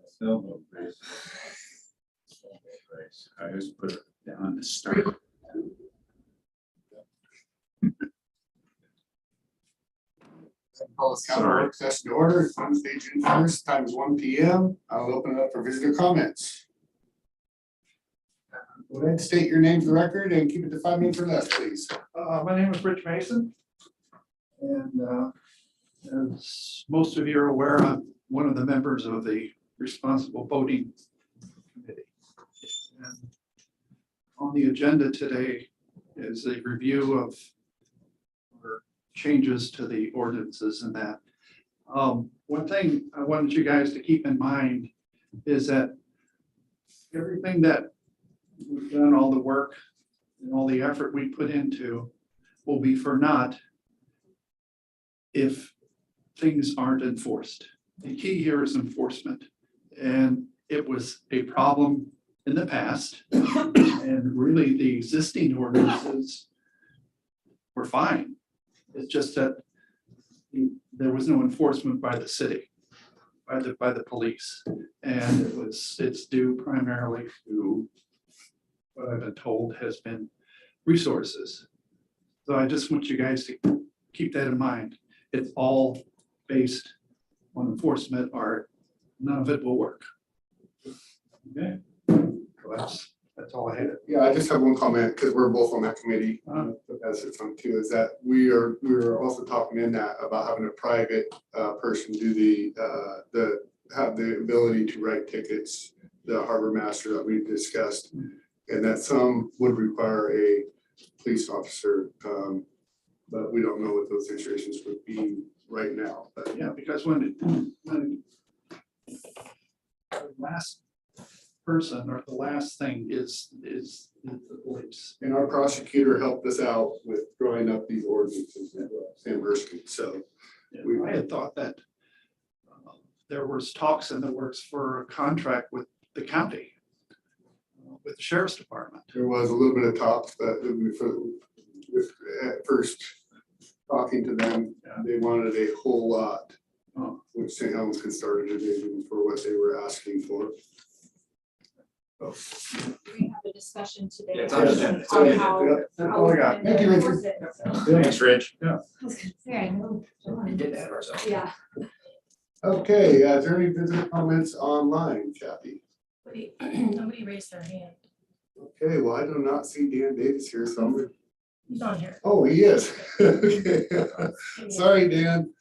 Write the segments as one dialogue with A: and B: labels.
A: Still no grace. I always put it down to start.
B: Call this county work session to order. It's Wednesday, June 1st, time is 1 p.m. I'll open it up for visitor comments. Go ahead, state your name for the record and keep it to 5 minutes or less, please.
C: My name is Rich Mason, and as most of you are aware, I'm one of the members of the Responsible Voting Committee. And on the agenda today is a review of our changes to the ordinances and that. One thing I wanted you guys to keep in mind is that everything that we've done, all the work and all the effort we put into will be for naught if things aren't enforced. The key here is enforcement. And it was a problem in the past. And really the existing ordinances were fine. It's just that there was no enforcement by the city, by the police. And it's due primarily to what I've been told has been resources. So I just want you guys to keep that in mind. It's all based on enforcement, or none of it will work. Okay, so that's all I had.
B: Yeah, I just have one comment because we're both on that committee. That's it on too, is that we were also talking in that about having a private person do have the ability to write tickets, the harbor master that we've discussed, and that some would require a police officer, but we don't know what those situations would be right now. But
C: Yeah, because when the last person or the last thing is the police.
B: and our prosecutor helped us out with drawing up these ordinances, Sam Erskine. So
C: I had thought that there was talks in the works for a contract with the county, with the sheriff's department.
B: there was a little bit of talk, but at first talking to them, they wanted a whole lot, which St. Helens could start a division for what they were asking for. So,
D: We have a discussion today.
A: Yeah, it's on the agenda. It's on
D: on
A: the
D: how-
C: agenda. That's all I got.
B: Thank you, Richard.
D: enforce it, so.
A: Thanks, Rich.
D: I was gonna say, I know.
A: We did that ourselves.
D: Yeah.
B: Okay, is there any visitor comments online, Kathy?
E: Nobody raised their hand.
B: Okay, well, I do not see Dan Davis here, so I'm gonna,
E: He's on here.
B: oh, he is. Okay. Sorry, Dan.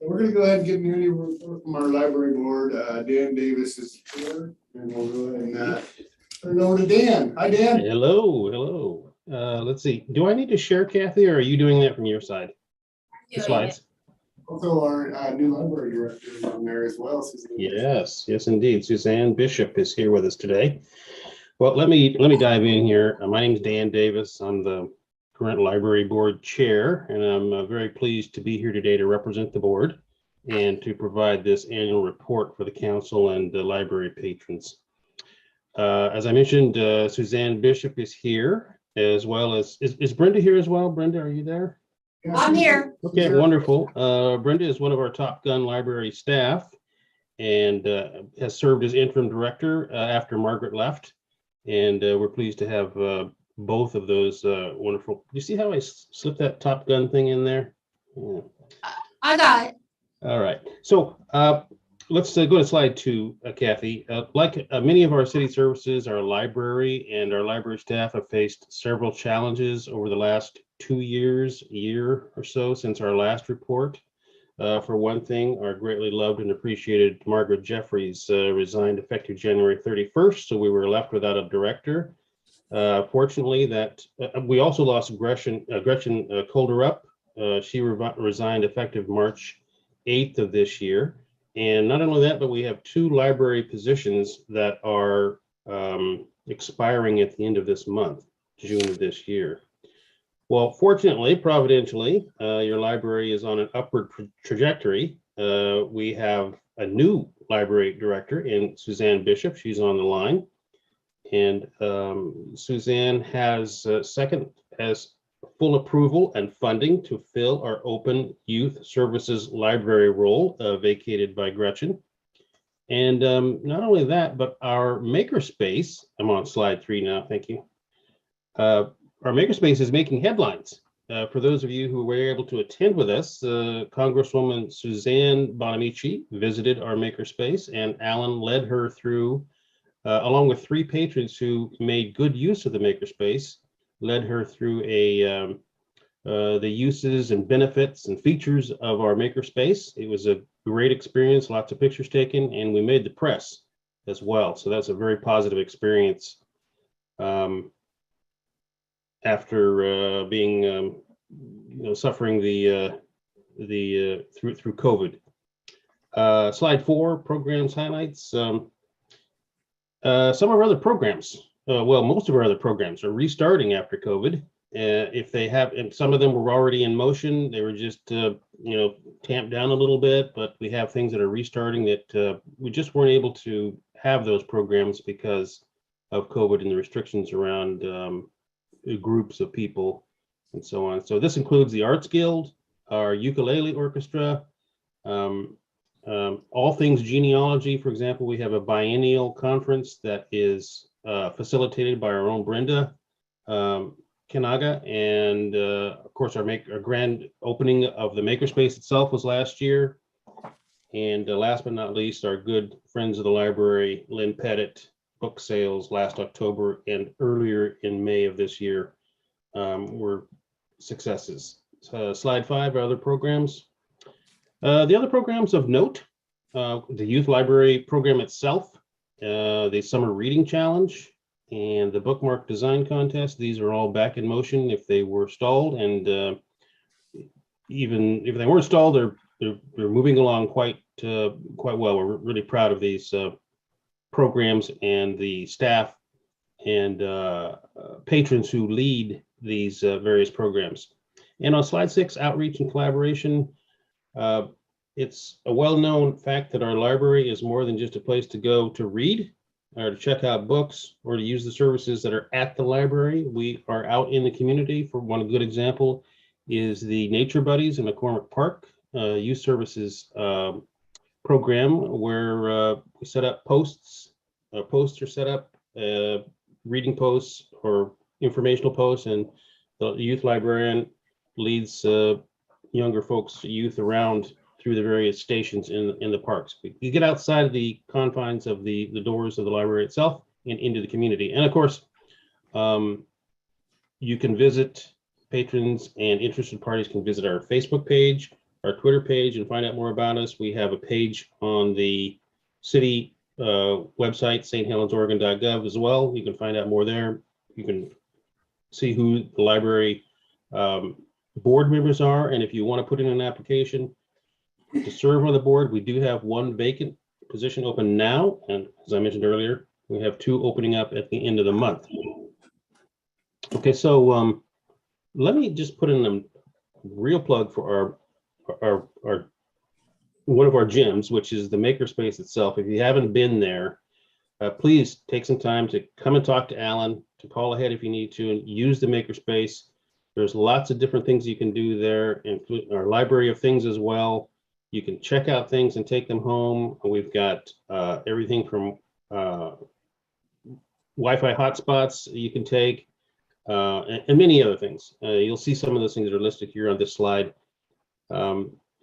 B: We're gonna go ahead and get any report from our library board. Dan Davis is here, and we'll go ahead and turn it over to Dan. Hi, Dan.
F: Hello. Let's see. Do I need to share, Kathy, or are you doing that from your side? The slides?
B: Also, our new library director is on there as well. Suzanne.
F: Yes, indeed. Suzanne Bishop is here with us today. Well, let me dive in here. My name is Dan Davis. I'm the current library board chair, and I'm very pleased to be here today to represent the board and to provide this annual report for the council and the library patrons. As I mentioned, Suzanne Bishop is here, as well as, is Brenda here as well? Brenda, are you there?
D: I'm here.
F: Okay, wonderful. Brenda is one of our Top Gun library staff and has served as interim director after Margaret left. And we're pleased to have both of those wonderful. You see how I slipped that Top Gun thing in there? Yeah.
D: I got it.
F: All right. So let's go to slide 2, Kathy. Like many of our city services, our library and our library staff have faced several challenges over the last 2 years, year or so since our last report. For one thing, our greatly loved and appreciated Margaret Jeffries resigned effective January 31st, so we were left without a director. Fortunately, we also lost Gretchen Kolderup. She resigned effective March 8th of this year. And not only that, but we have 2 library positions that are expiring at the end of this month, June of this year. Well, fortunately, providentially, your library is on an upward trajectory. We have a new library director in Suzanne Bishop. She's on the line. And Suzanne has full approval and funding to fill our open youth services library role vacated by Gretchen. And not only that, but our Makerspace, I'm on slide 3 now, thank you. Our Makerspace is making headlines. For those of you who were able to attend with us, Congresswoman Suzanne Bonamici visited our Makerspace, and Alan led her through, along with 3 patrons who made good use of the Makerspace, led her through the uses and benefits and features of our Makerspace. It was a great experience, lots of pictures taken, and we made the press as well. So that's a very positive experience. After being, suffering through COVID. Slide 4, programs highlights. Some of our other programs, most of our other programs are restarting after COVID. If they have, and some of them were already in motion, they were just, tamped down a little bit, but we have things that are restarting that we just weren't able to have those programs because of COVID and the restrictions around groups of people and so on. So this includes the Arts Guild, our ukulele orchestra, all things genealogy. For example, we have a biennial conference that is facilitated by our own Brenda Kanaga, and of course our grand opening of the Makerspace itself was last year. And last but not least, our good friends of the library, Lynn Pettit, book sales last October and earlier in May of this year were successes. Slide 5, our other programs. The other programs of note, the Youth Library program itself, the Summer Reading Challenge, and the Bookmark Design Contest. These are all back in motion if they were stalled, and even if they weren't stalled, they're moving along quite well. We're really proud of these programs and the staff and patrons who lead these various programs. And on slide 6, outreach and collaboration. It's a well-known fact that our library is more than just a place to go to read or to check out books or to use the services that are at the library. We are out in the community. For one good example is the Nature Buddies in McCormick Park youth services program, where we set up posts. Posts are set up, reading posts or informational posts, and the youth librarian leads younger folks, youth around through the various stations in the parks. You get outside of the confines of the doors of the library itself and into the community. And of course, you can visit, patrons and interested parties can visit our Facebook page, our Twitter page, and find out more about us. We have a page on the city website, sthelenosorgan.gov as well. You can find out more there. You can see who the library board members are, and if you want to put in an application to serve on the board, we do have one vacant position open now, and as I mentioned earlier, we have 2 opening up at the end of the month. Okay, so let me just put in a real plug for our one of our gyms, which is the Makerspace itself. If you haven't been there, please take some time to come and talk to Alan, to call ahead if you need to, and use the Makerspace. There's lots of different things you can do there, including our library of things as well. You can check out things and take them home. We've got everything from Wi-Fi hotspots you can take, and many other things. You'll see some of those things that are listed here on this slide.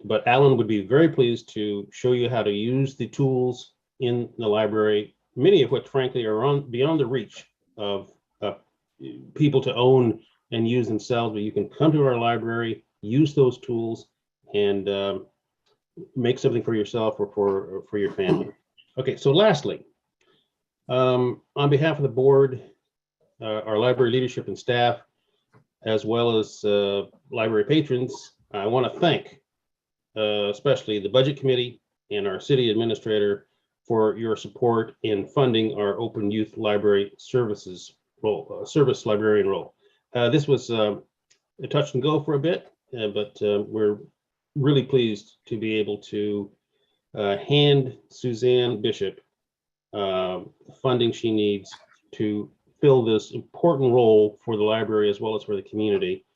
F: But Alan would be very pleased to show you how to use the tools in the library, many of which, frankly, are beyond the reach of people to own and use themselves. But you can come to our library, use those tools, and make something for yourself or for your family. Okay, so lastly, on behalf of the board, our library leadership and staff, as well as library patrons, I want to thank especially the budget committee and our city administrator for your support in funding our open youth library services role, service librarian role. This was a touch and go for a bit, but we're really pleased to be able to hand Suzanne Bishop the funding she needs to fill this important role for the library as well as for the community.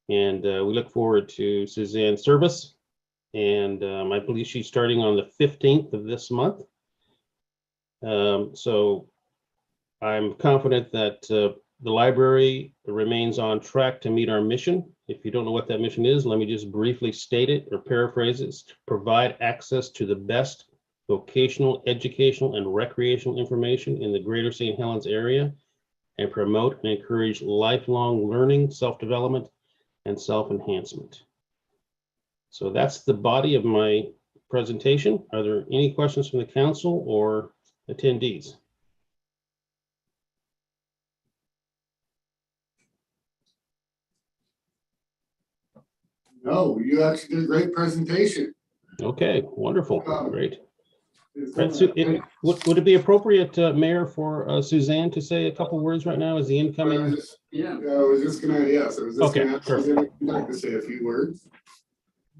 F: And we look forward to Suzanne's service. And I believe she's starting on the 15th of this month. So I'm confident that the library remains on track to meet our mission. If you don't know what that mission is, let me just briefly state it or paraphrase it: to provide access to the best vocational, educational, and recreational information in the greater St. Helens area, and promote and encourage lifelong learning, self-development, and self-enhancement. So that's the body of my presentation. Are there any questions from the council or attendees?
B: No, you actually did a great presentation.
F: Okay, wonderful, great. Right,
B: Thank-
F: would it be appropriate, Mayor, for Suzanne to say a couple words right now as the incoming?
A: Yeah.
B: I was just gonna, yes, I was just
F: Okay,
B: gonna ask Suzanne if you'd like to say a few words.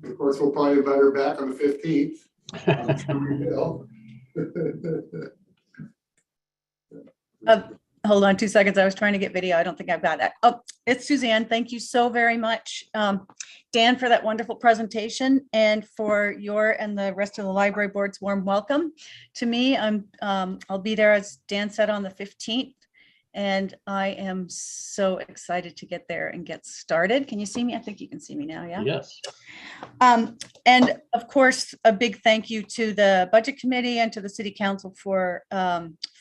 B: Of course, we'll probably invite her back on the 15th. I'm sure we will.
G: Hold on 2 seconds. I was trying to get video. I don't think I've got that. Oh, it's Suzanne. Thank you so very much, Dan, for that wonderful presentation, and for your and the rest of the library board's warm welcome to me. I'll be there, as Dan said, on the 15th, and I am so excited to get there and get started. Can you see me? I think you can see me now. Yeah.
F: Yes.
G: And of course, a big thank you to the Budget Committee and to the City Council for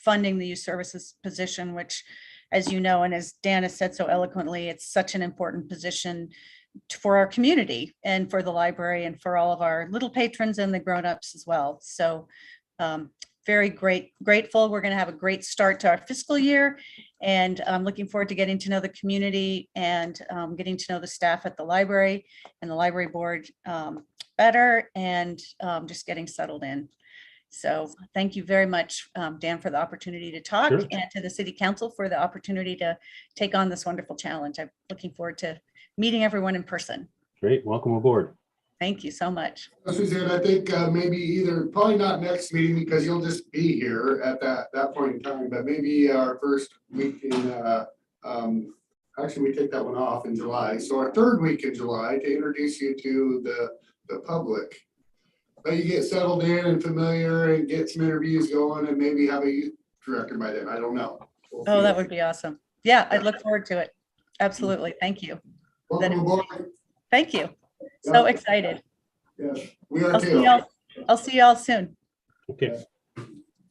G: funding the youth services position, which, as you know, and as Dan has said so eloquently, it's such an important position for our community and for the library and for all of our little patrons and the grown-ups as well. So very grateful. We're going to have a great start to our fiscal year, and I'm looking forward to getting to know the community and getting to know the staff at the library and the library board better, and just getting settled in. So thank you very much, Dan, for the opportunity to talk,
F: Sure.
G: and to the City Council for the opportunity to take on this wonderful challenge. I'm looking forward to meeting everyone in person.
F: Great, welcome aboard.
G: Thank you so much.
B: Suzanne, I think maybe probably not next meeting, because you'll just be here at that point in time, but maybe our first week in, actually, we take that one off in July. So our third week in July, to introduce you to the public. Let you get settled in and familiar and get some interviews going, and maybe have a youth director by then. I don't know. We'll
G: Oh,
B: see.
G: that would be awesome. Yeah, I'd look forward to it. Absolutely. Thank you.
B: Welcome aboard.
G: Thank you. So excited.
B: Yes, we are
G: I'll see
B: too.
G: y'all. I'll see y'all soon.
F: Okay,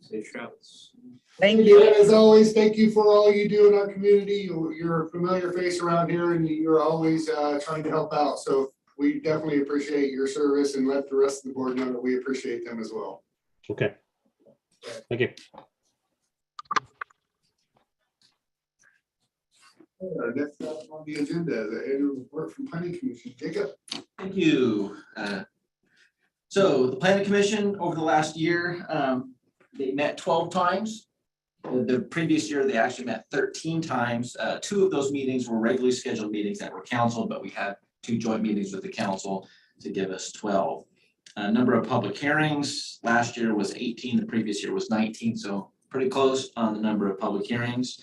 A: Safe travels.
G: Thank
B: And
G: you.
B: as always, thank you for all you do in our community. You're a familiar face around here, and you're always trying to help out. So we definitely appreciate your service, and let the rest of the board know that we appreciate them as well.
F: okay. Thank you.
B: Next up on the agenda is the annual report from Planning Commission. Jacob.
H: Thank you. So the planning commission over the last year, they met 12 times. The previous year, they actually met 13 times. 2 of those meetings were regularly scheduled meetings that were canceled, but we had 2 joint meetings with the council to give us 12. Number of public hearings last year was 18, the previous year was 19, so pretty close on the number of public hearings.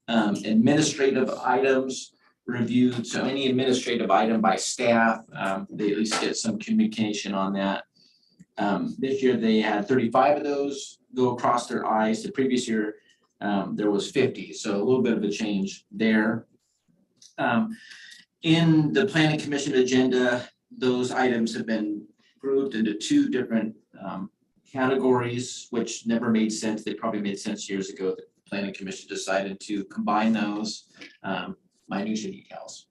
H: Administrative items reviewed, so any administrative item by staff, they at least get some communication on that. This year they had 35 of those go across their eyes. The previous year there was 50, so a little bit of a change there. In the planning commission agenda, those items have been grouped into 2 different categories, which never made sense. They probably made sense years ago. The planning commission decided to combine those minutia details.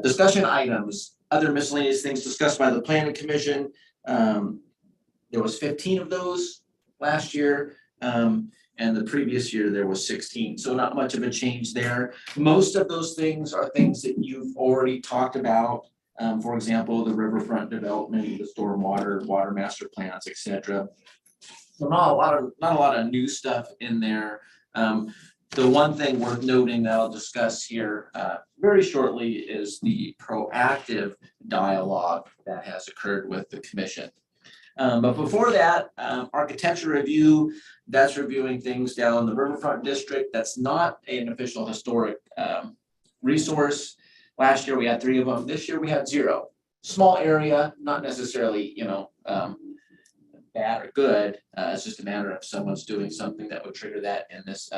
H: Discussion items, other miscellaneous things discussed by the planning commission. There was 15 of those last year, and the previous year there was 16. So not much of a change there. Most of those things are things that you've already talked about. For example, the riverfront development, the stormwater, water master plans, etc. So not a lot of new stuff in there. The one thing worth noting that I'll discuss here very shortly is the proactive dialogue that has occurred with the commission. But before that, architecture review, that's reviewing things down in the riverfront district. That's not an official historic resource. Last year we had 3 of them. This year we had 0. Small area, not necessarily, bad or good. It's just a matter of someone's doing something that would trigger that in this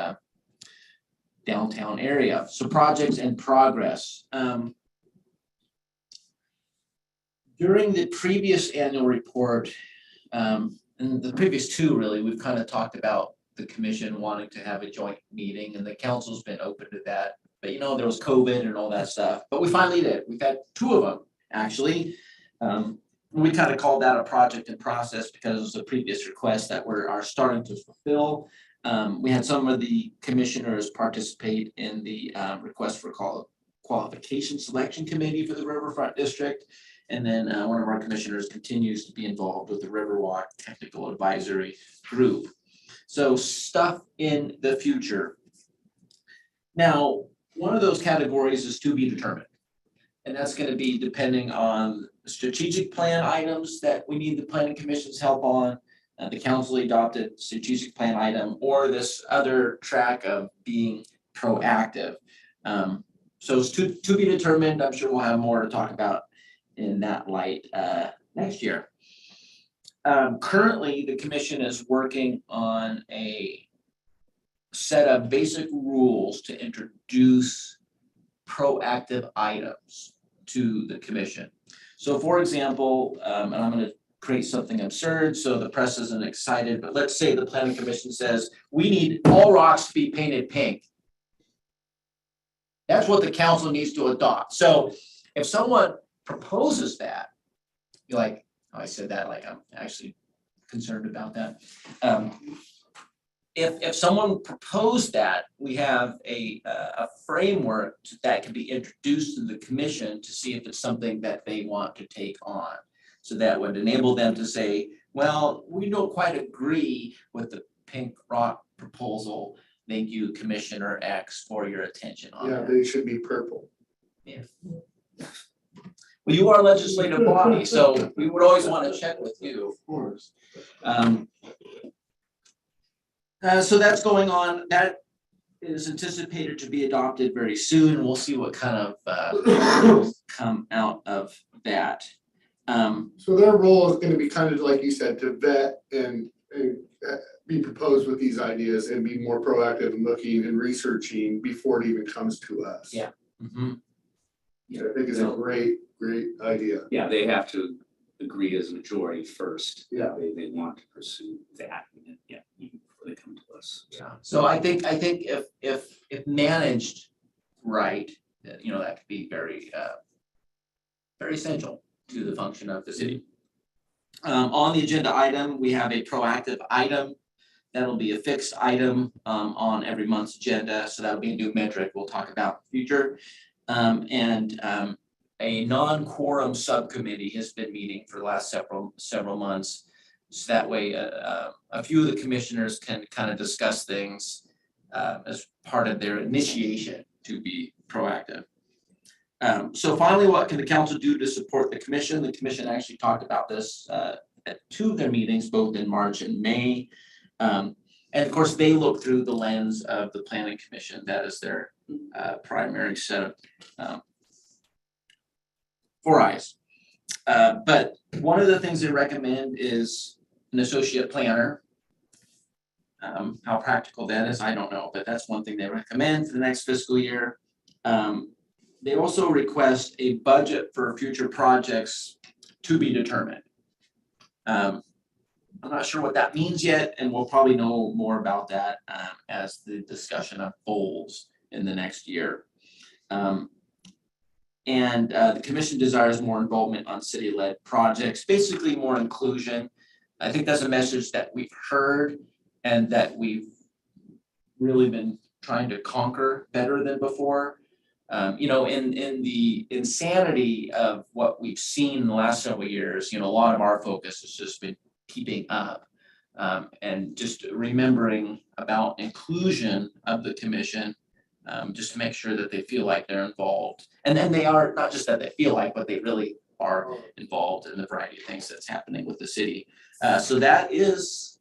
H: downtown area. So projects in progress. During the previous annual report, and the previous two really, we've kind of talked about the commission wanting to have a joint meeting, and the council's been open to that. But there was COVID and all that stuff, but we finally did. We've had two of them, actually. We kind of called that a project in process because it was a previous request that are starting to fulfill. We had some of the commissioners participate in the request for qualification selection committee for the Riverfront District. And then one of our commissioners continues to be involved with the Riverwalk Technical Advisory Group. So stuff in the future. Now, one of those categories is to be determined. And that's going to be depending on strategic plan items that we need the planning commission's help on, the council adopted strategic plan item, or this other track of being proactive. So it's to be determined. I'm sure we'll have more to talk about in that light next year. Currently, the commission is working on a set of basic rules to introduce proactive items to the commission. So for example, and I'm going to create something absurd so the press isn't excited, but let's say the planning commission says, we need all rocks to be painted pink. That's what the council needs to adopt. So if someone proposes that, you're like, oh, I said that like I'm actually concerned about that. If someone proposed that, we have a framework that can be introduced to the commission to see if it's something that they want to take on. So that would enable them to say, well, we don't quite agree with the pink rock proposal. Thank you, Commissioner X, for your attention on
B: Yeah,
H: that.
B: they should be purple.
H: Yeah. Well, you are a legislative body, so we would always want to check with you.
B: Of course.
H: So that's going on. That is anticipated to be adopted very soon. We'll see what kind of come out of that.
B: So their role is gonna be kind of like you said, to vet and be proposed with these ideas and be more proactive in looking and researching before it even comes to us.
H: Yeah. Mm-hmm.
B: Which I think is a great idea.
A: Yeah, they have to agree as a majority first.
B: Yeah.
A: They want to pursue that, and then, yeah, even before they come to us.
H: Yeah. So I think if managed right, that could be very essential to the function of the city. On the agenda item, we have a proactive item. That'll be a fixed item on every month's agenda. So that'll be a new metric we'll talk about in the future. A non-quorum subcommittee has been meeting for the last several months. So that way a few of the commissioners can kind of discuss things as part of their initiation to be proactive. So finally, what can the council do to support the commission? The commission actually talked about this at two of their meetings, both in March and May. And of course, they look through the lens of the planning commission. That is their primary set of 4 eyes. But one of the things they recommend is an associate planner. How practical that is, I don't know, but that's one thing they recommend for the next fiscal year. They also request a budget for future projects to be determined. I'm not sure what that means yet, and we'll probably know more about that as the discussion unfolds in the next year. The commission desires more involvement on city-led projects, basically more inclusion. I think that's a message that we've heard and that we've really been trying to conquer better than before. In the insanity of what we've seen in the last several years, a lot of our focus has just been keeping up and just remembering about inclusion of the commission, just to make sure that they feel like they're involved. And then they are, not just that they feel like, but they really are involved in the variety of things that's happening with the city. So that is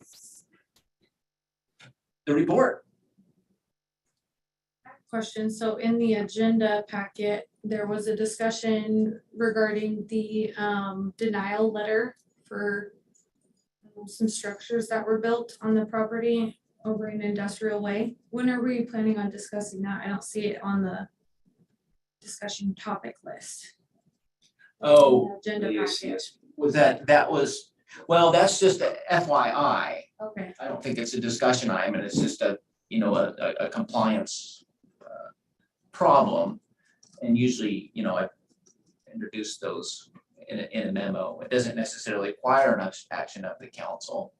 H: the report.
E: Question, so in the agenda packet, there was a discussion regarding the denial letter for some structures that were built on the property over in Industrial Way. When are we planning on discussing that? I don't see it on the discussion topic list.
H: Oh,
E: Agenda
H: yes,
E: packet.
H: yes. Was that was, well, that's just a FYI.
E: Okay,
H: I don't think it's a discussion item, and it's just a, a compliance problem. And usually, I introduce those in a memo. It doesn't necessarily require an action of the council.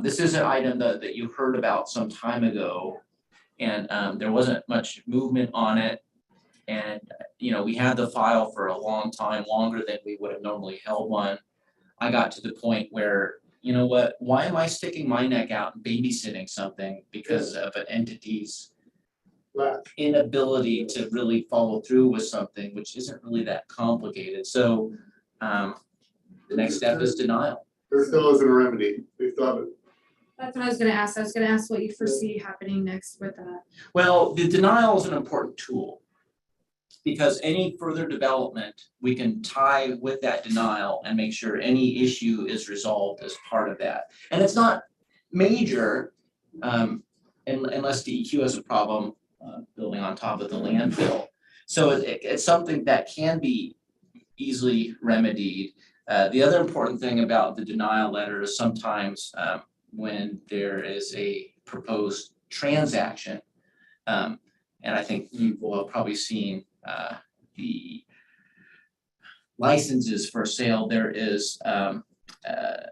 H: This is an item that you heard about some time ago, and there wasn't much movement on it. And, we had the file for a long time, longer than we would have normally held one. I got to the point where, you know what, why am I sticking my neck out and babysitting something because of an entity's inability to really follow through with something, which isn't really that complicated. So the next step is denial.
B: There still isn't a remedy. They still haven't.
E: that's what I was gonna ask. I was gonna ask what you foresee happening next with that.
H: Well, the denial is an important tool, because any further development, we can tie with that denial and make sure any issue is resolved as part of that. And it's not major, unless DEQ has a problem building on top of the landfill. So it's something that can be easily remedied. The other important thing about the denial letter is sometimes when there is a proposed transaction, and I think you will have probably seen the licenses for sale, there is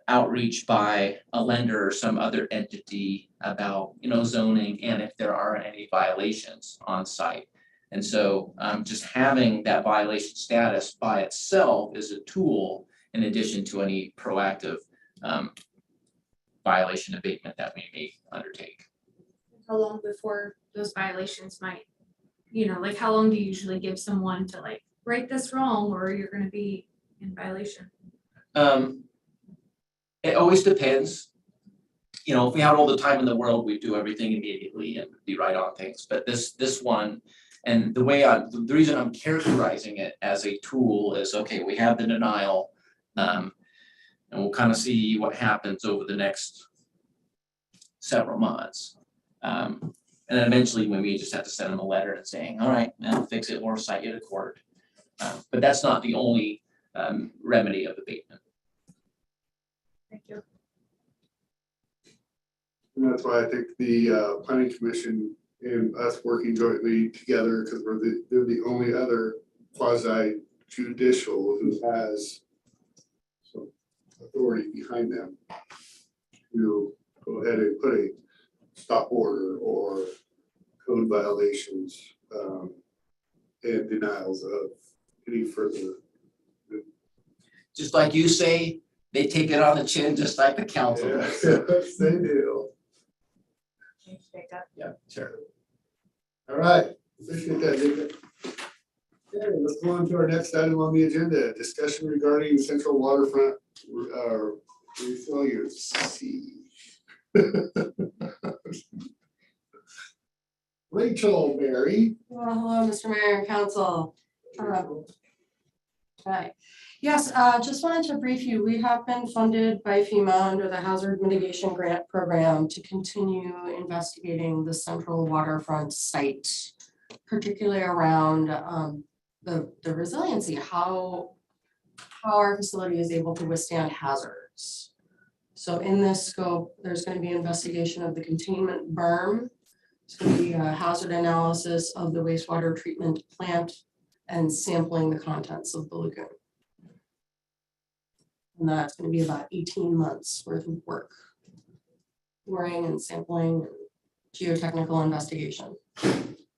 H: outreach by a lender or some other entity about, zoning and if there are any violations on site. And so just having that violation status by itself is a tool in addition to any proactive violation abatement that we may undertake.
E: How long before those violations might, like how long do you usually give someone to like right this wrong or you're gonna be in violation?
H: It always depends. If we had all the time in the world, we'd do everything immediately and be right on things. But this one, and the reason I'm characterizing it as a tool is, okay, we have the denial, and we'll kind of see what happens over the next several months. And then eventually when we just have to send them a letter and saying, all right, now fix it or cite you to court. But that's not the only remedy of abatement.
E: Thank you.
B: And that's why I think the planning commission and us working jointly together, because they're the only other quasi judicial who has some authority behind them to go ahead and put a stop order or code violations and denials of any further.
H: Just like you say, they take it on the chin, just like the council does.
B: Yes, they do.
H: Yeah, sure.
B: All right, appreciate that, Jacob. Okay, let's go on to our next item on the agenda, discussion regarding Central Waterfront resiliency. Rachel Berry.
I: Well, hello, Mr. Mayor and Council. Hi. Yes, just wanted to brief you. We have been funded by FEMA under the Hazard Mitigation Grant Program to continue investigating the Central Waterfront site, particularly around the resiliency, how our facility is able to withstand hazards. So in this scope, there's going to be investigation of the containment berm. It's going to be a hazard analysis of the wastewater treatment plant and sampling the contents of the lagoon. And that's going to be about 18 months worth of work. Boring and sampling and geotechnical investigation.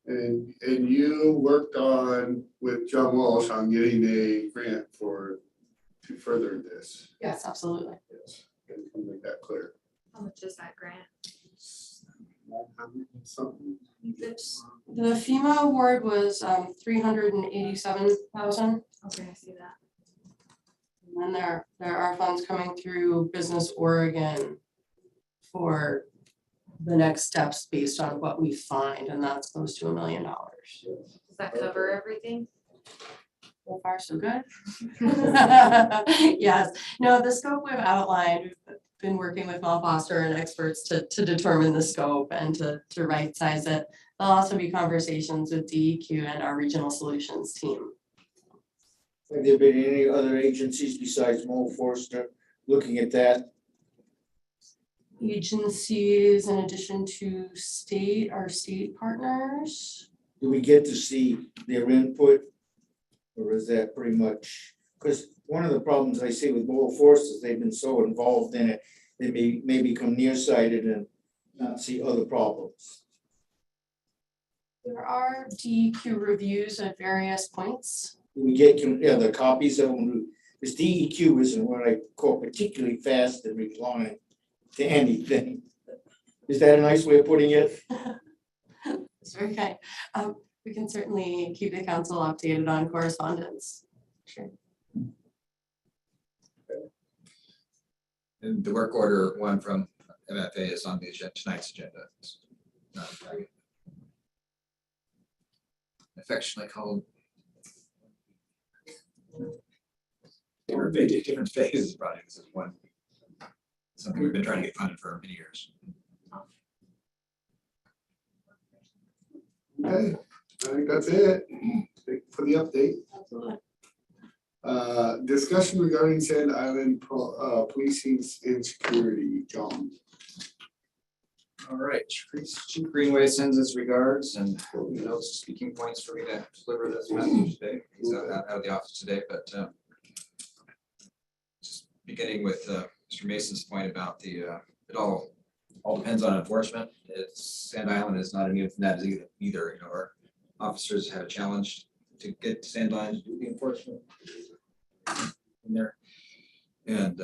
B: And you worked on with John Walsh on getting a grant to further this.
I: Yes, absolutely.
B: Yes, and make that clear.
E: How much is that grant?
B: Something.
I: The FEMA award was $387,000.
E: Okay, I see that.
I: And then there are funds coming through Business Oregon for the next steps based on what we find, and that's close to $1 million.
E: Does that cover everything?
I: So far, so good. Yes, no, the scope we've outlined, been working with Mel Foster and experts to determine the scope and to right size it. There'll also be conversations with DEQ and our regional solutions team.
J: Have there been any other agencies besides Mo Forster looking at that?
I: Agencies in addition to our state partners.
J: Do we get to see their input? Or is that pretty much, because one of the problems I see with Mo Forster is they've been so involved in it, they may become nearsighted and not see other problems.
I: There are DEQ reviews at various points.
J: Do we get the copies of them? This DEQ isn't what I call particularly fast in replying to anything. Is that a nice way of putting it?
I: It's very kind. We can certainly keep the council updated on correspondence. Sure.
K: And the work order one from MFA is on the agenda, tonight's agenda. It's not a target. Affectionately called. Different phases project. This is one. Something we've been trying to get funded for many years.
B: Okay, I think that's it for the update.
I: Absolutely.
B: Discussion regarding Sand Island policing and security, John.
K: All right, Chief Greenway sends his regards and notes speaking points for me to deliver this message today. He's out of the office today, but just beginning with Mr. Mason's point about the it all depends on enforcement. Sand Island is not immune from that either. You know, our officers have a challenge to get to Sand Island to do the enforcement in there, and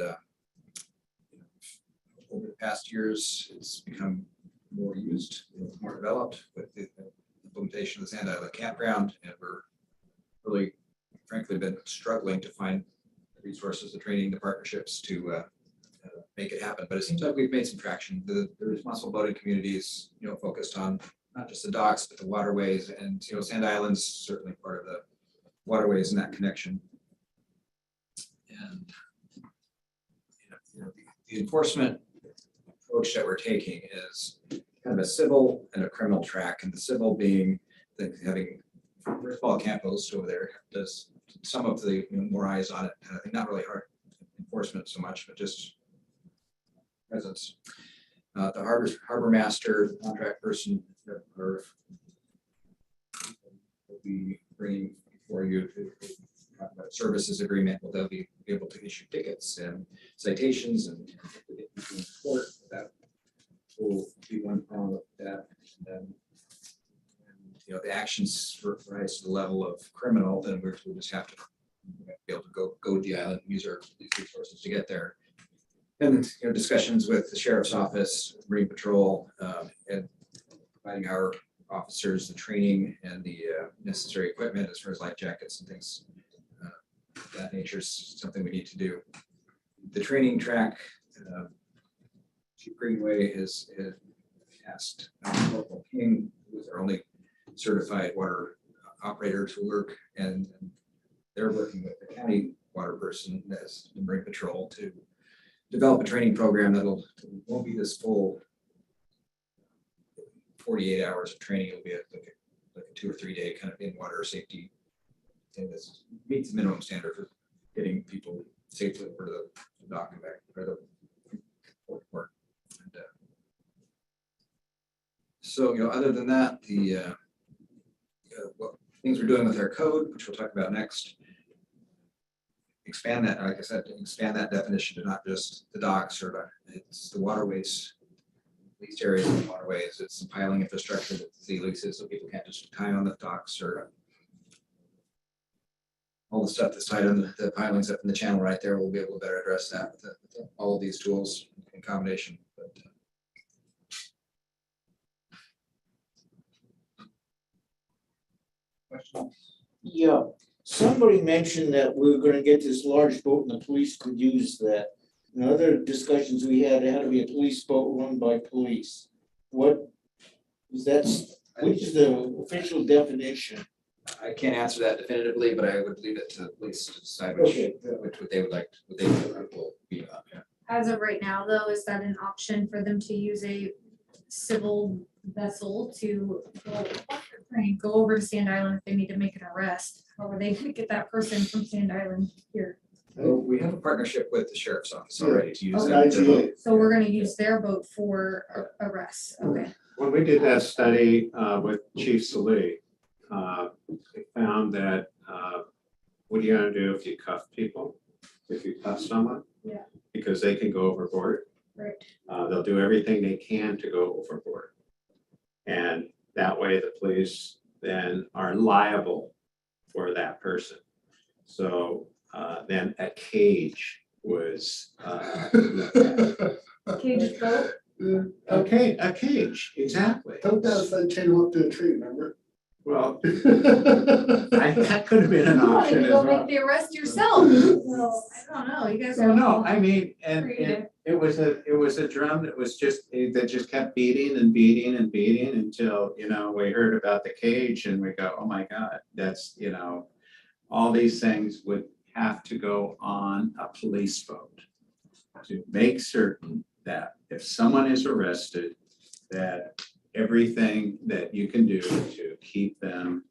K: over the past years, it's become more used, more developed with the implementation of the Sand Island campground, and we're really, frankly, been struggling to find the resources, the training, the partnerships to make it happen. But it seems like we've made some traction. The responsible boating communities, focused on not just the docks, but the waterways, and Sand Island's certainly part of the waterways in that connection. And the enforcement approach that we're taking is kind of a civil and a criminal track, and the civil being having first of all Camp Host over there does some of the more eyes on it, and I think not really hard enforcement so much, but just presence. The harbor master, the contract person will be bringing before you to talk about services agreement. Well, they'll be able to issue tickets and citations and court. That will be one problem with that. And then, the actions rise to the level of criminal, then we'll just have to be able to go to the island and use these resources to get there. And discussions with the sheriff's office, Marine Patrol, and providing our officers the training and the necessary equipment as far as life jackets and things of that nature is something we need to do. The training track, Chief Greenway has asked Local King, who is our only certified water operator, to work, and they're working with the county water person as the Marine Patrol to develop a training program won't be this full 48 hours of training. It'll be like a 2 or 3 day kind of in-water safety thing that meets the minimum standard for getting people safely over the dock and back, or the port. And so, other than that, the things we're doing with our code, which we'll talk about next, expand that, like I said, expand that definition to not just the docks it's the waterways, leased areas of the waterways, it's the piling infrastructure that the sea leases, so people can't just tie on the docks or all the stuff that's tied on the pilings up in the channel right there. We'll be able to better address that with all of these tools in combination. But, questions?
J: Yeah, somebody mentioned that we were gonna get this large boat and the police could use that. In other discussions we had, it had to be a police boat run by police. What is that? Which is the official definition?
K: I can't answer that definitively, but I would leave it to the police to decide which they would like, what they would be on. Yeah.
E: As of right now, though, is that an option for them to use a civil vessel to go over to Sand Island if they need to make an arrest? How are they gonna get that person from Sand Island here?
K: Well, we have a partnership with the sheriff's office already to use
E: Okay.
K: that. to-
E: So we're gonna use their boat for arrests, okay?
L: When we did that study with Chief Salee, we found that what are you gonna do if you cuff people? If you cuff someone?
E: Yeah.
L: Because they can go overboard.
E: Right.
L: They'll do everything they can to go overboard. And that way the police then are liable for that person. So then a cage was
E: Cage boat?
L: okay, a cage, exactly.
B: Don't that chain them up to a tree, remember?
L: Well, that could have been an
E: You
L: option
E: wanna
L: as
E: go
L: well.
E: make the arrest yourself. Well, I don't know, you guys
L: So
E: are.
L: no, I mean, and
E: Creative.
L: it was a drum that was just, that just kept beating and beating and beating until, we heard about the cage and we go, oh my God, that's, all these things would have to go on a police boat to make certain that if someone is arrested, that everything that you can do to keep them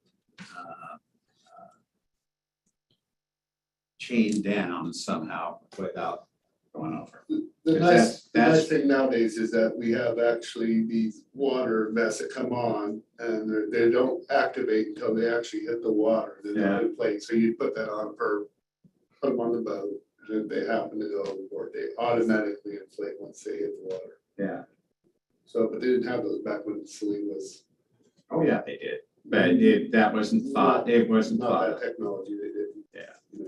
L: chained down somehow without going over.
B: The
L: That's-
B: nice thing nowadays is that we have actually these water vests that come on and they don't activate until they actually hit the water. Then they're in place. So you put that on put them on the boat. And if they happen to go overboard, they automatically inflate once they hit the water.
L: Yeah.
B: So, but they didn't have those back when Celine was.
L: Oh, yeah, they did. But that wasn't thought, it wasn't
B: Not
L: thought.
B: that technology, they didn't.
L: Yeah.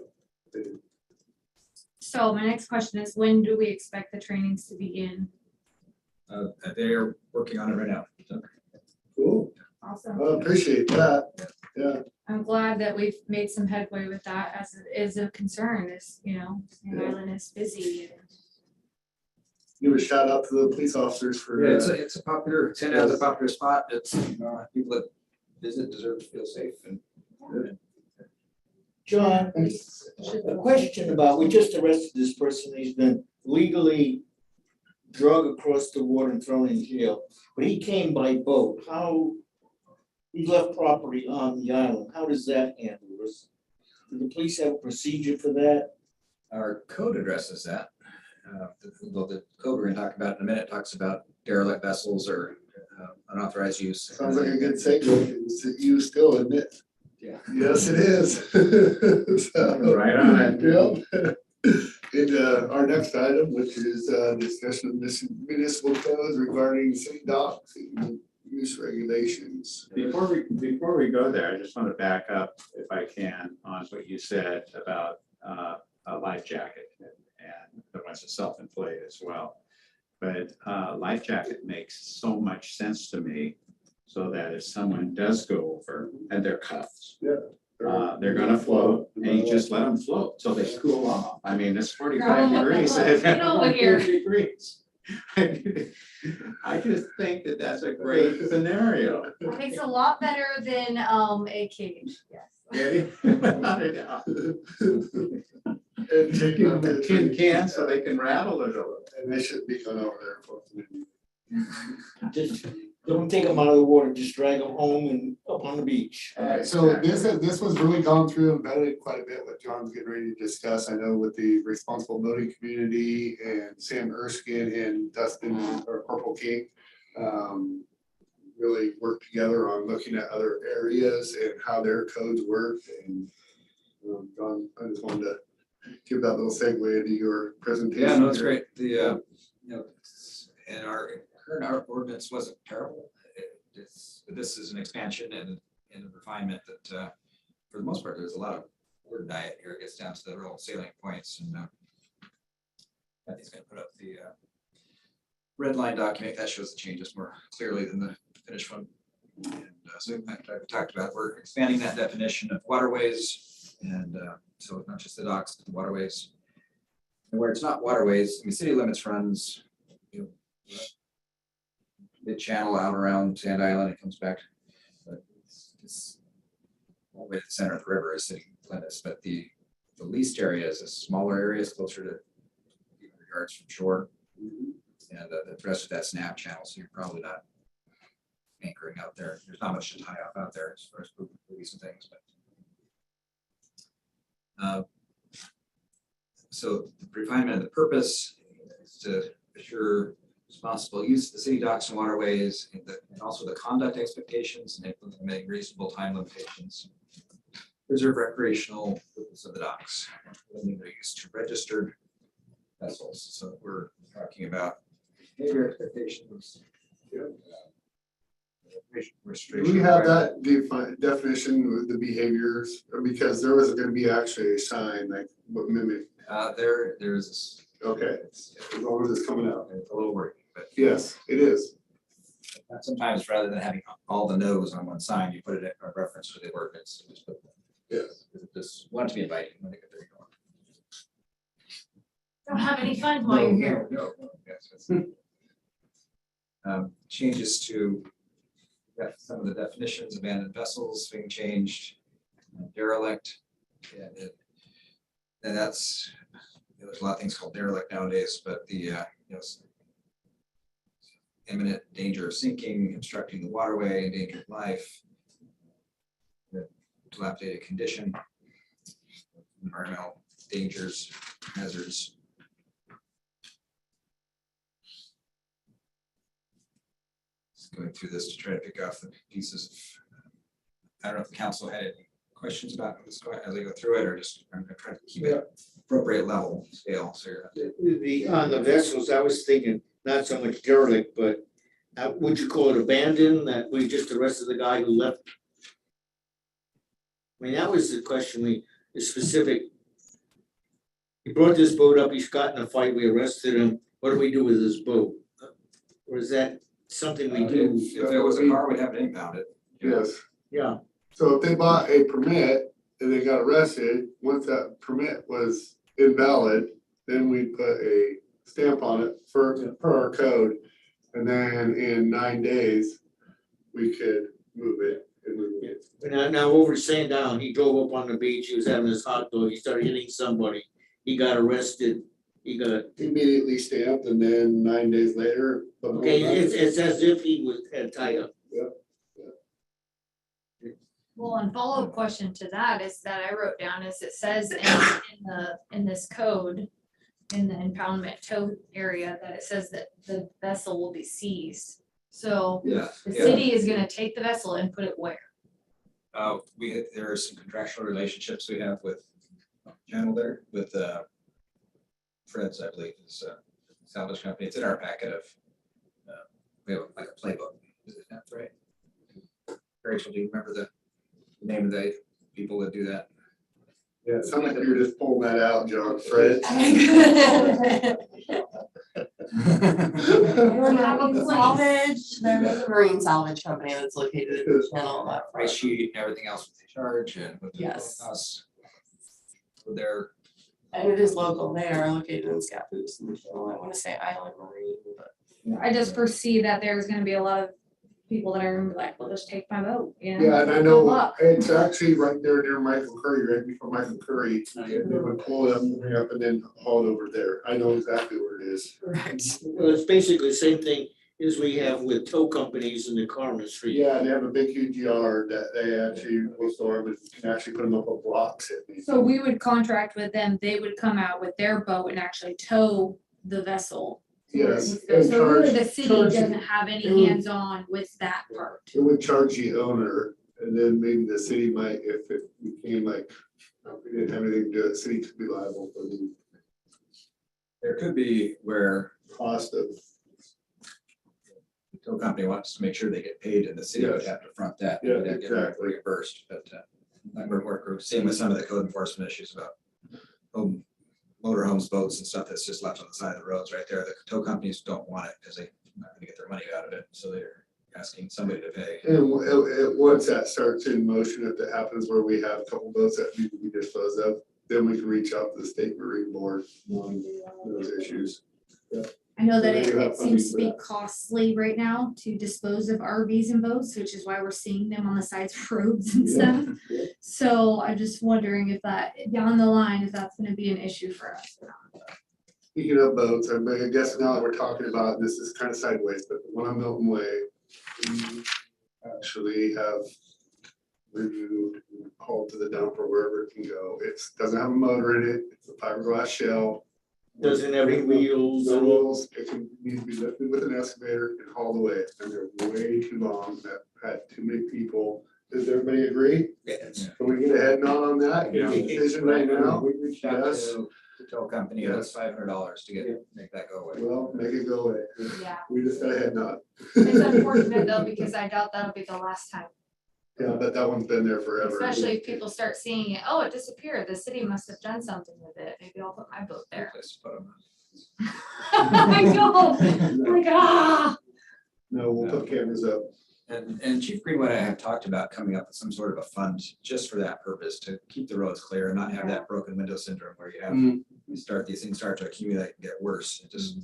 B: They didn't.
E: So my next question is, when do we expect the trainings to begin?
K: They're working on it right now. So,
B: Cool.
E: Awesome.
B: Well, appreciate that. Yeah.
E: I'm glad that we've made some headway with that, as it is a concern, is, Sand Island is busy.
B: Give a shout out to the police officers for.
K: Yeah, it's a popular, Sand Island's a popular spot. It's, people that visit deserve to feel safe and.
J: John, a question about, we just arrested this person, he's been legally drug across the water and thrown in jail, but he came by boat, he left property on the island, how does that handle this? Do the police have a procedure for that?
K: Our code addresses that. The code we're gonna talk about in a minute talks about derelict vessels or unauthorized use.
B: Sounds like a good segue. You still admit.
K: Yeah.
B: Yes, it is. So,
L: Right on it.
B: Yep. And our next item, which is discussion of municipal codes regarding city docks and use regulations.
L: Before we go there, I just want to back up, if I can, on what you said about a life jacket and the ones that self-inflate as well. But life jacket makes so much sense to me, so that if someone does go over and they're cuffed, they're gonna float, and you just let them float till they cool off. I mean, it's 45 degrees.
E: Get over here.
L: Degrees. I just think that that's a great scenario.
D: It makes a lot better than a cage, yes.
L: Without a doubt.
B: And take
L: Give
B: them
L: them a tin can so they can rattle it a little.
B: And they shouldn't be going over there, unfortunately.
J: Just don't take them out of the water, just drag them home and up on the beach.
B: All right, so this was really gone through and vetted quite a bit what John's getting ready to discuss. I know with the responsible boating community and Sam Erskine and Dustin or Corporal King. Really worked together on looking at other areas and how their codes work. And John, I just wanted to give that little segue into your presentation.
K: Yeah, no, it's
B: here.
K: great. And our current ordinance wasn't terrible. This is an expansion and a refinement that, for the most part, there's a lot of word diet here. It gets down to the real salient points, and Kathy's gonna put up the red line document that shows the changes more clearly than the finished one. And so I've talked about, we're expanding that definition of waterways, and so not just the docks, the waterways. And where it's not waterways, I mean, city limits runs, mid-channel out around Sand Island, it comes back. But it's all the way to the center of the river is city limits, but the leased area is a smaller area, it's closer to your yards from shore. And the rest of that's snap channel, so you're probably not anchoring out there. There's not much to tie up out there as far as buoys and things, but. So the refinement of the purpose is to assure responsible use of the city docks and waterways, and also the conduct expectations and implementing reasonable time limitations. Preserve recreational purpose of the docks, limiting their use to registered vessels. So we're talking about behavior expectations.
B: Do we have that definition with the behaviors, or because there was gonna be actually a sign like what mimic?
K: There is.
B: Okay, as long as it's coming out.
K: It's a little wordy, but
B: Yes, it is.
K: sometimes rather than having all the no's on one sign, you put it a reference to the ordinance. And just put
B: Yes.
K: Just want to be inviting when they get there.
D: Don't have any fun while you're here.
K: No, yes, changes to some of the definitions, abandoned vessels being changed, derelict. And that's, there's a lot of things called derelict nowadays, but the, imminent danger of sinking, obstructing the waterway, endangered life, the dilapidated condition, environmental dangers, hazards. Going through this to try to pick off the pieces. I don't know if the council had any questions about this as I go through it, or just I'm gonna try to keep it appropriate level scale. So
J: On the vessels, I was thinking not so much derelict, but would you call it abandoned, that we just arrested the guy who left? I mean, that was the question, the specific. He brought this boat up, he's got in a fight, we arrested him, what do we do with this boat? Or is that something we do?
K: If it was a car, we'd have it impounded.
B: Yes.
J: Yeah.
B: So if they bought a permit and they got arrested, once that permit was invalid, then we put a stamp on it per our code. And then in 9 days, we could move it and move it.
J: Now over Sandown, he drove up on the beach, he was having his hot dog, he started hitting somebody, he got arrested, he got.
B: Immediately stamped, and then 9 days later.
J: Okay, it's as if he had tied up.
E: Well, and follow-up question to that is that I wrote down is it says in this code, in the impoundment tow area, that it says that the vessel will be seized. So the city is gonna take the vessel and put it where?
K: There are some contractual relationships we have with channel there with Fred's, I believe, is salvage company. It's in our packet of we have like a playbook. Is it not right? Rachel, do you remember the name of the people that do that?
B: Yeah, it sounded like you were just pulling that out, John. Fred.
I: Salvage, there's a marine salvage company that's located in the channel.
K: Price sheet and everything else they charge and what they
I: Yes.
K: us. So they're
I: And it is local, they are located in Scappoose, and so I wanna say Island Marine, but.
E: I just foresee that there's gonna be a lot of people that are gonna be like, well, just take my boat, you know?
B: Yeah, and I
E: Good
B: know
E: luck.
B: it's actually right there near Michael Curry, right before Michael Curry. They would pull it up, bring it up, and then haul it over there. I know exactly where it is.
I: Correct.
J: Well, it's basically the same thing as we have with tow companies in the car street.
B: Yeah, they have a big huge yard that they actually will store them and can actually put them up on blocks.
E: So we would contract with them, they would come out with their boat and actually tow the vessel.
B: Yes.
E: So
B: and
E: really
B: charge-
E: the city
B: charge-
E: doesn't have any
B: it would-
E: hands-on with that part.
B: It would charge the owner, and then maybe the city might, if it became like, if we didn't have anything to do, the city could be liable for the
K: there could be where
B: cost of.
K: the tow company wants to make sure they get paid and the city would
B: Yes.
K: have to front that.
B: Yeah,
K: They'd get
B: exactly.
K: reimbursed, but we're seeing with some of the code enforcement issues about motorhomes, boats and stuff that's just left on the side of the roads right there. The tow companies don't want it because they're not gonna get their money out of it, so they're asking somebody to pay.
B: And once that starts in motion, if it happens where we have a couple boats that need to be disposed of, then we can reach out to the state marine board on those issues.
E: I know that
B: So they have
E: it seems to
B: funding
E: be
B: for that.
E: costly right now to dispose of RVs and boats, which is why we're seeing them on the sides of roads and stuff.
B: Yeah.
E: So I'm just wondering if that, down the line, if that's gonna be an issue for us or not.
B: Speaking of boats, I guess now that we're talking about, this is kind of sideways, but the one on Milton Way, we actually have removed, and hauled to the dump or wherever it can go. It doesn't have a motor in it. It's a fiberglass shell.
J: Doesn't have any wheels
B: No
J: at all.
B: wheels. It can need to be lifted with an excavator and hauled away. It's been there way too long. That had too many people. Does everybody agree?
K: Yes.
B: Can we get a head nod on that? Get a decision right now?
K: We reached out
B: Yes.
K: to the tow company, that's $500 to make that go away.
B: Well, make it go away.
E: Yeah,
B: We just got a head nod.
E: it's unfortunate though, because I doubt that'll be the last time.
B: Yeah, but that one's been there forever.
E: Especially if people start seeing it, oh, it disappeared, the city must have done something with it, maybe I'll put my boat there.
K: Place to put 'em.
E: I know, like, ah.
B: No, we'll put cameras up.
K: And Chief Greenwood and I have talked about coming up with some sort of a fund just for that purpose, to keep the roads clear and not have that broken window syndrome where you have, these things start to accumulate and get worse. And just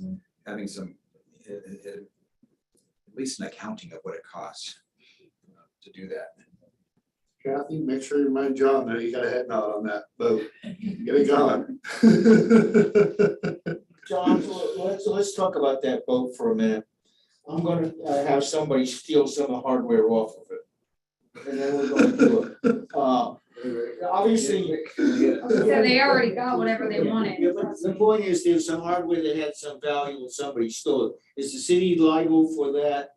K: having some, at least an accounting of what it costs to do that.
B: Kathy, make sure you remind John that he got a head nod on that boat. Get it going.
J: John, let's talk about that boat for a minute. I'm gonna have somebody steal some of the hardware off of it. And then we're gonna do it. Obviously.
E: So they already got whatever they wanted.
J: Yeah, but the point is, there's some hardware that had some value and somebody stole it. Is the city liable for that?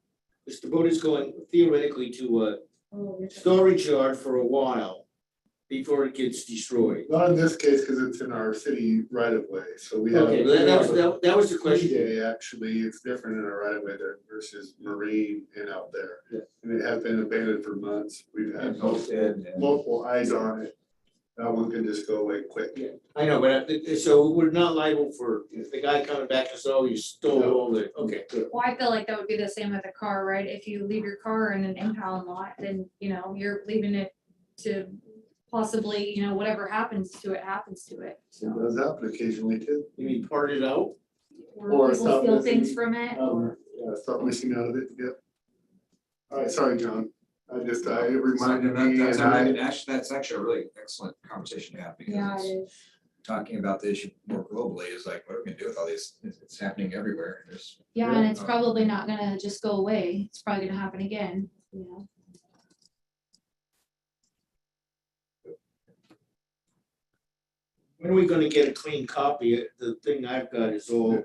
J: Because the boat is going theoretically to a storage yard for a while before it gets destroyed.
B: Not in this case, because it's in our city right of way, so we have.
J: Okay, that was the question.
B: Actually, it's different in our right of way there versus marine and out there.
J: Yeah.
B: And it has been abandoned for months. We've had
K: And posted and-
B: multiple eyes on it. That one can just go away quick.
J: Yeah, I know, but so we're not liable for the guy coming back and say, oh, you stole all the, okay, good.
E: Well, I feel like that would be the same with a car, right? If you leave your car in an impound lot, then, you know, you're leaving it to possibly, you know, whatever happens to it, happens to it.
B: It does happen occasionally too.
J: You mean part it out?
B: Or
E: Or people
B: stop
E: steal
B: missing.
E: things from it, or,
B: Yeah, stop missing out of it, yep. All right, sorry, John. It reminded me.
K: That's,
B: and I-
K: that's actually a really excellent conversation to have,
E: yeah,
K: because
E: it
K: it's
E: is.
K: talking about the issue more globally is like, what are we gonna do with all these? It's happening everywhere. There's.
E: Yeah, and it's
K: Yeah.
E: probably not gonna just go away. It's probably gonna happen again, you know?
J: When are we gonna get a clean copy? The thing I've got is all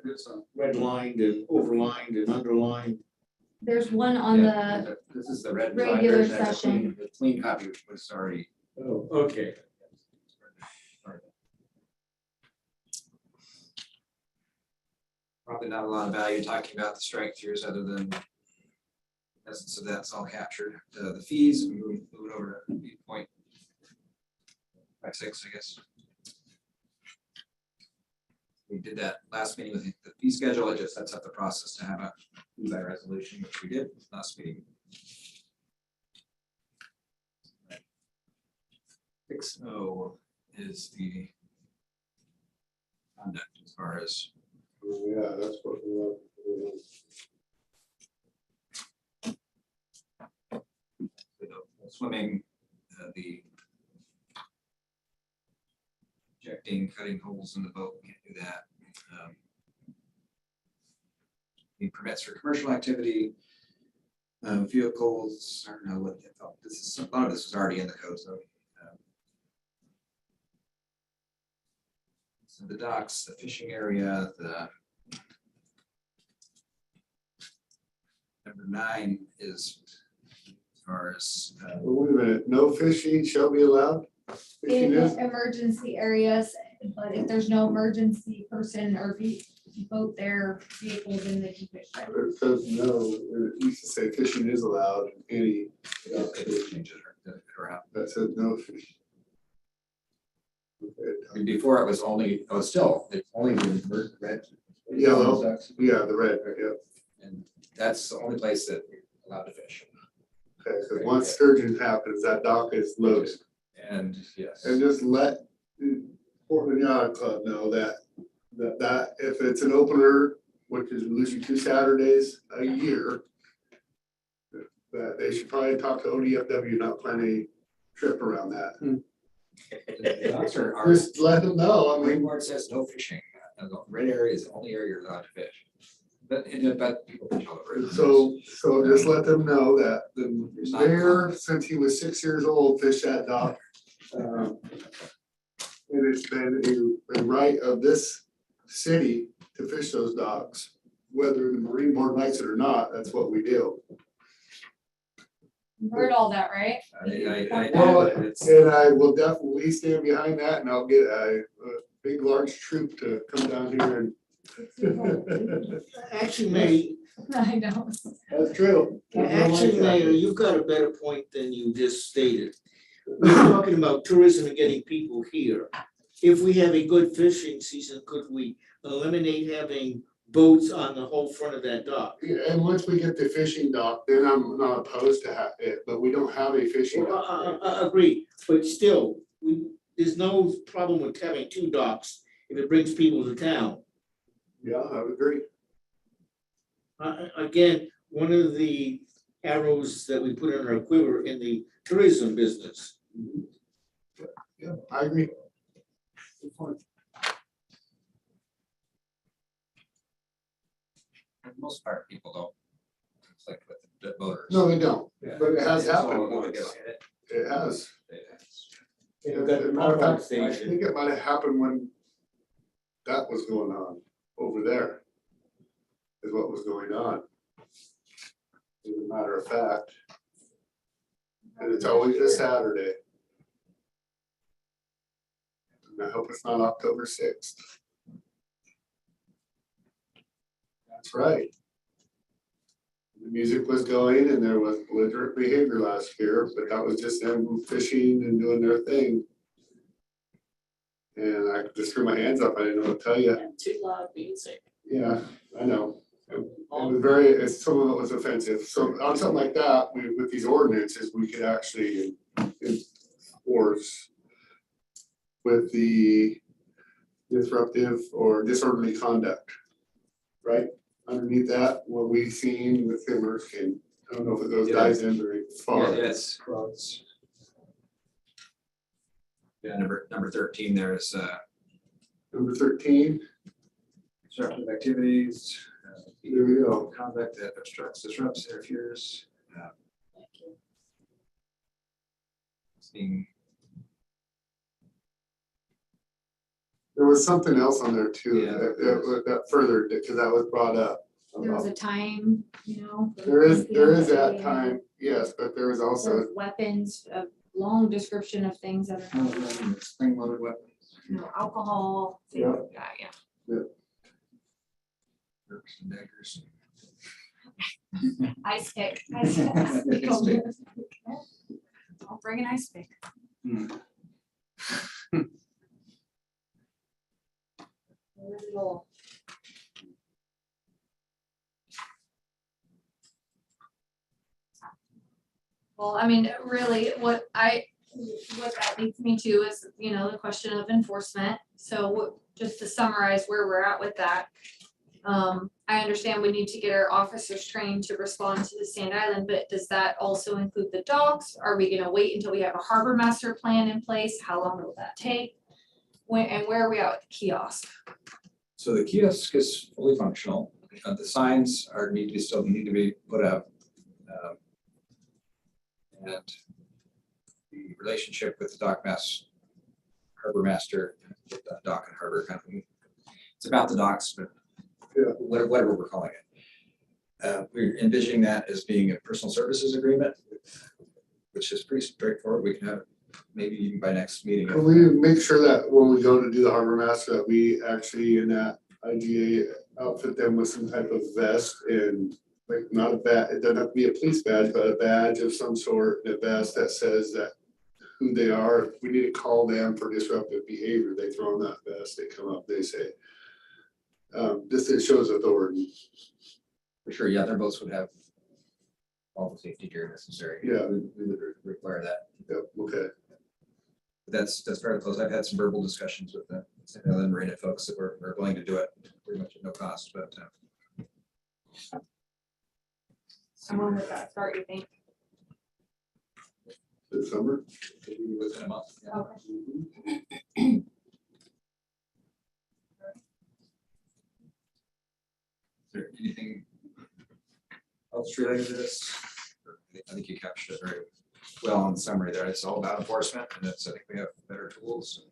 J: redlined and overlined and underlined.
E: There's one on the,
K: This is the red.
E: regular
K: version, that's
E: session.
K: clean. The clean copy was already.
J: Oh, okay.
K: Probably not a lot of value talking about the strike throughs other than essence of that's all captured. The fees, moving over to 8.56, I guess. We did that last meeting with the fee schedule. It just sets up the process to have a fee by resolution, which we did last meeting. 6.0 is the conduct as far as
B: Yeah, that's what we want.
K: the swimming, the injecting, cutting holes in the boat, we can't do that. Need permits for commercial activity, vehicles, I don't know what, this is, a lot of this was already in the code, so. So the docks, the fishing area, the number 9 is as far as
B: Wait a minute, no fishing shall be allowed? Fishing
E: in
B: is,
E: emergency areas, but if there's no emergency person or boat there, vehicle, then they can fish there.
B: it says no, it used to say fishing is allowed in any,
K: changes around.
B: that says no fishing. Okay.
K: Before it was only, oh, still, it's only the red.
B: Yellow. Yeah, the red, yeah.
K: And that's the only place that we're allowed to fish.
B: Okay, so once sturgeon happens, that dock is loaded.
K: And yes.
B: And just let the Portland Yacht Club know that if it's an opener, which is usually 2 Saturdays a year, that they should probably talk to ODFW, not plan a trip around that.
K: The docks are,
B: Just let them know, I mean,
K: Green Board says no fishing. the red area is the only area you're allowed to fish. But people fish all over.
B: So just let them know that the
K: There's not-
B: mayor, since he was 6 years old, fished that dock. And it's been a right of this city to fish those docks, whether the Marine Board likes it or not, that's what we do.
E: You heard all that, right?
B: Well,
K: It's-
B: and I will definitely stand behind that, and I'll get a big, large troop to come down here and.
J: Actually, Mayor,
E: I know.
B: That's true.
J: actually, Mayor, you've got a better point than you just stated. We're talking about tourism and getting people here. If we have a good fishing season, could we eliminate having boats on the whole front of that dock?
B: Yeah, and once we get the fishing dock, then I'm not opposed to it, but we don't have a fishing
J: Well,
B: dock.
J: I agree, but still, there's no problem with having two docks if it brings people to town.
B: Yeah, I would agree.
J: Again, one of the arrows that we put in our quiver in the tourism business.
B: Yeah, I agree. Good point.
K: For the most part, people don't conflict with the voters.
B: No, they don't,
K: Yeah.
B: but it has
K: It's all
B: happened
K: over
B: once.
K: the-
B: It has.
J: They've got
B: As a
J: the
B: matter of
J: pump
B: fact, I
J: station.
B: think it might have happened when that was going on over there. Is what was going on. As a matter of fact. And it's always a Saturday. And I hope it's not October 6th. That's right. The music was going and there was belligerent behavior last year, but that was just them fishing and doing their thing. And I just threw my hands up. I didn't know what to tell you.
A: Too loud music.
B: Yeah, I know. It was very, some of it was offensive. So on something like that, with these ordinances, we could actually enforce with the disruptive or disorderly conduct, right? Underneath that, what we've seen with Immerskin, I don't know if it goes dives in very far.
K: Yeah, it's. Yeah, number 13, there's
B: Number 13,
K: disruptive activities.
B: there we go.
K: Conduct that obstructs, disrupts, interferes. Being
B: There was something else on there too,
K: Yeah.
B: that further, because that was brought up.
E: There was a time, you know.
B: There is that time, yes, but there is also,
E: There's weapons, a long description of things that are,
K: spring loaded weapons.
E: you know, alcohol, things
B: Yeah.
E: like that, yeah.
K: Dirks and daggers.
E: Ice pick.
K: Ice pick.
E: I'll bring an ice pick. Little. Well, I mean, really, what that leads me to is, you know, the question of enforcement. So just to summarize where we're at with that. I understand we need to get our officers trained to respond to the Sand Island, but does that also include the docks? Are we gonna wait until we have a harbor master plan in place? How long will that take? And where are we at with the kiosk?
K: So the kiosk is fully functional. The signs still need to be put up. And the relationship with the harbor master, dock and harbor company. It's about the docks, but
B: Yeah.
K: whatever we're calling it. We're envisioning that as being a personal services agreement, which is pretty straightforward. We can have it maybe even by next meeting.
B: can we make sure that when we go to do the harbor master, that we actually in that IGA outfit them with some type of vest and like not a badge, it doesn't have to be a police badge, but a badge of some sort, and a vest that says that who they are. If we need to call them for disruptive behavior, they throw on that vest, they come up, they say, this, it shows authority.
K: For sure, yeah, their boats would have all the safety gear necessary.
B: Yeah.
K: We would require that.
B: Yep, okay.
K: But that's very close. I've had some verbal discussions with the St. Island Marina folks that were willing to do it pretty much at no cost, but
E: And when would that start, you think?
B: This summer.
K: maybe within a month. Yeah.
E: Okay.
K: there anything else related to this? I think you captured it very well in the summary there. It's all about enforcement, and it's, I think we have better tools.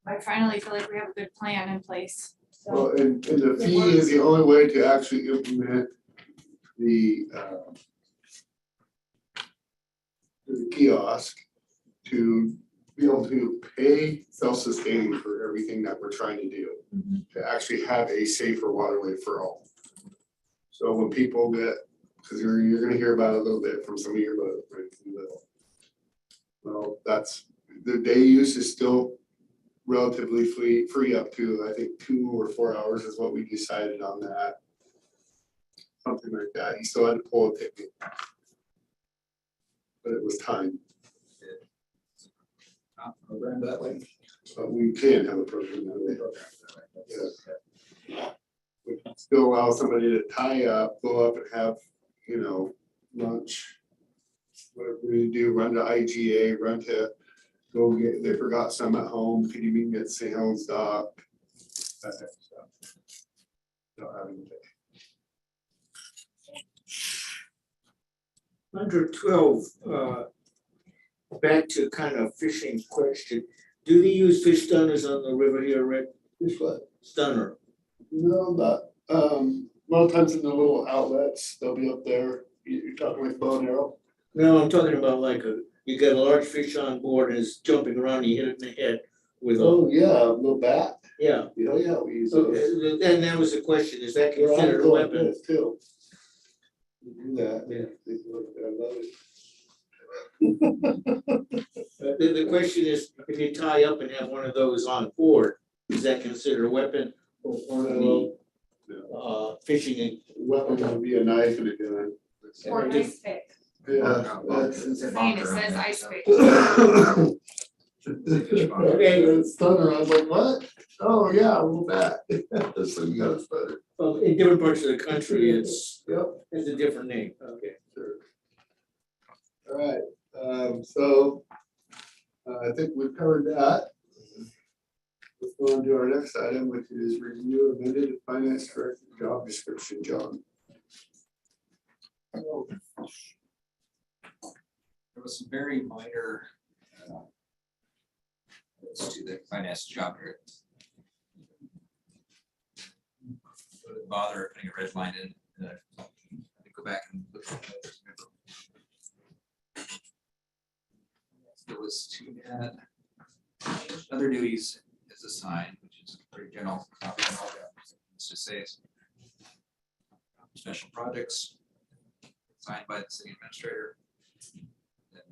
E: I finally feel like we have a good plan in place, so.
B: Well, and the fee is the only way to actually implement the kiosk to be able to pay self-sustaining for everything that we're trying to do, to actually have a safer waterway for all. So when people get, because you're gonna hear about it a little bit from some of your boat, right? Well, that's, the day use is still relatively free up to, I think, 2 or 4 hours is what we decided on that. Something like that. You still had to pull a ticket. But it was time.
K: Not programmed that way.
B: But we can have a program that way. Yeah. We can still allow somebody to tie up, go up and have, you know, lunch. Whatever we do, run to IGA, run to, go get, they forgot some at home, could you meet me at St. Helens Dock? That type of stuff. Don't have anything.
J: Under 12, back to kind of fishing question, do they use fish stunners on the river here, Rick?
B: Fish what?
J: Stunner.
B: No, but, a lot of times in the little outlets, they'll be up there, you're talking like bow and arrow?
J: No, I'm talking about like you got a large fish on board and it's jumping around, you hit it in the head with a,
B: Oh, yeah, a little bat,
J: yeah.
B: yeah, we use
J: So,
B: those.
J: and that was the question, is that
B: They're on
J: considered a
B: the
J: weapon?
B: list, too. We do that,
J: Yeah.
B: They can look at our load.
J: The question is, if you tie up and have one of those on board, is that considered a weapon? Or fishing?
B: Weapon would be a knife and a gun.
E: Or an ice pick.
B: Yeah, that's.
E: Saying it says ice pick.
B: Okay, the stunner, I was like, what? Oh, yeah, a little bat. So you got a stunner.
J: Well, in different parts of the country, it's
B: Yep.
J: a different name. Okay.
B: Sure. All right, so I think we've covered that. Let's go on to our next item, which is review amended finance director job description, John.
K: There was some very minor to the finance job here. Wouldn't bother putting a red line in. Go back and look at those. There was to add other duties is assigned, which is pretty general. It's to say special projects signed by the city administrator. Then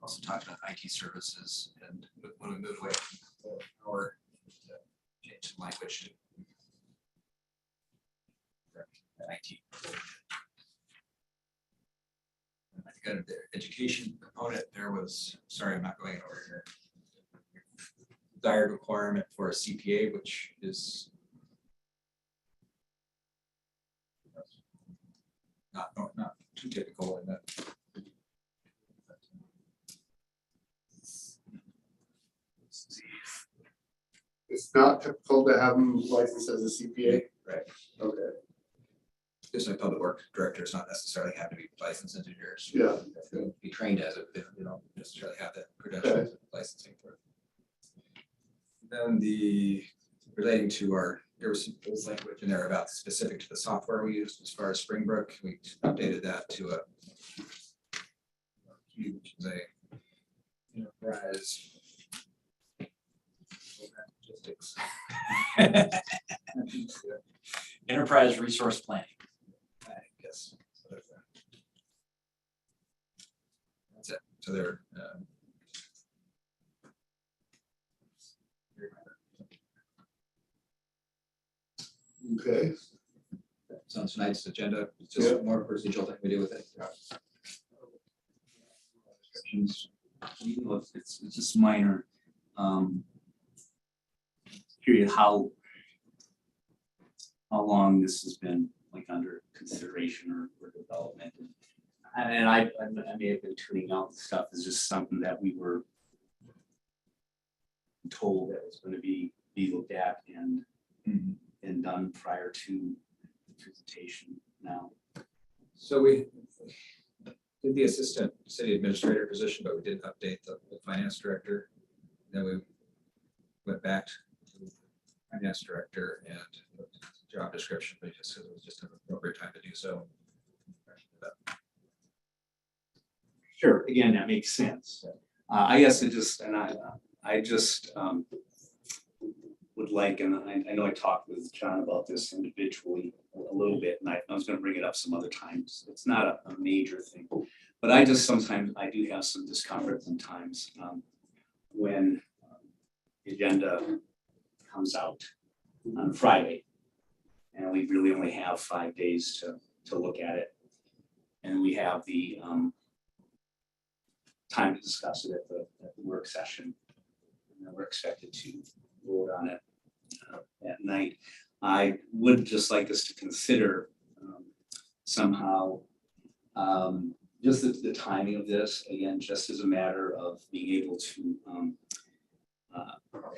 K: also talked about IT services, and when we moved away from our change the language to IT. I think out of the education component, there was, sorry, I'm not going over here. Desired requirement for a CPA, which is not too typical in that.
B: It's not typical to have them licensed as a CPA.
K: Right.
B: Okay.
K: Just like public work directors not necessarily have to be licensed engineers.
B: Yeah.
K: They'll be trained as it, they don't necessarily have that credentials and licensing for it. Then the relating to our, there was some old language in there about specific to the software we used as far as Springbrook. We updated that to a which is a enterprise logistics.
A: Enterprise resource planning.
K: I guess. That's it. So they're
B: Okay.
K: so on tonight's agenda, it's just more procedural thing we do with it. Descriptions.
A: You know, it's just minor. Curious how long this has been like under consideration or development. And I may have been tuning out the stuff. It's just something that we were told that was going to be looked at, and been done prior to the presentation now.
K: So we did the assistant city administrator position, but we didn't update the finance director. Then we went back to the finance director and the job description, but it was just an appropriate time to do so.
A: Sure, again, that makes sense. I guess it just, and I just would like, and I know I talked with John about this individually a little bit, and I was gonna bring it up some other times. It's not a major thing, but I just sometimes, I do have some discomfort sometimes when the agenda comes out on Friday, and we really only have 5 days to look at it. And we have the time to discuss it at the work session. And then we're expected to vote on it at night. I would just like us to consider somehow just the timing of this, again, just as a matter of being able to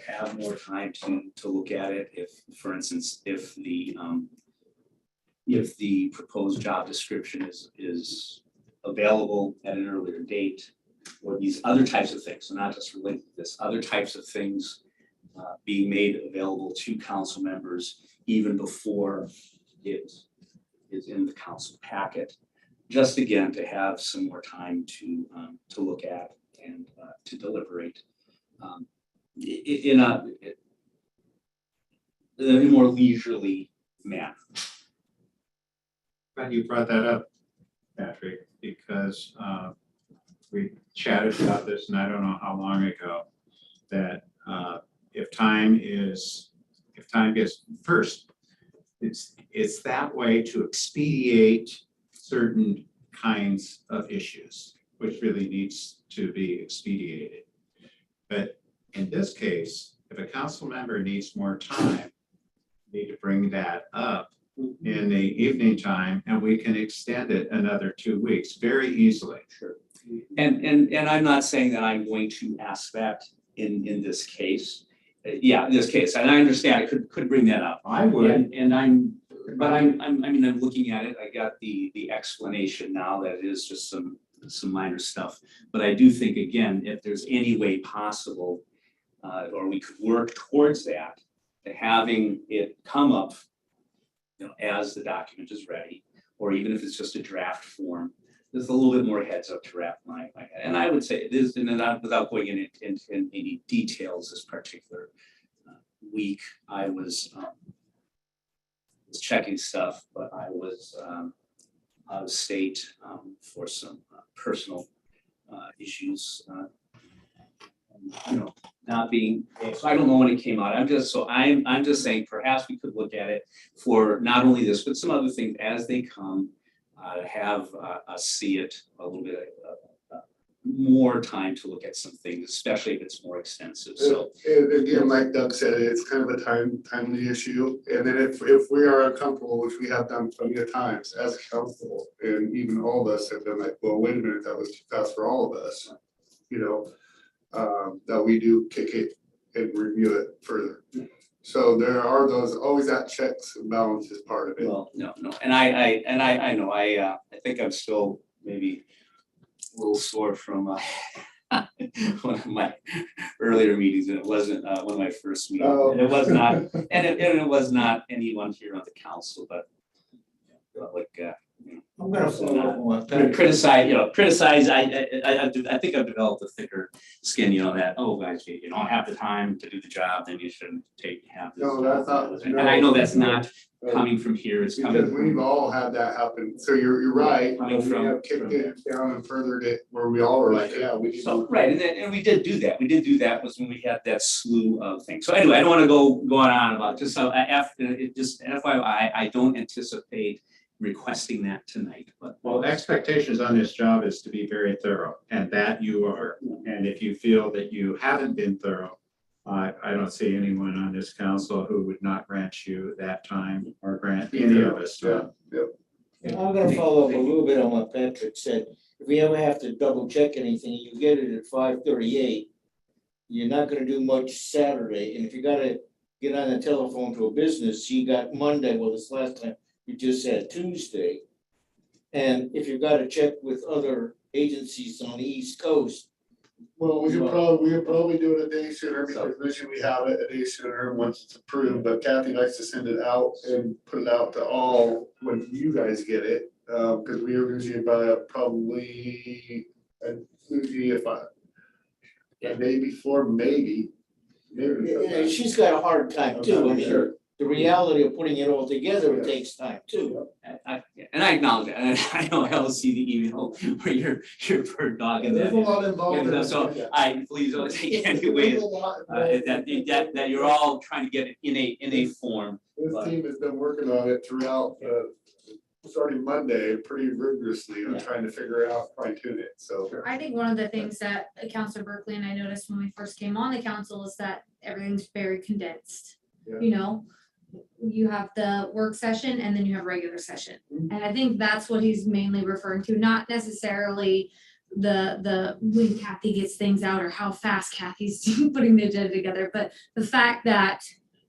A: have more time to look at it. If, for instance, if the proposed job description is available at an earlier date, or these other types of things, so not just related to this, other types of things being made available to council members even before it is in the council packet. Just again, to have some more time to look at and to deliberate in a more leisurely manner.
L: Glad you brought that up, Patrick, because we chatted about this, and I don't know how long ago, that if time gets first, it's that way to expedite certain kinds of issues, which really needs to be expedited. But in this case, if a council member needs more time, need to bring that up in the evening time, and we can extend it another 2 weeks very easily.
A: Sure. And I'm not saying that I'm going to ask that in this case. Yeah, in this case, and I understand I could bring that up.
L: I would.
A: And I'm looking at it, I got the explanation now that it is just some minor stuff. But I do think, again, if there's any way possible, or we could work towards that, to having it come up, as the document is ready, or even if it's just a draft form, there's a little bit more heads up to wrap my head. And I would say it is, and not without going into any details this particular week, I was checking stuff, but I was out of state for some personal issues. Not being, so I don't know when it came out. I'm just saying perhaps we could look at it for not only this, but some other things as they come, have us see it a little bit more time to look at some things, especially if it's more extensive. So
B: And again, like Doug said, it's kind of a timely issue. And then if we are uncomfortable, which we have done plenty of times as council, and even all of us have been like, well, wait a minute, that was too fast for all of us, that we do kick it and review it further. So there are always that checks and balances part of it.
A: well, no, and I know I think I'm still maybe a little sore from one of my earlier meetings, and it wasn't one of my first meetings, and it was not, and it was not anyone here on the council, but
J: I'm gonna follow up on what Patrick.
A: criticize. I think I've developed a thicker skin. That guys, you don't have the time to do the job, then you shouldn't have this.
B: No, that's not.
A: And I know that's not coming from here. It's coming
B: Because we've all had that happen. So you're right.
A: Coming
B: We
A: from-
B: have kicked it down and furthered it where we all were like, yeah, we can.
A: So, right, and we did do that. We did do that was when we had that slew of things. So anyway, I don't want to go on about it. Just so just FYI, I don't anticipate requesting that tonight, but.
L: Well, expectations on this job is to be very thorough, and that you are. And if you feel that you haven't been thorough, I don't see anyone on this council who would not grant you that time or grant any of us time.
J: I'm gonna follow up a little bit on what Patrick said. If we ever have to double check anything, you get it at 5:38. You're not gonna do much Saturday, and if you gotta get on the telephone to a business, you got Monday, well, this last time, you just had Tuesday. And if you've got to check with other agencies on the East Coast,
B: Well, we could probably do it a day sooner because usually we have it a day sooner once it's approved, but Kathy likes to send it out and put it out to all when you guys get it. Cause we are usually about probably, usually if a day before, maybe.
J: and she's got a hard time too. I mean, the reality of putting it all together, it takes time too.
A: And I acknowledge it, and I know I will see the email where your bird dog and
B: There's a lot involved in
A: and
B: it.
A: so I please don't take any ways that you're all trying to get it in a form.
B: This team has been working on it throughout, starting Monday, pretty rigorously on trying to figure out, fine tune it, so.
E: I think one of the things that Councilor Berkeley and I noticed when we first came on the council is that everything's very condensed.
B: Yeah.
E: You know, you have the work session and then you have regular session. And I think that's what he's mainly referring to, not necessarily the when Kathy gets things out or how fast Kathy's putting the agenda together, but the fact that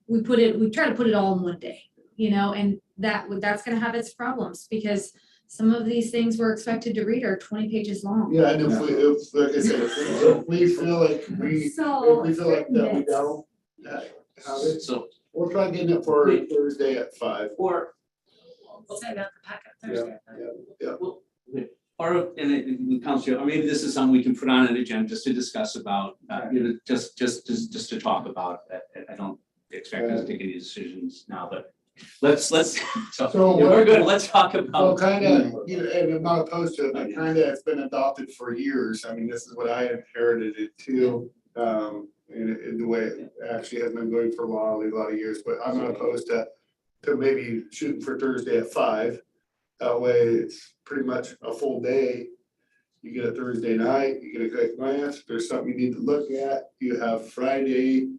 E: we try to put it all in one day, you know, and that's gonna have its problems because some of these things we're expected to read are 20 pages long.
B: Yeah, and if like I said, if we feel like that we don't have it,
A: So
B: we'll try getting it for Thursday at 5.
A: or
I: We'll send out the packet
B: Yeah.
A: or in council, or maybe this is something we can put on an agenda just to discuss about, you know, just to talk about. I don't expect us to take any decisions now, but let's so we're good. Let's talk
B: So
A: about.
B: kinda, you know, and I'm not opposed to it, but kinda it's been adopted for years. I mean, this is what I inherited it too. In the way it actually has been going for a lot of years, but I'm not opposed to maybe shooting for Thursday at 5. That way it's pretty much a full day. You get a Thursday night, you get a quick glance, if there's something you need to look at, you have Friday,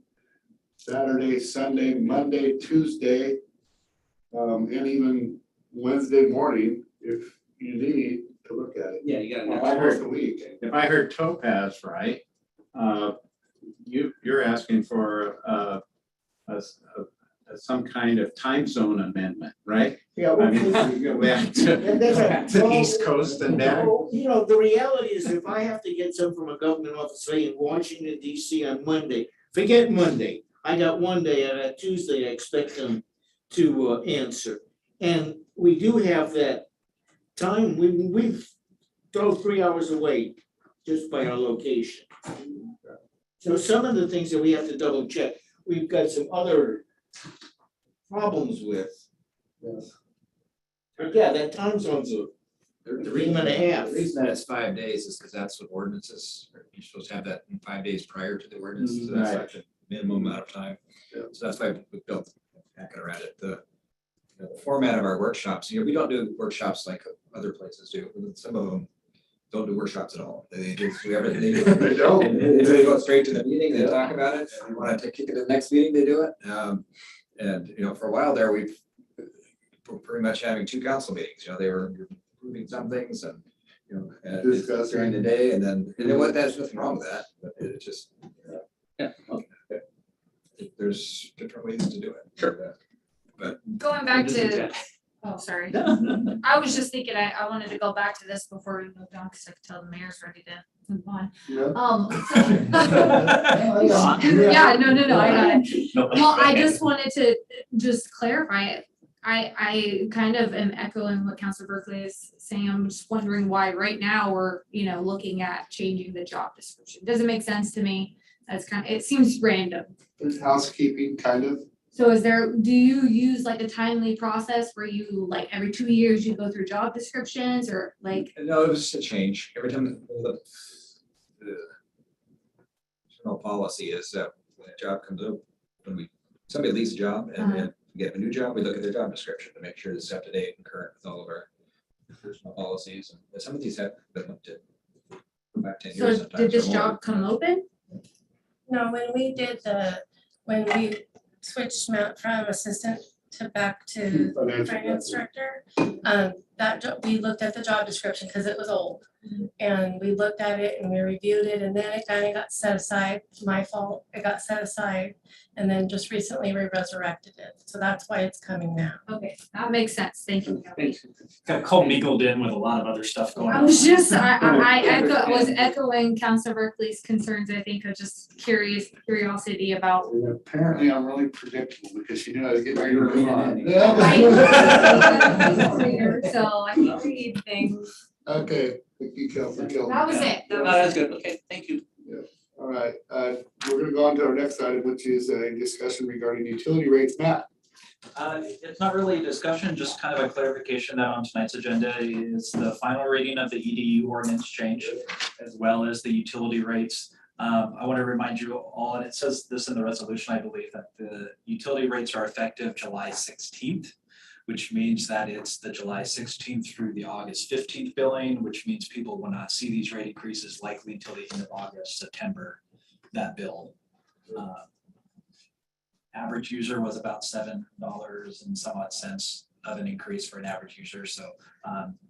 B: Saturday, Sunday, Monday, Tuesday, and even Wednesday morning, if you need to look at it.
A: Yeah, you got
L: Well,
A: it.
L: I heard-
B: The week.
L: If I heard Topaz right, you're asking for some kind of time zone amendment, right?
J: Yeah.
L: I mean, you go back to East Coast and back.
J: Well, you know, the reality is if I have to get some from a government office, say in Washington DC on Monday, forget Monday. I got one day and at Tuesday, I expect them to answer. And we do have that time, we've drove 3 hours away just by our location. So some of the things that we have to double check, we've got some other problems with.
B: Yes.
J: But yeah, that time zone's a
K: The
J: reason and a half.
K: The reason that it's 5 days is because that's what ordinances, you're supposed to have that in 5 days prior to the ordinance, so that's
L: Right.
K: like the minimum amount of time.
B: Yeah.
K: So that's why we built, backing around it, the format of our workshops, you know, we don't do workshops like other places do, some of them don't do workshops at all, they just do everything they do.
B: They don't.
K: They go straight to the meeting, they talk about it, and they want to kick it to the next meeting, they do it. And, you know, for a while there, we're pretty much having 2 council meetings, you know, they were approving some things and, you know,
B: Discussing.
K: during the day, and then, you know what, there's nothing wrong with that, but it just,
A: Yeah, okay.
K: there's different ways to do it.
A: Sure.
E: Going back to, oh, sorry. I was just thinking, I wanted to go back to this before we moved on, because I could tell the mayor's ready to move on. Yeah, no, I got it. Well, I just wanted to just clarify it. I kind of am echoing what Councilor Berkeley is saying. I'm just wondering why right now we're, you know, looking at changing the job description. Doesn't make sense to me. That's kind of, it seems random.
B: It's housekeeping, kind of.
E: So do you use like a timely process where you like every 2 years you go through job descriptions or like?
K: No, it was just a change. Every time the general policy is that when a job comes up, when somebody leaves a job and we get a new job, we look at their job description to make sure it's up to date and current with all of our personal policies. And some of these have been up to back 10 years.
E: So did this job come open?
I: No, when we switched from assistant to back to finance director, we looked at the job description because it was old. And we looked at it and we reviewed it, and then it kind of got set aside. My fault, it got set aside. And then just recently we resurrected it. So that's why it's coming now.
E: Okay, that makes sense. Thank you. Kathy.
M: Got commingled in with a lot of other stuff going on.
E: I was just, I was echoing Councilor Berkeley's concerns, I think, of just curiosity about.
B: And apparently I'm really predictable because you know I get ready to move on.
E: So I can read things.
B: Okay, thank you, Councilor Kilman.
E: That was it.
H: No, that's good. Okay, thank you.
B: All right, we're gonna go on to our next item, which is a discussion regarding utility rates. Matt?
M: It's not really a discussion, just kind of a clarification that on tonight's agenda is the final reading of the EDU ordinance change, as well as the utility rates. I want to remind you all, and it says this in the resolution, I believe, that the utility rates are effective July 16th, which means that it's the July 16th through the August 15th billing, which means people will not see these rate increases likely until the end of August, September, that bill. Average user was about $7 and some odd cents of an increase for an average user. So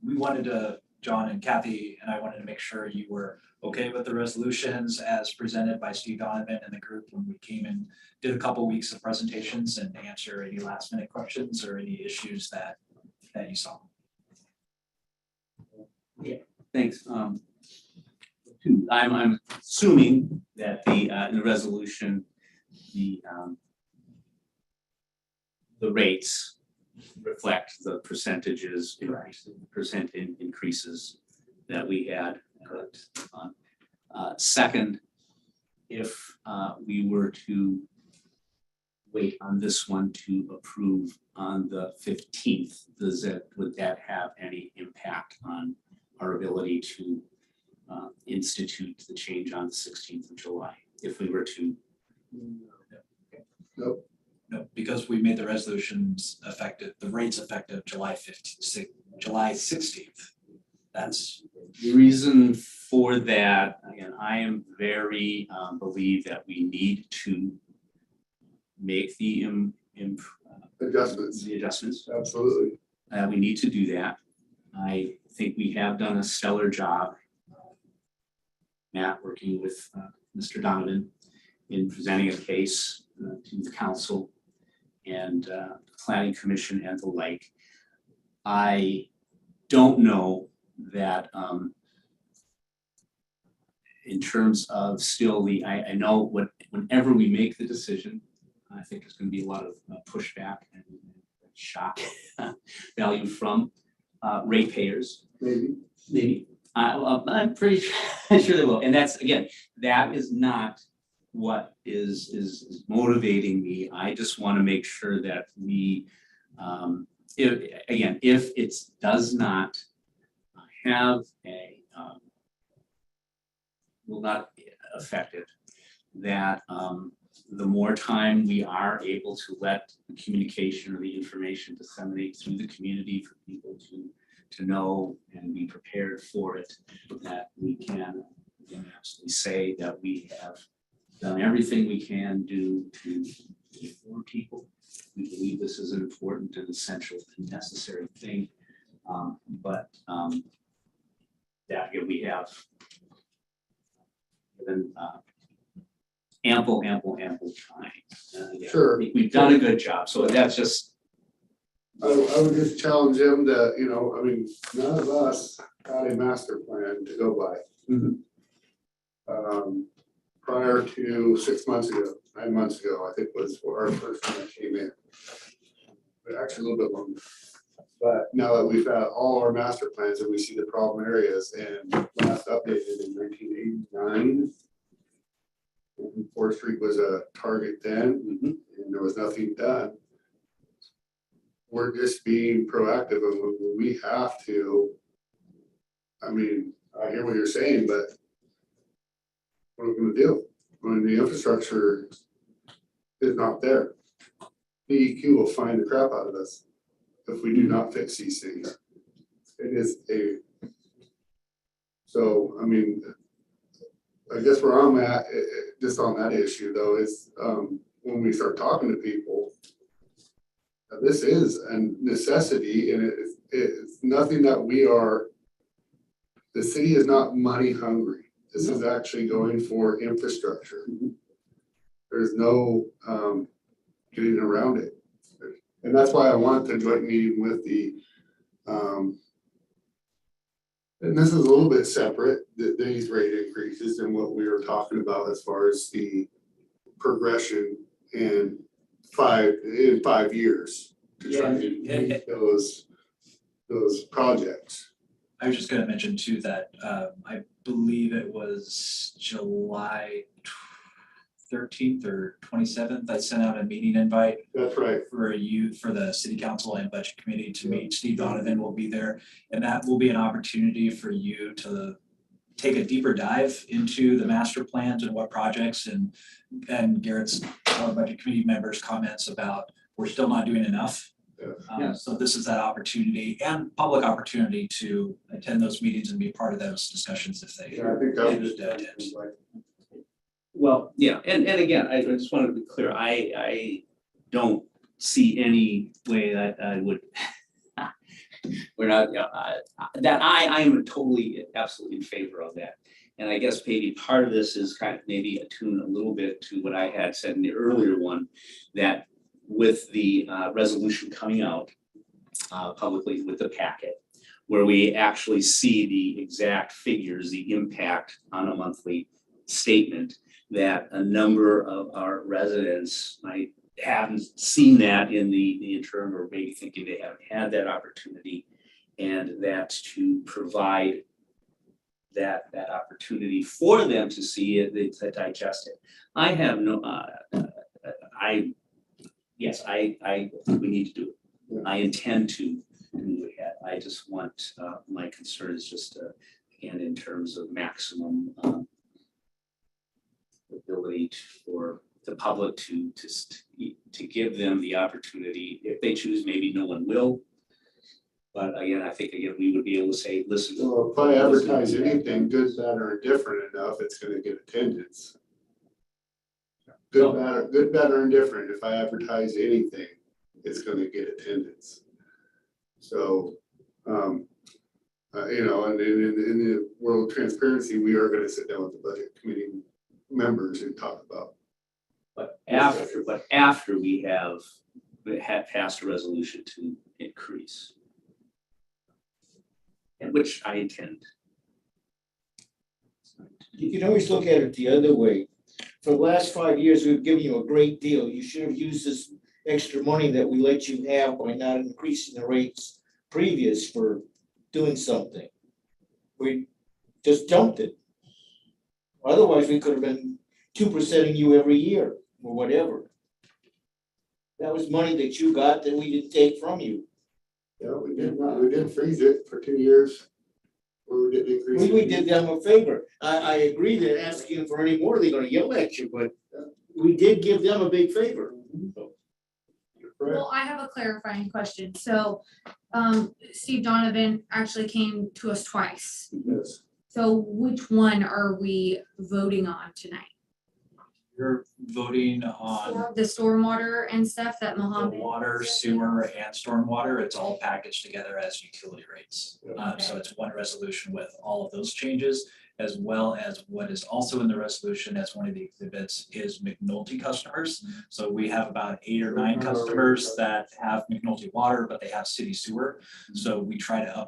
M: we wanted to, John and Kathy and I wanted to make sure you were okay with the resolutions as presented by Steve Donovan and the group when we came and did a couple weeks of presentations and answer any last minute questions or any issues that you saw.
A: Yeah, thanks. I'm assuming that in the resolution, the rates reflect the percentages, percent increases that we had. Second, if we were to wait on this one to approve on the 15th, would that have any impact on our ability to institute the change on the 16th of July? If we were to.
B: Nope.
M: No, because we made the resolutions effective, the rates effective July 16th. That's
A: the reason for that. Again, I am very believe that we need to make the adjustments.
B: Absolutely.
A: We need to do that. I think we have done a stellar job, Matt, working with Mr. Donovan in presenting a case to the council and the planning commission and the like. I don't know that in terms of still I know whenever we make the decision, I think there's going to be a lot of pushback and shock value from ratepayers. Maybe. I'm pretty sure they will. And that's, again, that is not what is motivating me. I just want to make sure that we, if it does not have will not affect it, that the more time we are able to let the communication or the information disseminate through the community for people to know and be prepared for it, that we can absolutely say that we have done everything we can do to inform people. We believe this is an important and essential and necessary thing, but that we have given ample time.
B: Sure.
A: We've done a good job, so that's just.
B: I would just challenge him to, I mean, none of us had a master plan to go by. Prior to 6 months ago, 9 months ago, I think was our first one that came in. But actually a little bit longer. But now that we've had all our master plans and we see the problem areas, and last updated in 1989, and 4th Street was a target then, and there was nothing done. We're just being proactive, and we have to. I mean, I hear what you're saying, but what are we going to do when the infrastructure is not there? DEQ will find the crap out of us if we do not fix these things. It is so, I mean, I guess where I'm at, just on that issue though, is when we start talking to people, this is a necessity, and it's nothing that we are the city is not money hungry. This is actually going for infrastructure. There's no getting around it. And that's why I want the joint meeting with the, and this is a little bit separate, these rate increases and what we were talking about as far as the progression in 5 years to try to meet those projects.
M: I was just gonna mention too that I believe it was July 13th or 27th, I sent out a meeting invite
B: That's right.
M: for the city council and budget committee to meet. Steve Donovan will be there. And that will be an opportunity for you to take a deeper dive into the master plans and what projects and Garrett's budget committee members' comments about we're still not doing enough. So this is that opportunity and public opportunity to attend those meetings and be part of those discussions if they.
B: Yeah, I think that
M: choose to attend.
A: Well, yeah, and again, I just wanted to be clear, I don't see any way that I would, we're not, that I am totally, absolutely in favor of that. And I guess maybe part of this is kind of maybe attuned a little bit to what I had said in the earlier one, that with the resolution coming out publicly with the packet, where we actually see the exact figures, the impact on a monthly statement, that a number of our residents might haven't seen that in the interim, or maybe thinking they haven't had that opportunity, and that's to provide that opportunity for them to see it, to digest it. I have no, yes, I think we need to do it. I intend to move ahead. I just want, my concern is just, again, in terms of maximum ability for the public to give them the opportunity. If they choose, maybe no one will. But again, I think again, we would be able to say, listen.
B: Well, if I advertise anything, good, bad, or indifferent enough, it's gonna get attendance. Good, bad, or indifferent, if I advertise anything, it's gonna get attendance. So, you know, and in the world of transparency, we are gonna sit down with the budget committee members and talk about.
A: But after we have passed a resolution to increase. And which I intend.
J: You can always look at it the other way. For the last 5 years, we've given you a great deal. You should have used this extra money that we let you have by not increasing the rates previous for doing something. We just dumped it. Otherwise, we could have been 2%ing you every year or whatever. That was money that you got that we didn't take from you.
B: Yeah, we did freeze it for 2 years. Or we didn't increase.
J: We did them a favor. I agree that asking for any more, they're gonna yell at you, but we did give them a big favor.
E: Well, I have a clarifying question. So, Steve Donovan actually came to us twice.
B: Yes.
E: So which one are we voting on tonight?
M: You're voting on
E: The stormwater and stuff that
M: the
E: Mohammed.
M: water, sewer, and stormwater. It's all packaged together as utility rates. So it's one resolution with all of those changes, as well as what is also in the resolution as one of the exhibits is McNulty customers. So we have about 8 or 9 customers that have McNulty water, but they have city sewer. So we try to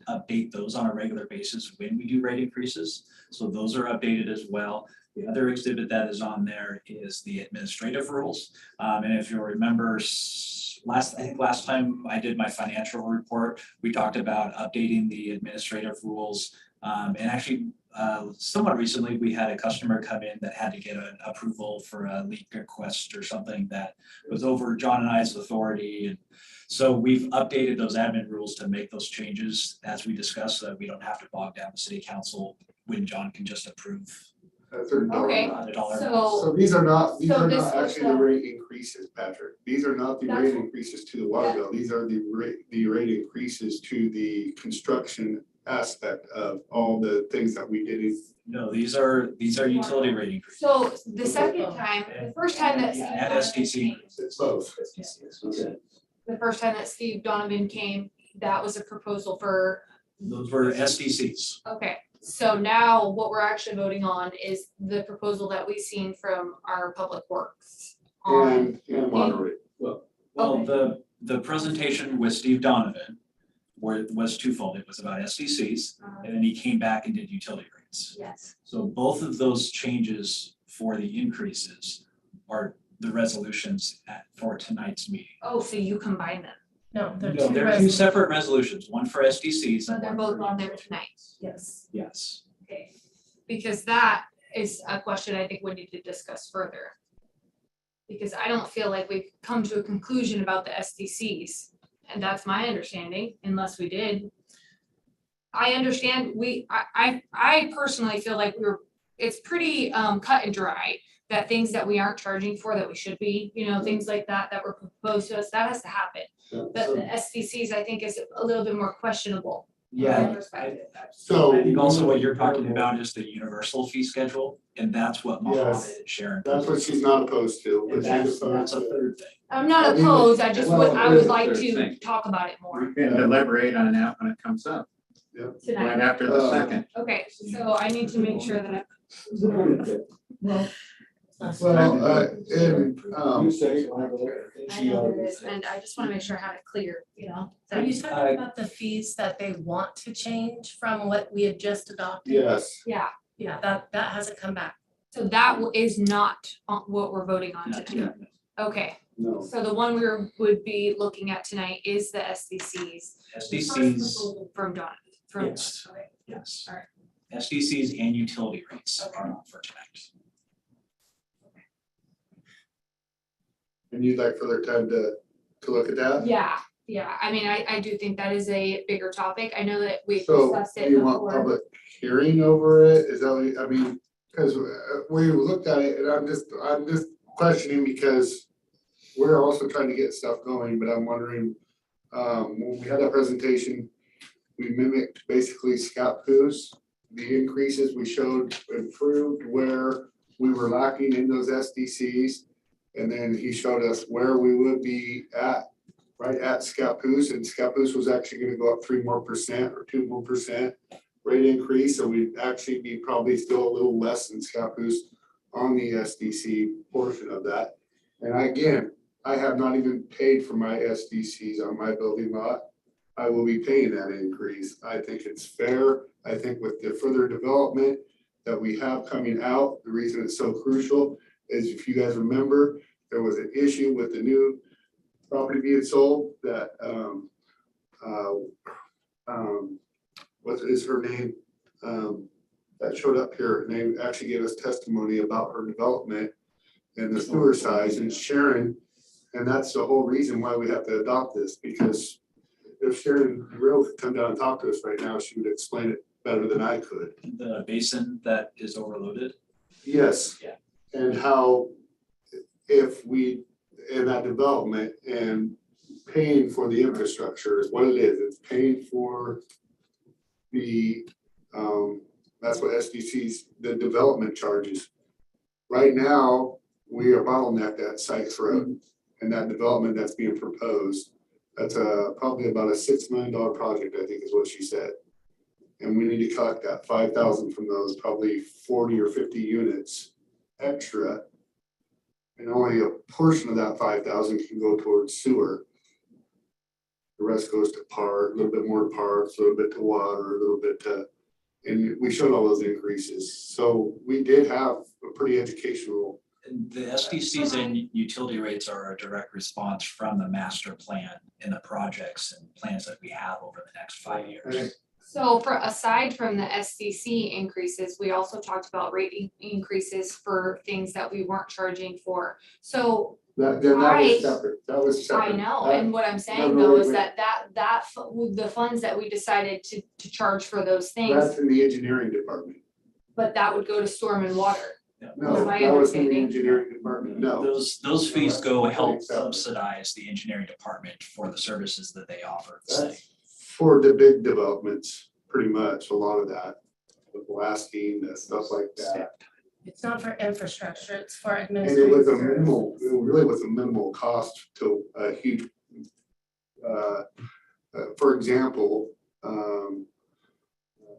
M: update those on a regular basis when we do rate increases. So those are updated as well. The other exhibit that is on there is the administrative rules. And if you'll remember, I think last time I did my financial report, we talked about updating the administrative rules. And actually, somewhat recently, we had a customer come in that had to get an approval for a leak request or something that was over John and I's authority. And so we've updated those admin rules to make those changes as we discussed, so that we don't have to bog down the city council when John can just approve.
E: Okay,
B: So these are not
E: this was
B: actually the rate increases, Patrick. These are not the rate increases to the water bill. These are the rate increases to the construction aspect of all the things that we did.
M: No, these are utility rate increases.
E: So the second time, the first time that
M: And SDC.
B: It's both.
E: the first time that Steve Donovan came, that was a proposal for
M: Those were SDCs.
D: Okay, so now what we're actually voting on is the proposal that we've seen from our public works.
B: And moderate.
M: Well,
D: Okay.
M: the presentation with Steve Donovan was twofold. It was about SDCs, and then he came back and did utility rates.
D: Yes.
M: So both of those changes for the increases are the resolutions for tonight's meeting.
D: Oh, so you combine them,
I: No,
M: No, they're two separate resolutions, one for SDCs.
D: so
M: and
D: they're
M: one
D: both
M: for
D: on there
M: utilities.
D: tonight.
I: Yes.
M: Yes.
D: Okay, because that is a question I think we need to discuss further. Because I don't feel like we've come to a conclusion about the SDCs, and that's my understanding, unless we did. I understand, I personally feel like it's pretty cut and dry, that things that we aren't charging for that we should be, things like that were proposed to us, that has to happen. But the SDCs, I think, is a little bit more questionable. from my
M: Yeah.
D: perspective.
B: So.
M: I think also what you're talking about is the universal fee schedule, and that's what Mohammed
B: Yes.
M: and Sharon.
B: That's what she's not opposed to, but
M: And
B: she's
M: that's a
B: opposed to.
M: third thing.
D: I'm not
B: I mean,
D: opposed, I just would, I
L: it
D: would
L: is a
D: like
L: third
D: to
L: thing.
D: talk about it more
L: We can deliberate on that when it comes up, right
D: tonight.
L: after the second.
D: Okay, so I need to make sure that
J: You say whatever.
D: I know there is, and I just wanna make sure I have it clear,
I: Are you talking about the fees that they want to change from what we had just adopted?
B: Yes,
D: Yeah,
I: Yeah, that hasn't come back.
D: so that is not what we're voting on
M: Not
D: today.
M: yet.
D: Okay,
B: no.
D: so the one would be looking at tonight is the SDCs.
M: SDCs,
D: From Donovan, from.
M: Yes.
D: Okay.
M: yes.
D: Alright.
M: SDCs and utility rates are on for tonight.
B: And you'd like further time to look at that?
D: Yeah, I mean, I do think that is a bigger topic. I know that we
B: So
D: discussed
B: do
D: it
B: you want
D: before.
B: public hearing over it? Is that what I mean, because we looked at it and I'm just questioning because we're also trying to get stuff going, but I'm wondering, when we had that presentation, we mimicked basically Scout Poos. The increases we showed improved where we were lacking in those SDCs. And then he showed us where we would be at, right at Scout Poos, and Scout Poos was actually gonna go up 3% more or 2% rate increase, so we'd actually be probably still a little less than Scout Poos on the SDC portion of that. And again, I have not even paid for my SDCs on my building lot. I will be paying that increase. I think it's fair. I think with the further development that we have coming out, the reason it's so crucial is if you guys remember, there was an issue with the new property being sold that, what is her name? That showed up here, and they actually gave us testimony about her development and the sewer size and Sharon. And that's the whole reason why we have to adopt this, because if Sharon Real could come down and talk to us right now, she would explain it better than I could.
M: The basin that is overloaded.
B: Yes.
M: Yeah.
B: And how if we, in that development and paying for the infrastructure is what it is, it's paying for the, that's what SDC's, the development charges. Right now, we are bottlenecked at Sykes Road and that development that's being proposed. That's probably about a $6 million project, I think is what she said. And we need to collect that 5,000 from those, probably 40 or 50 units extra. And only a portion of that 5,000 can go towards sewer. The rest goes to park, a little bit more to parks, a little bit to water, a little bit to, and we showed all those increases. So we did have a pretty educational.
M: And the SDCs and utility rates are a direct response from the master plan and the projects and plans that we have over the next 5 years.
D: So aside from the SDC increases, we also talked about rate increases for things that we weren't charging for. So
B: That was separate, that was separate.
D: I know,
B: That-
D: and what I'm saying
B: no,
D: though
B: wait,
D: is
B: wait.
D: the funds that we decided to charge for those things,
B: That's in the engineering department.
D: but that would go to storm and water.
B: No,
D: That's my
B: that was in the
D: understanding.
B: engineering department, no.
M: Those fees go help
B: Exactly.
M: subsidize the engineering department for the services that they offer the city.
B: For the big developments, pretty much, a lot of that, the blasting, the stuff like that.
I: It's not for infrastructure, it's for
B: And it
I: administrative.
B: was a
I: services.
B: minimal, it really was a minimal cost to a huge, for example,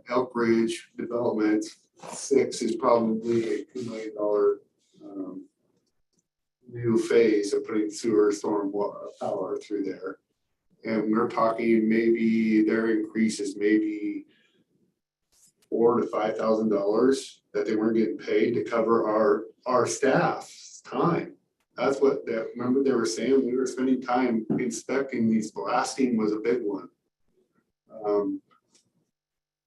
B: Elk Ridge Development 6 is probably a $2 million new phase of putting sewer storm power through there. And we're talking maybe their increase is maybe $4,000 to $5,000 that they weren't getting paid to cover our staff's time. That's what remember they were saying, we were spending time inspecting these. Blasting was a big one.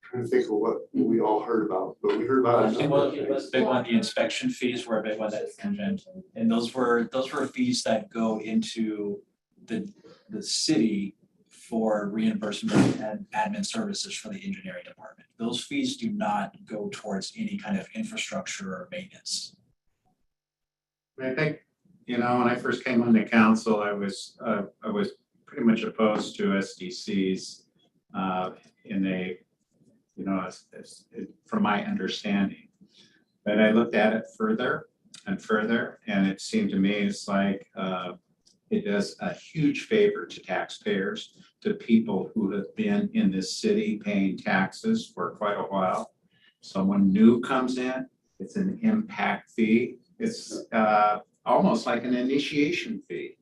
B: Trying to think of what we all heard about, but we heard about.
M: It was a big one, the inspection fees were a big one that mentioned, and those were fees that go into the city for reimbursement and admin services for the engineering department. Those fees do not go towards any kind of infrastructure or maintenance.
L: I think, when I first came on the council, I was pretty much opposed to SDCs in a, from my understanding. But I looked at it further and further, and it seemed to me it's like it does a huge favor to taxpayers, to people who have been in this city paying taxes for quite a while. Someone new comes in, it's an impact fee. It's almost like an initiation fee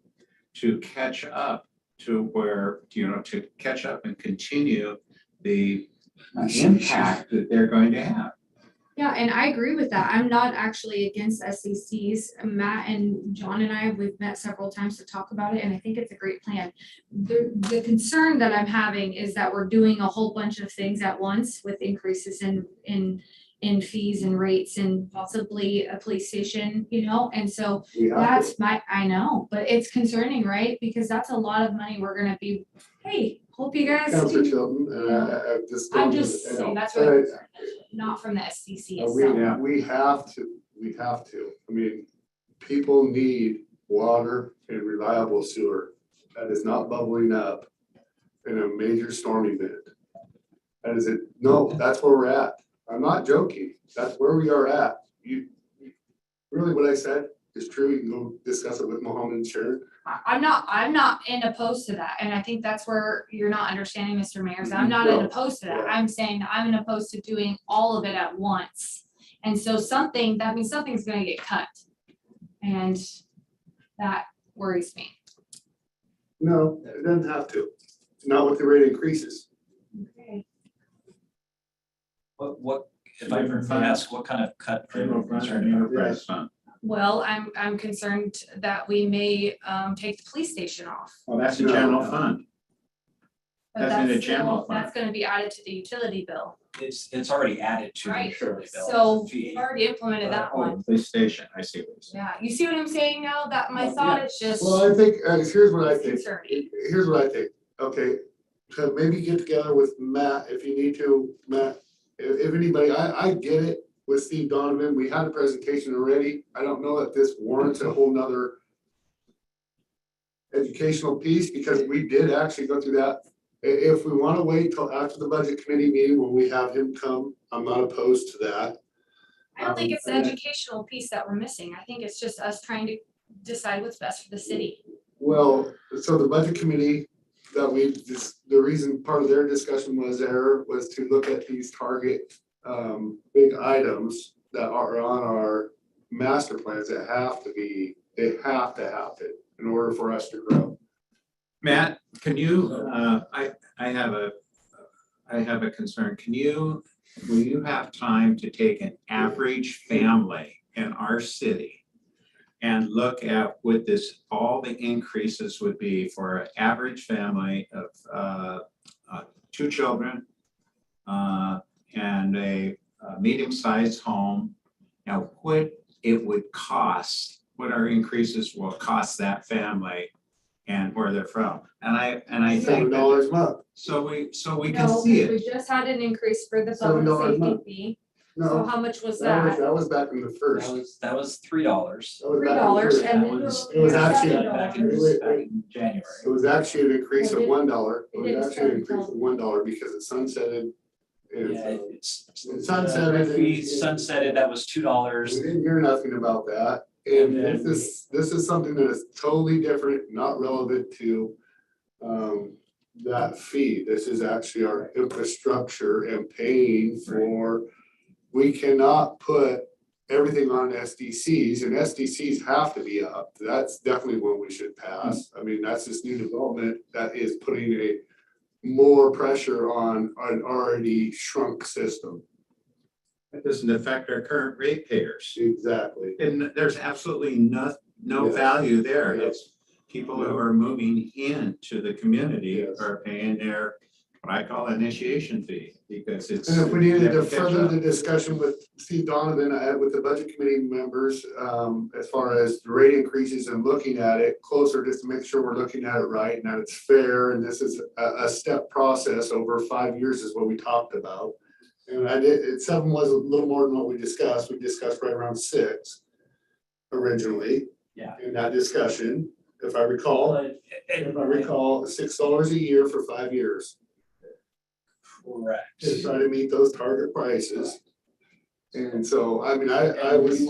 L: to catch up to where, to catch up and continue the impact that they're going to have.
D: Yeah, and I agree with that. I'm not actually against SCCs. Matt and John and I, we've met several times to talk about it, and I think it's a great plan. The concern that I'm having is that we're doing a whole bunch of things at once with increases in fees and rates and possibly a police station, and so that's I know, but it's concerning, right? Because that's a lot of money we're gonna be, hey, hope you guys.
B: Councilor Chilton,
D: I'm just saying, that's what I'm concerned with, not from the SCC itself.
B: we have to. I mean, people need water and reliable sewer that is not bubbling up in a major storm event. That is it. No, that's where we're at. I'm not joking. That's where we are at. You really, what I said is true. You can go discuss it with Mohammed and Sharon.
D: I'm not opposed to that, and I think that's where you're not understanding, Mr. Mayor. So I'm not opposed to that. I'm saying I'm opposed to doing all of it at once, and so that means something's going to get cut, and that worries me.
B: No, it doesn't have to. Not with the rate increases.
D: Okay.
M: What if I may ask, what kind of cut?
L: Enterprise fund.
D: Well, I'm concerned that we may take the police station off.
L: Well, that's the general fund.
D: But
L: That's in the general fund.
D: that's gonna be added to the utility bill,
M: It's already added to the
D: right?
M: utility bill.
D: So
M: fee.
D: we've already implemented that one.
L: Police station, I see what you're saying.
D: Yeah, you see what I'm saying now? That my thought is just
B: Well, I think, here's what I think.
D: concerning.
B: Here's what I think. Okay, so maybe get together with Matt if you need to, Matt. If anybody, I get it with Steve Donovan. We had a presentation already. I don't know that this warrants a whole nother educational piece, because we did actually go through that. If we want to wait till after the budget committee meeting when we have him come, I'm not opposed to that.
D: I don't think it's the educational piece that we're missing. I think it's just us trying to decide what's best for the city.
B: Well, so the budget committee that the reason part of their discussion was to look at these target big items that are on our master plans that they have to happen in order for us to grow.
L: Matt, can you, I have a concern. Will you have time to take an average family in our city and look at what all the increases would be for an average family of 2 children and a medium-sized home? Now, what it would cost, what our increases will cost that family and where they're from. And I think
B: $7 a month.
L: so we
D: No,
L: can see
D: we
L: it.
D: just had an increase for the public
B: $7 a
D: safety
B: month.
D: fee. So
B: No,
D: how much was that?
B: that was back in the first.
M: That was $3.
B: That was back in the
D: $3
B: first.
D: and
M: That
D: then
M: was-
B: It was actually-
M: Back in January.
B: It was actually an increase of $1. It
D: It
B: was
D: didn't
B: actually an
D: start
B: increase of
D: until-
B: $1 because it sunsetted. And
M: Yeah,
B: so
M: it's.
B: It sunsetted.
M: Fee sunsetted, that was $2.
B: we didn't hear nothing about that.
M: And
B: And
M: then-
B: this is something that is totally different, not relevant to that fee. This is actually our infrastructure and paying for, we cannot put everything on SDCs, and SDCs have to be up. That's definitely what we should pass. I mean, that's this new development that is putting a more pressure on an already shrunk system.
L: That doesn't affect our current ratepayers.
B: Exactly.
L: And there's absolutely no
B: Yes.
L: value there.
B: Yes.
L: It's people who are moving into the community
B: Yes.
L: are paying their, what I call initiation fee, because it's.
B: And if we needed
L: you
B: to
L: have catch
B: further
L: up.
B: the discussion with Steve Donovan, with the budget committee members, as far as the rate increases and looking at it closer, just to make sure we're looking at it right and that it's fair, and this is a step process over 5 years is what we talked about. And seven was a little more than what we discussed. We discussed right around 6 originally.
M: Yeah.
B: In that discussion, if I recall, $6 a year for 5 years.
M: Correct.
B: To try to meet those target prices. And so, I mean, I was.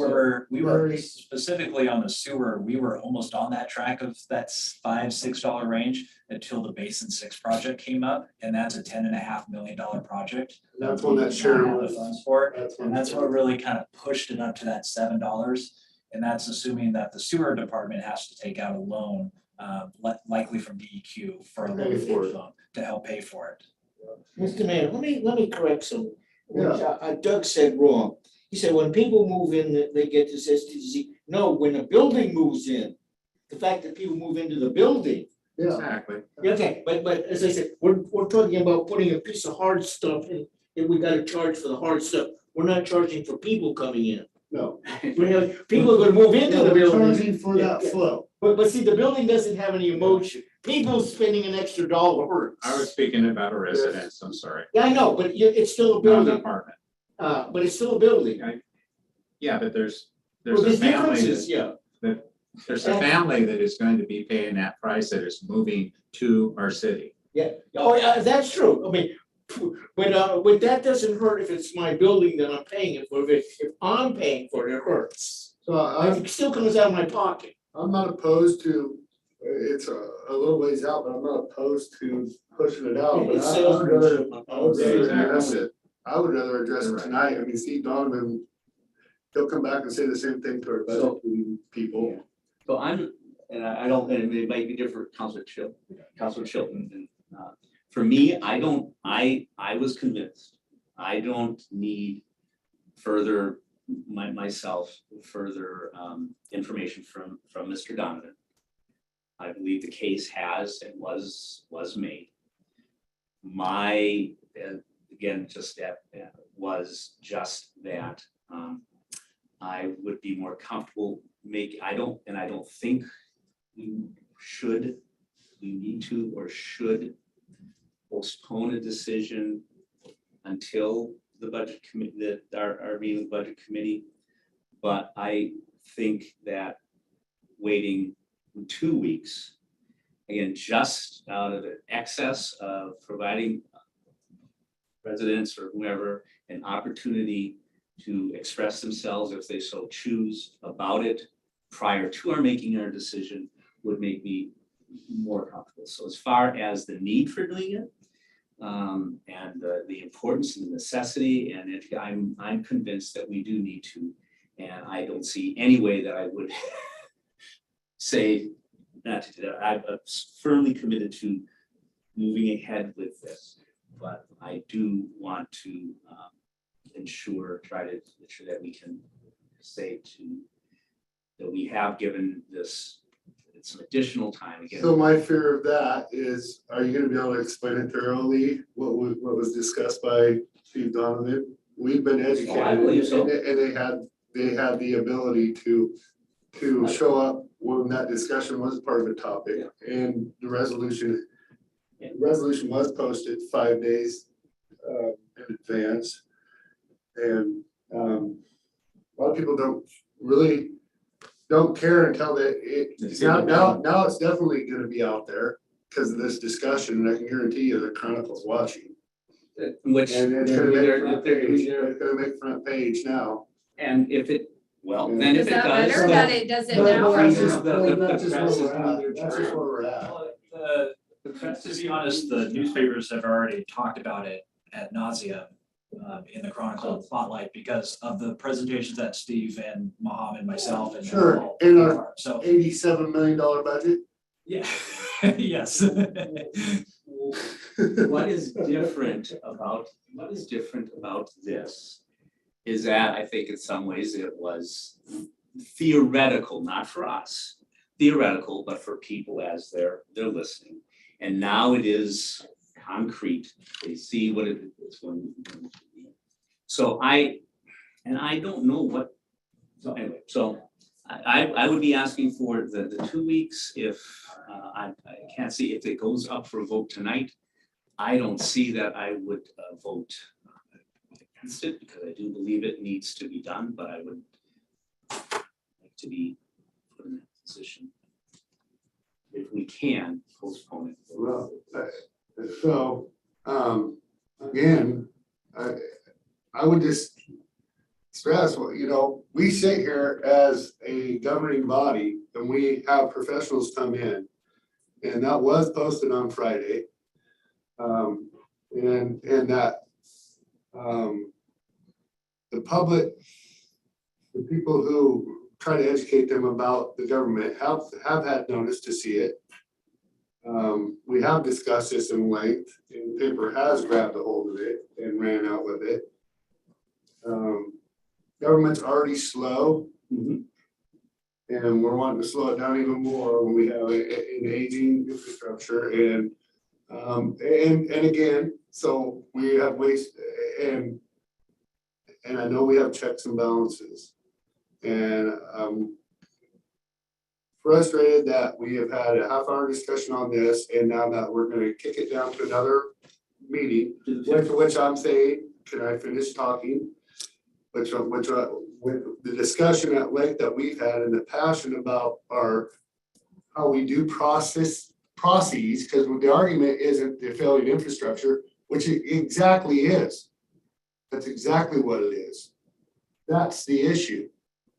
M: We were specifically on the sewer, we were almost on that track of that $5-6 range until the Basin 6 project came up, and that's a $10.5 million project.
B: That's when that
M: We
B: Sharon
M: did not have the funds for it,
B: when
M: and that's what really kind of pushed it up to that $7. And that's assuming that the sewer department has to take out a loan, likely from DEQ for a
B: Pay for it.
M: loan to help pay for it.
J: Mr. Mayor, let me correct some, which Doug said wrong. He said when people move in, they get this STC. No, when a building moves in, the fact that people move into the building.
B: Yeah.
L: Exactly.
J: Okay, but as I said, we're talking about putting a piece of hard stuff in, and we gotta charge for the hard stuff. We're not charging for people coming in.
B: No.
J: We have, people are gonna move into
B: Yeah,
J: the
B: we're
J: building.
B: charging for that flow.
J: But see, the building doesn't have any emotion. People spending an extra dollar hurts.
L: I was speaking about a residence, I'm sorry,
J: Yeah, I know, but it's still a
L: not an
J: building,
L: apartment.
J: but it's still a building.
L: Yeah, but there's
J: Well,
L: a
J: there's
L: family
J: differences,
L: that,
J: yeah.
L: there's a family that is going to be paying that price that is moving to our city.
J: Yeah, oh, yeah, that's true. I mean, but that doesn't hurt if it's my building that I'm paying it for. If I'm paying for it, it hurts.
B: So
J: It still comes out of my pocket.
B: I'm not opposed to, it's a little ways out, but I'm not opposed to pushing it out. But
J: It's
B: I would rather, I would rather
L: Exactly.
B: address it. I would rather address it tonight. I mean, Steve Donovan, he'll come back and say the same thing to our budget people.
A: So and I don't, and it might be different, Councilor Chilton, and, for me, I was convinced, I don't need further, further information from Mr. Donovan. I believe the case has and was made. My, again, just that was just that, I would be more comfortable I don't think we need to or should postpone a decision until the budget committee, our meeting with the budget committee. But I think that waiting 2 weeks, again, just out of the excess of providing residents or whoever an opportunity to express themselves if they so choose about it prior to our making our decision would make me more comfortable. So as far as the need for doing it, and the importance and the necessity, and I'm convinced that we do need to, and I don't see any way that I would say not to do that. I'm firmly committed to moving ahead with this, but I do want to try to ensure that we can say that we have given this some additional time again.
B: So my fear of that is, are you gonna be able to explain it thoroughly, what was discussed by Steve Donovan? We've been educated,
A: I believe so.
B: and they had the ability to show up when that discussion was part of the topic, and the resolution was posted 5 days in advance. And a lot of people don't care until it's not now it's definitely gonna be out there because of this discussion, and I can guarantee you the Chronicle's watching.
A: Which
B: And it's gonna make front page now.
A: and if it, well, then
D: Is
A: if it
D: that
A: does.
D: better that it does it
B: But
D: now?
B: that's
A: or-
B: just
A: the
B: where
A: press is
B: we're
A: doing
B: at.
A: their
B: That's just
A: job.
B: where we're at.
M: The To be honest, the newspapers have already talked about it ad nauseum in the Chronicle and Spotlight because of the presentations that Steve and Mohammed, myself and.
B: Sure, in our
M: So,
B: $87 million budget.
M: yeah, yes.
A: What is different about this is that I think in some ways it was theoretical, not for us, theoretical, but for people as they're listening. And now it is concrete. They see what it is when. So I don't know what, so anyway, so I would be asking for the 2 weeks if I can't see if it goes up for a vote tonight. I don't see that I would vote against it because I do believe it needs to be done, but I would like to be put in that position. If we can postpone it.
B: Well, so, again, I would just stress, we sit here as a governing body and we have professionals come in. And that was posted on Friday. And that the public, the people who try to educate them about the government have had notice to see it. We have discussed this in length, and the paper has grabbed a hold of it and ran out with it. Government's already slow, and we're wanting to slow it down even more when we have an aging infrastructure and again, so we have waste and I know we have checks and balances, and frustrated that we have had a half-hour discussion on this, and now that we're going to kick it down to another meeting, which I'm saying, can I finish talking? Which with the discussion at length that we've had and the passion about how we do processes, because the argument isn't the failing infrastructure, which it exactly is. That's exactly what it is. That's the issue.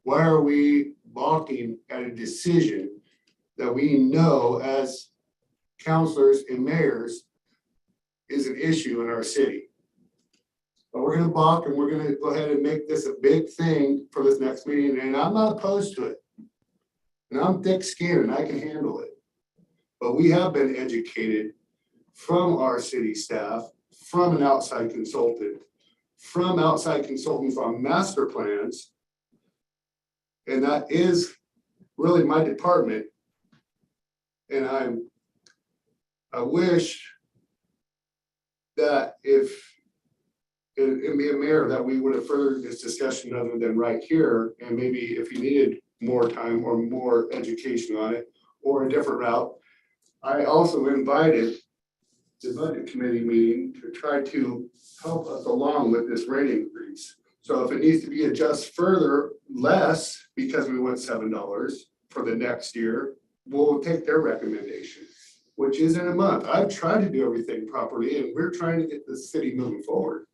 B: Why are we balking at a decision that we know as councilors and mayors is an issue in our city? But we're gonna balk and we're gonna go ahead and make this a big thing for this next meeting, and I'm not opposed to it. And I'm thick-skinned and I can handle it. But we have been educated from our city staff, from an outside consultant, from outside consultants on master plans. And that is really my department. And I wish that if it be a mayor that we would have furthered this discussion other than right here. And maybe if you needed more time or more education on it or a different route. I also invited the budget committee meeting to try to help us along with this rate increase. So if it needs to be adjusted further, less, because we went $7 for the next year, we'll take their recommendation, which is in a month. I've tried to do everything properly and we're trying to get the city moving forward.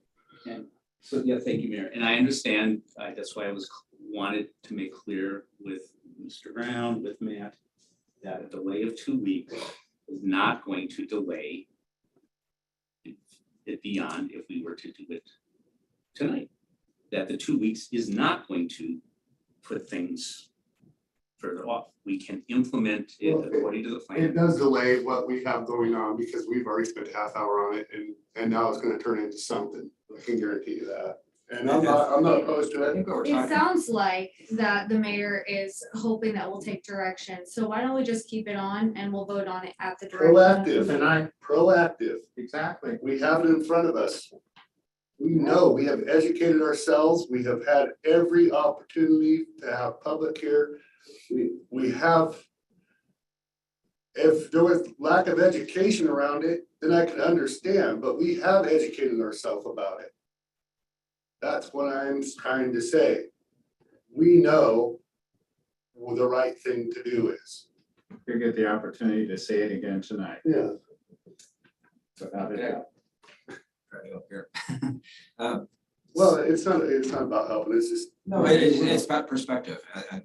A: And so, yeah, thank you, Mayor. And I understand, that's why I wanted to make clear with Mr. Brown, with Matt, that a delay of 2 weeks is not going to delay it beyond if we were to do it tonight. That the 2 weeks is not going to put things further off. We can implement it according to the plan.
B: It does delay what we have going on because we've already spent a half hour on it and now it's gonna turn into something. I can guarantee you that. And I'm not opposed to it.
E: It sounds like that the mayor is hoping that we'll take direction. So why don't we just keep it on and we'll vote on it at the direction.
B: Proactive, proactive.
J: Exactly.
B: We have it in front of us. We know, we have educated ourselves. We have had every opportunity to have public here. We have, if there was lack of education around it, then I can understand, but we have educated ourselves about it. That's what I'm trying to say. We know what the right thing to do is.
L: You get the opportunity to say it again tonight.
B: Yeah.
L: Without a doubt.
K: Try to help here.
B: Well, it's not about helping, it's just.
K: No, it's about perspective, and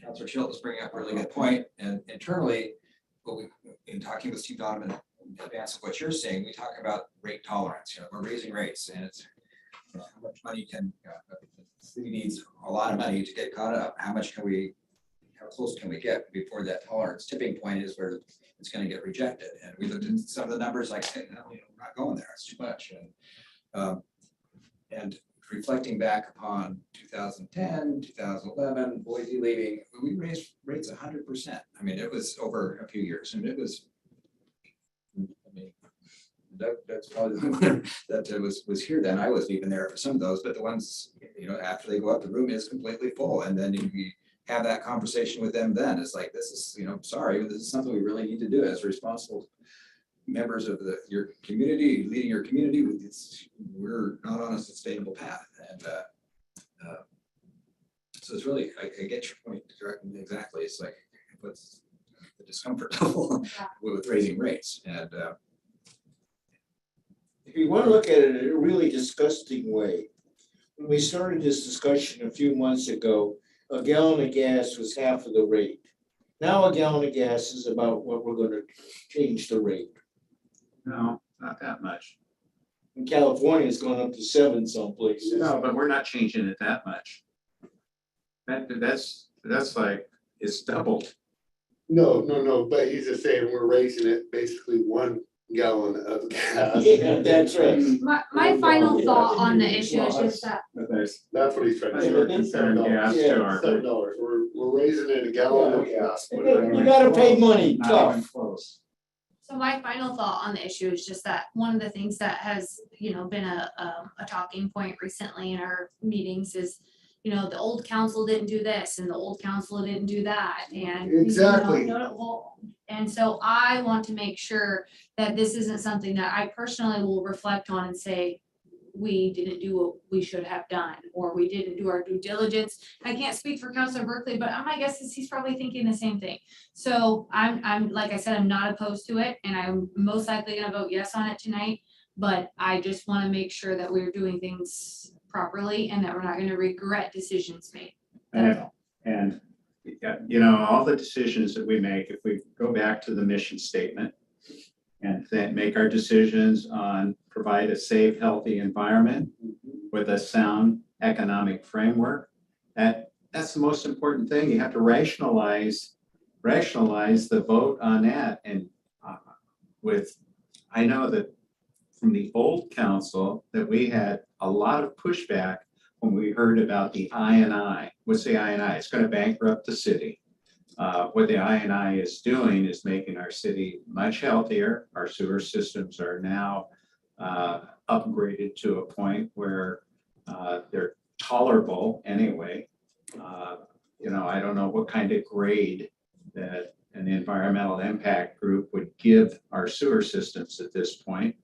K: Councilor Chilton's bringing up a really good point, and internally, what we, in talking with Steve Donovan, in advance of what you're saying, we talk about rate tolerance, you know, we're raising rates and it's, you know, how much money can, the city needs a lot of money to get caught up. How much can we, how close can we get before that tolerance tipping point is where it's gonna get rejected? And we looked at some of the numbers like, hey, no, you know, we're not going there, it's too much. And reflecting back upon 2010, 2011, Boise leaving, we raised rates 100%. I mean, it was over a few years and it was, I mean, that's probably the one that was here then. I wasn't even there for some of those, but the ones, you know, after they go up, the room is completely full. And then you have that conversation with them then. It's like, this is, you know, sorry, this is something we really need to do as responsible members of your community, leading your community. We're not on a sustainable path. And so it's really, I get your point exactly. It's like, what's the discomfort level with raising rates? And
J: If you want to look at it in a really disgusting way, when we started this discussion a few months ago, a gallon of gas was half of the rate. Now a gallon of gas is about what we're going to change the rate.
L: No, not that much.
J: In California, it's gone up to 7 some places.
L: No, but we're not changing it that much. That's like, it's doubled.
B: No, but he's just saying we're raising it basically 1 gallon of gas.
J: Yeah, that's right.
E: My final thought on the issue is just that,
B: That's what he's trying to say.
L: Comparing gas to our.
B: $7. We're raising it a gallon of gas.
J: You gotta pay money,
L: Not
J: tough.
L: even close.
D: So my final thought on the issue is just that one of the things that has, you know, been a talking point recently in our meetings is, you know, the old council didn't do this and the old council didn't do that and.
B: Exactly.
D: You know, well, and so I want to make sure that this isn't something that I personally will reflect on and say, we didn't do what we should have done, or we didn't do our due diligence. I can't speak for Councilor Berkeley, but my guess is he's probably thinking the same thing. So I'm, like I said, I'm not opposed to it, and I'm most likely gonna vote yes on it tonight. But I just wanna make sure that we're doing things properly and that we're not gonna regret decisions made.
L: And, you know, all the decisions that we make, if we go back to the mission statement and then make our decisions on provide a safe, healthy environment with a sound economic framework, that's the most important thing. You have to rationalize the vote on that. And I know that from the old council that we had a lot of pushback when we heard about the I&I. What's the I&I? It's going to bankrupt the city. What the I&I is doing is making our city much healthier. Our sewer systems are now upgraded to a point where they're tolerable anyway. You know, I don't know what kind of grade that an environmental impact group would give our sewer systems at this point.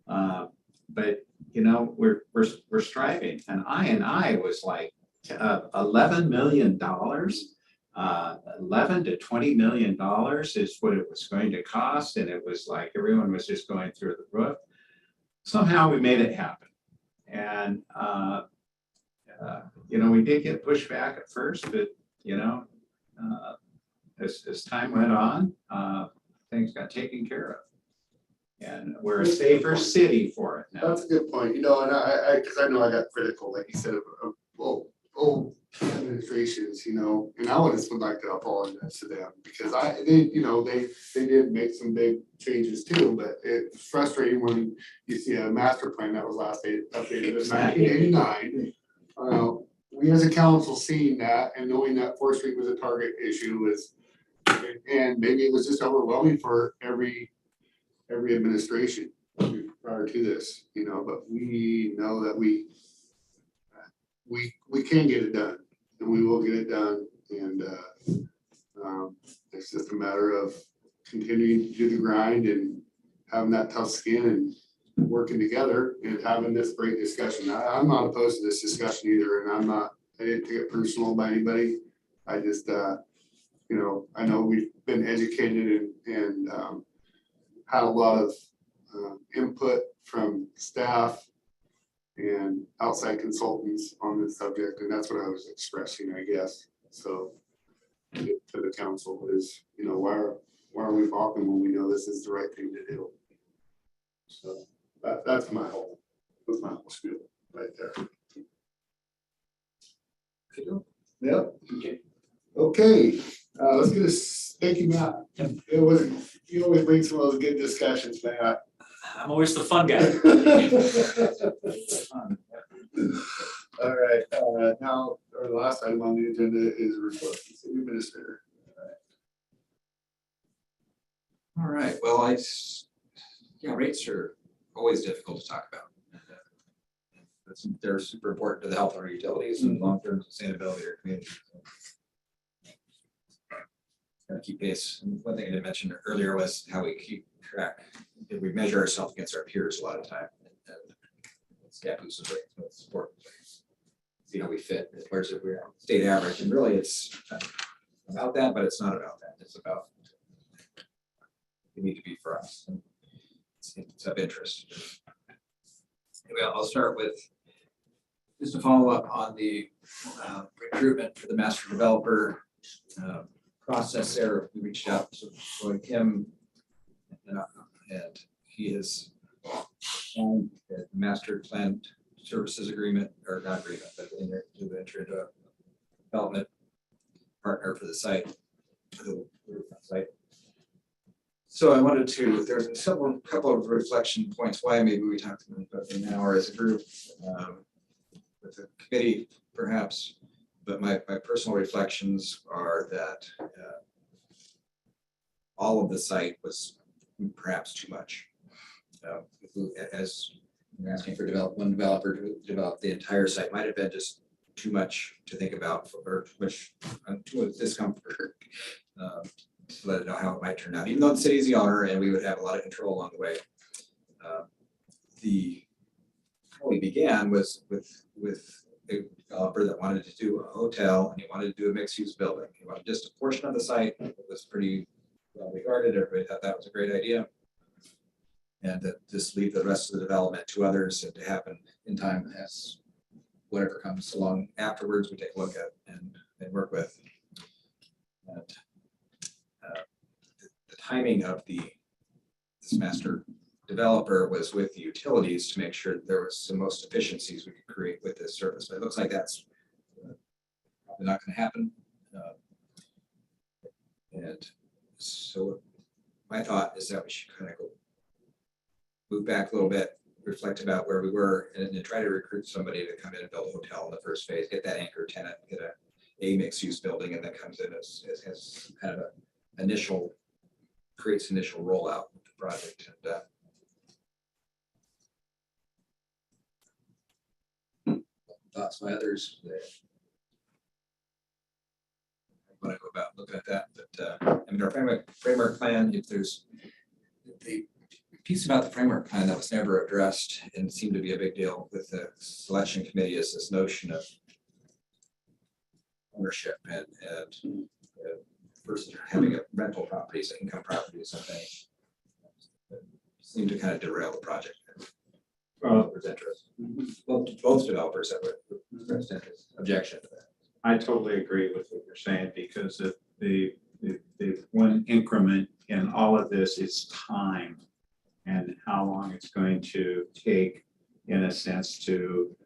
L: But you know, we're striving. And I was like $11 million. $11 to $20 million is what it was going to cost. And it was like everyone was just going through the roof. Somehow we made it happen. And, you know, we did get pushback at first, but, you know, as time went on, things got taken care of. And we're a safer city for it now.
B: That's a good point, you know, and because I know I got critical, like you said, of old administrations, you know, and I just would like to apologize to them because they did make some big changes too, but it's frustrating when you see a master plan that was last updated in 1989. We as a council seeing that and knowing that 4th Street was a target issue and maybe it was just overwhelming for every administration prior to this, you know, but we know that we can get it done and we will get it done. And it's just a matter of continuing to do the grind and having that tough skin and working together and having this great discussion. I'm not opposed to this discussion either. And I didn't take it personal by anybody. I just, you know, I know we've been educated and had a lot of input from staff and outside consultants on this subject, and that's what I was expressing, I guess. So to the council is, you know, why are we balking when we know this is the right thing to do? So that's my whole spiel right there. Yep. Okay, let's get a, thank you, Matt. It was, you always bring some of those good discussions, Matt.
M: I'm always the fun guy.
B: All right, now, our last item on the agenda is report from city administrator.
K: All right, well, yeah, rates are always difficult to talk about. They're super important to the health of our utilities and long-term sustainability of our community. Gotta keep pace. And one thing I didn't mention earlier was how we keep track. We measure ourselves against our peers a lot of the time. And staff uses rates, but it's important. See how we fit as far as if we're state average. And really it's about that, but it's not about that. It's about we need to be for us. And it's of interest. Anyway, I'll start with just to follow up on the recruitment for the master developer process there. We reached out to Kim and he is on the master plan services agreement, or not agreement, but to enter into a development partner for the site, for the Waterfront site. So I wanted to, there's a couple of reflection points why maybe we talked about them now or as a group with the committee perhaps, but my personal reflections are that all of the site was perhaps too much. As you're asking for one developer to develop the entire site might have been just too much to think about or too much discomfort. To let it know how it might turn out, even though the city is the owner and we would have a lot of control along the way. How we began was with a developer that wanted to do a hotel and he wanted to do a mixed use building. He wanted just a portion of the site that was pretty well regarded. Everybody thought that was a great idea. And that just leave the rest of the development to others and to happen in time as whatever comes along afterwards, we take a look at and work with. And, the timing of this master developer was with the utilities to make sure that there was the most efficiencies we could create with this service. But it looks like that's probably not going to happen. And so my thought is that we should kind of go move back a little bit, reflect about where we were, and then try to recruit somebody to come in and build a hotel in the first phase, get that anchor tenant, get a mixed use building, and that comes in as kind of a creates initial rollout of the project. And thoughts by others. I want to go about looking at that, but I mean, our framework plan, if there's the piece about the framework plan that was never addressed and seemed to be a big deal with the selection committee is this notion of ownership and versus having a rental properties, income properties, I think seem to kind of derail the project. Developers' interest. Well, both developers that would express objection to that.
L: I totally agree with what you're saying because the one increment in all of this is time and how long it's going to take, in a sense, to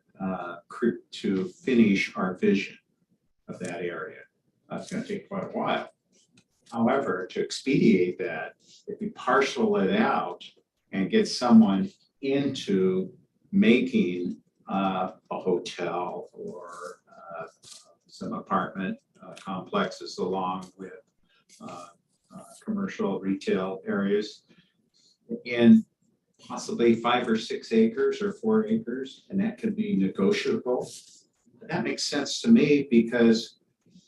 L: finish our vision of that area. That's going to take quite a while. However, to expedite that, if you parcel it out and get someone into making a hotel or some apartment complexes along with commercial retail areas in possibly 5 or 6 acres or 4 acres, and that could be negotiable. That makes sense to me because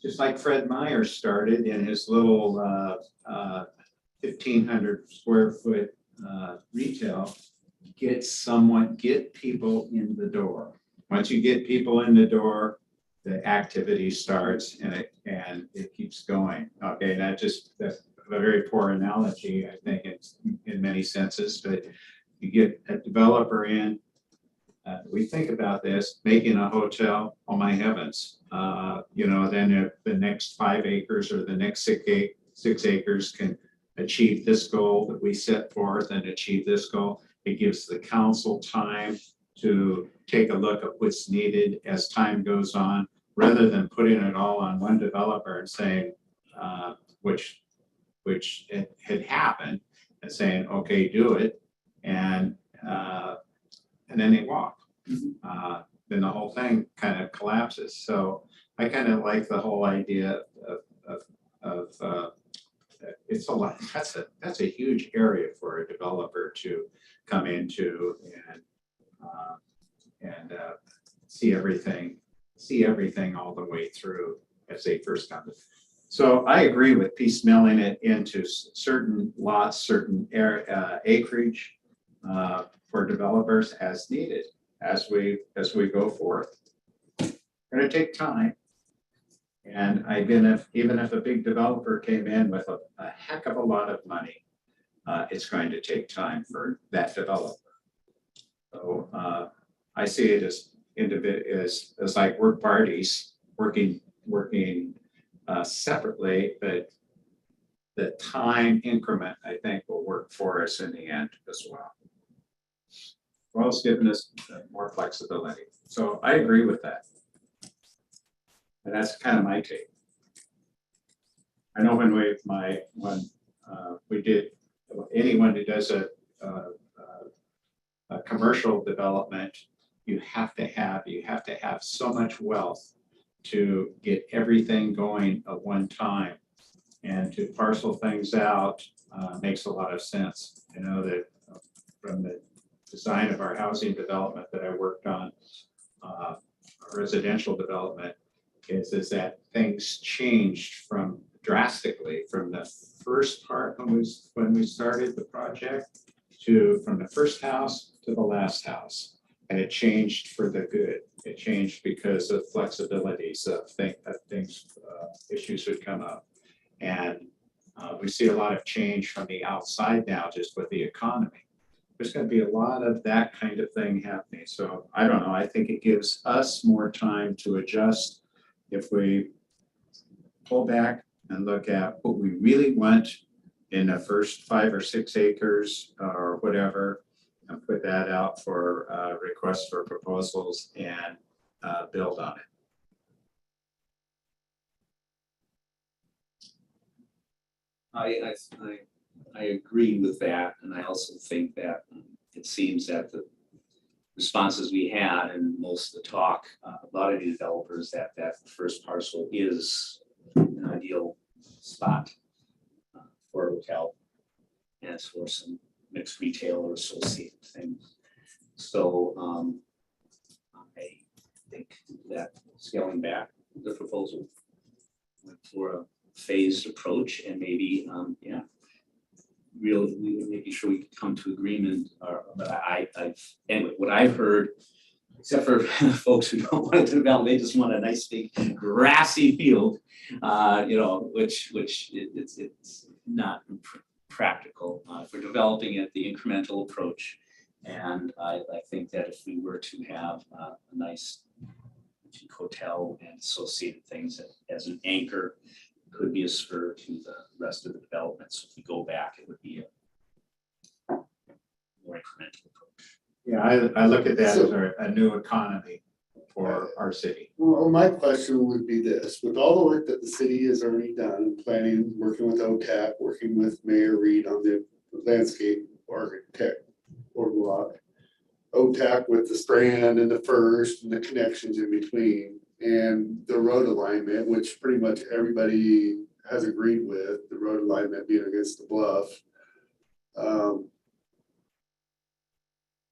L: just like Fred Meyer started in his little 1,500 square foot retail, get people in the door. Once you get people in the door, the activity starts and it keeps going. Okay, that's a very poor analogy, I think, in many senses, but you get a developer in. We think about this, making a hotel, oh my heavens, then if the next 5 acres or the next 6 acres can achieve this goal that we set forth and achieve this goal. It gives the council time to take a look at what's needed as time goes on, rather than putting it all on one developer and saying, which it had happened, and saying, okay, do it, and then they walk. Then the whole thing kind of collapses. So I kind of like the whole idea of it's a lot, that's a huge area for a developer to come into and see everything all the way through as they first come. So I agree with piecemealing it into certain lots, certain acreage for developers as needed as we go forth. Going to take time. And even if a big developer came in with a heck of a lot of money, it's going to take time for that developer. So I see it as like work parties working separately, but the time increment, I think, will work for us in the end as well. Well, it's given us more flexibility. So I agree with that. And that's kind of my take. I know when we did, anyone who does a commercial development, you have to have so much wealth to get everything going at one time, and to parcel things out makes a lot of sense. I know that from the design of our housing development that I worked on, residential development, is that things changed drastically from the first part when we started the project from the first house to the last house. And it changed for the good. It changed because of flexibilities of things, issues would come up. And we see a lot of change from the outside now, just with the economy. There's going to be a lot of that kind of thing happening. So I don't know, I think it gives us more time to adjust if we pull back and look at what we really want in the first 5 or 6 acres or whatever, and put that out for requests for proposals and build on it.
A: I agree with that, and I also think that it seems that the responses we had and most of the talk about any developers that first parcel is an ideal spot for a hotel and for some mixed retail or associated things. So I think that scaling back the proposal for a phased approach, and maybe really making sure we come to agreement. But anyway, what I've heard, except for folks who don't want to develop, they just want a nice big grassy field, which it's not practical for developing it, the incremental approach. And I think that if we were to have a nice hotel and associated things as an anchor, could be a spur to the rest of the development. So if we go back, it would be a more incremental approach.
L: Yeah, I look at that as a new economy for our city.
B: Well, my question would be this: with all the work that the city has already done, planning, working with OTAC, working with Mayor Reed on the landscape architect boardwalk, OTAC with the strand and the first and the connections in between, and the road alignment, which pretty much everybody has agreed with, the road alignment being against the bluff.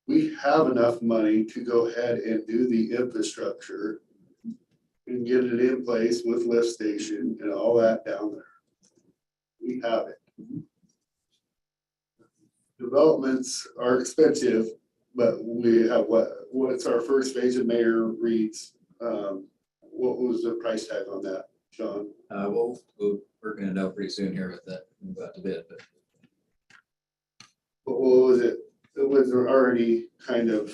B: We have enough money to go ahead and do the infrastructure and get it in place with lift station and all that down there. We have it. Developments are expensive, but we have what's our first phase of Mayor Reed's. What was the price tag on that, John?
K: We're gonna know pretty soon here with that, about the bid, but.
B: What was it? It was already kind of,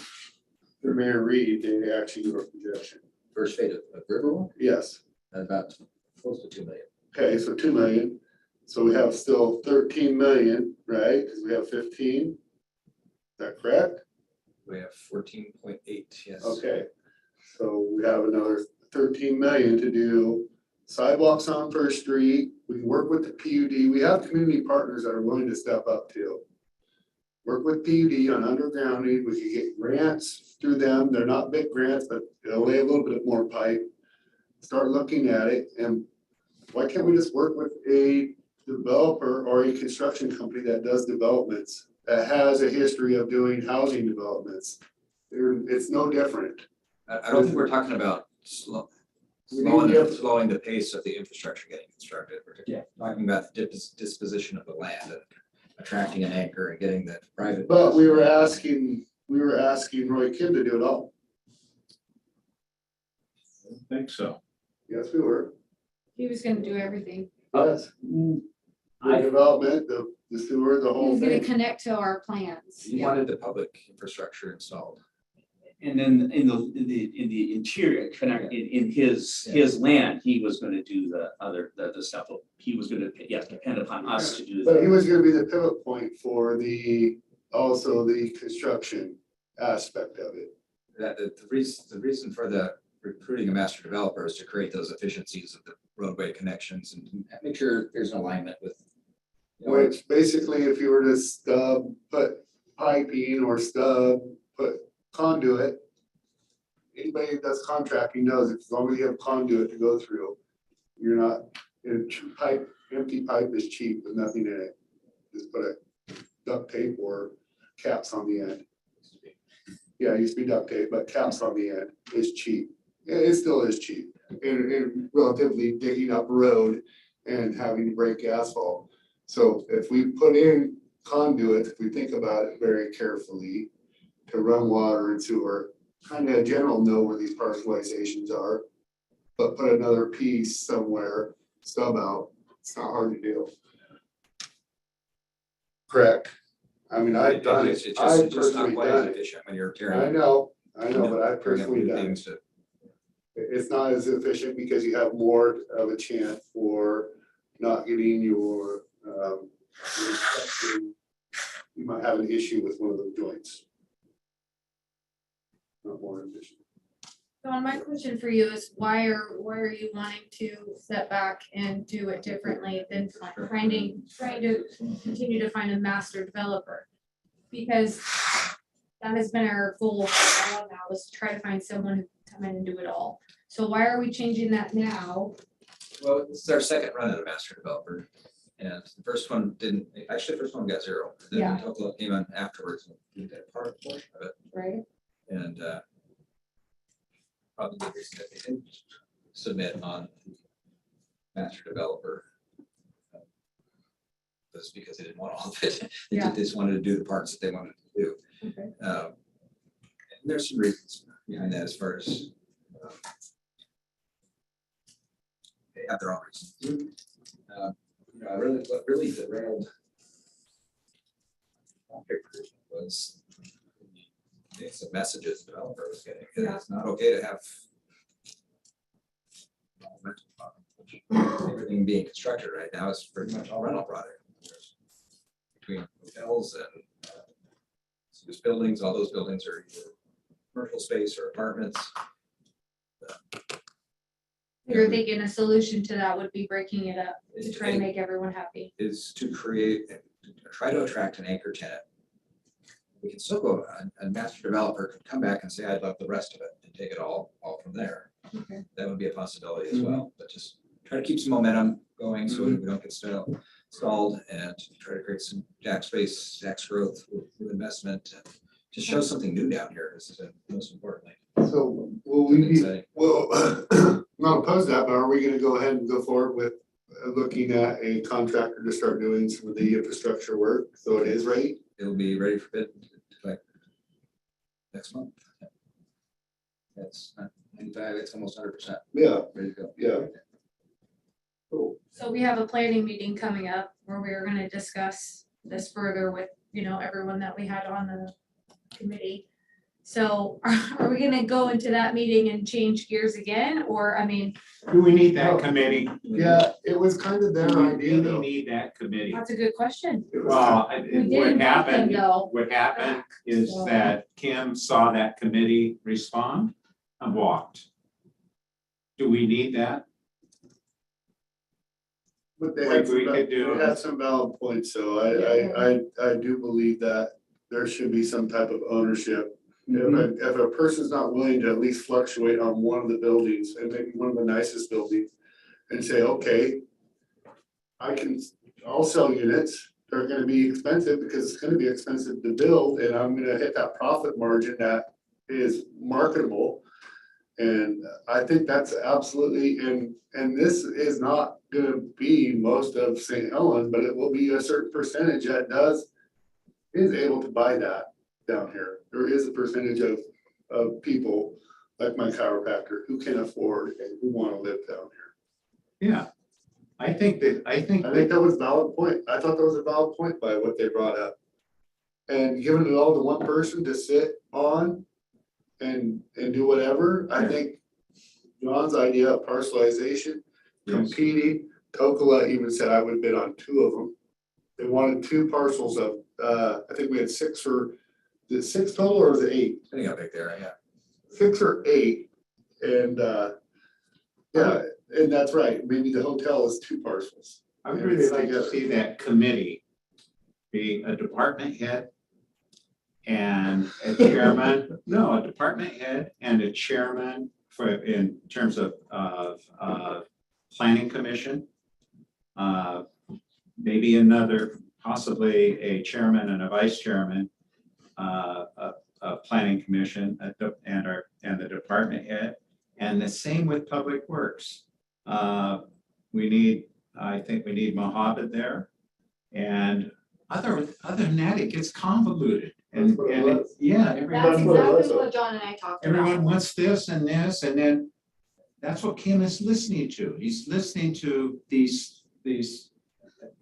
B: for Mayor Reed, they actually were a projection.
K: First phase of Riverwalk?
B: Yes.
K: About close to 2 million.
B: Okay, so 2 million. So we have still 13 million, right? Because we have 15. Is that correct?
K: We have 14.8, yes.
B: Okay, so we have another 13 million to do sidewalks on First Street. We can work with the PUD. We have community partners that are willing to step up too. Work with PUD on undergrounding. We could get grants through them. They're not big grants, but they'll lay a little bit more pipe. Start looking at it, and why can't we just work with a developer or a construction company that does developments, that has a history of doing housing developments? It's no different.
K: I don't think we're talking about
B: We need
K: slowing the pace of the infrastructure getting constructed. We're talking about the disposition of the land and attracting an anchor and getting the private.
B: But we were asking Roy Kim to do it all.
L: I don't think so.
B: Yes, we were.
D: He was gonna do everything.
B: Yes. The development, the sewer, the
D: He
B: whole
D: was gonna
B: thing.
D: connect to our plans.
K: You wanted the public infrastructure installed.
A: And then in the interior, in his land, he was gonna do the stuff. He was gonna, depend upon us to do
B: But he
A: that.
B: was gonna be the pivot point for also the construction aspect of it.
K: That the reason for the recruiting a master developer is to create those efficiencies of the roadway connections and make sure there's an alignment with.
B: Which basically, if you were to put piping or put conduit, anybody that does contracting knows as long as you have conduit to go through, you're not, empty pipe is cheap with nothing in it. Just put a duct tape or caps on the end. Yeah, it used to be duct tape, but caps on the end is cheap. It still is cheap and relatively digging up road and having to break asphalt. So if we put in conduit, if we think about it very carefully, to run water and sewer, kind of general know where these parcelizations are, but put another piece somewhere, stub out, it's not hard to do. Correct. I mean, I've done it.
K: It's
B: I've
K: just not
B: personally
K: quite
B: done
K: as
B: it.
K: efficient when you're tearing.
B: I know, but I've
K: tearing up
B: personally
K: new
B: done it.
K: things to-
B: It's not as efficient because you have more of a chance for not getting your you might have an issue with one of the joints. Not more efficient.
D: Dawn, my question for you is why are you wanting to step back and do it differently than trying to continue to find a master developer? Because that has been our goal for a while now, is to try to find someone who can come in and do it all. So why are we changing that now?
K: Well, this is our second run at a master developer. And the first one didn't, actually, the first one got 0. Then
D: Yeah.
K: Untitled came on afterwards and did that portion of it.
D: Right.
K: And probably the reason that they didn't submit on master developer was because they didn't want all of it. They just wanted to do the parts that they wanted to do.
D: Okay.
K: And there's some reasons behind that as far as they have their own reasons. What really derailed was the messages the developer was getting. It's not okay to have everything being constructed right now is pretty much all rental product. Between hotels and these buildings, all those buildings are either commercial space or apartments.
D: You're thinking a solution to that would be breaking it up to try to make everyone happy.
K: Is to create, try to attract an anchor tenant. We can still go, a master developer could come back and say, I'd love the rest of it and take it all from there.
D: Okay.
K: That would be a possibility as well, but just try to keep some momentum going so that we don't get stalled and try to create some tax growth with investment and just show something new down here. This is most importantly.
B: So will we be, I'm not opposed to that, but are we gonna go ahead and go forward with looking at a contractor to start doing some of the infrastructure work? So it is ready?
K: It'll be ready for bid like next month. That's 95, it's almost 100%.
B: Yeah,
K: Ready to go.
B: yeah. Cool.
D: So we have a planning meeting coming up where we are gonna discuss this further with, everyone that we had on the committee. So are we gonna go into that meeting and change gears again, or, I mean,
L: Do we need that committee?
B: Yeah, it was kind of their
L: Do we
B: idea
L: really
B: though.
L: need that committee?
D: that's a good question.
B: It was
L: Well,
D: We
L: what
D: did invite them
L: happened,
D: though.
L: what happened is
D: So-
L: that Kim saw that committee respond and walked. Do we need that?
B: But they
L: We-
B: had some,
L: we could do-
B: they had some valid points, so I do believe that there should be some type of ownership. If a person's not willing to at least fluctuate on one of the buildings and maybe one of the nicest buildings and say, okay, I'll sell units, they're gonna be expensive because it's gonna be expensive to build and I'm gonna hit that profit margin that is marketable. And I think that's absolutely, and this is not gonna be most of St. Helens, but it will be a certain percentage that is able to buy that down here. There is a percentage of people like my chiropractor who can afford and who wanna live down here.
L: Yeah. I think
B: I think that was a valid point. I thought that was a valid point by what they brought up. And giving it all to one person to sit on and do whatever, I think John's idea of parcelization, competing, Tocola even said I would bid on 2 of them. They wanted 2 parcels of, I think we had 6 is it 6 total or is it 8?
K: I think how big they are, yeah.
B: 6 or 8, and yeah, and that's right, maybe the hotel is 2 parcels.
L: I would really like to see that committee be a department head and a chairman, no, a department head and a chairman for, in terms of planning commission. Maybe another, possibly a chairman and a vice chairman, a planning commission and the department head. And the same with public works. I think we need Mohammed there. And other than that, it gets convoluted. And,
B: That's what it
L: and
B: was.
L: yeah,
D: That's
L: everyone,
B: what it was,
D: exactly
B: though.
D: what John and I talked about.
L: everyone wants this, and then that's what Kim is listening to. He's listening to these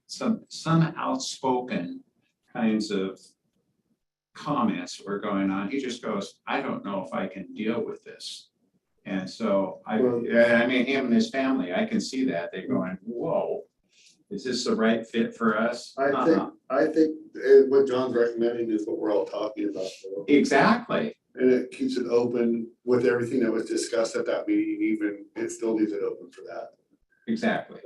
L: some outspoken kinds of comments that were going on. He just goes, I don't know if I can deal with this. And so I mean, him and his family, I can see that. They're going, whoa, is this the right fit for us?
B: I think what John's recommending is what we're all talking about. though.
L: Exactly.
B: And it keeps it open with everything that was discussed at that meeting, even, it still leaves it open for that.
L: Exactly.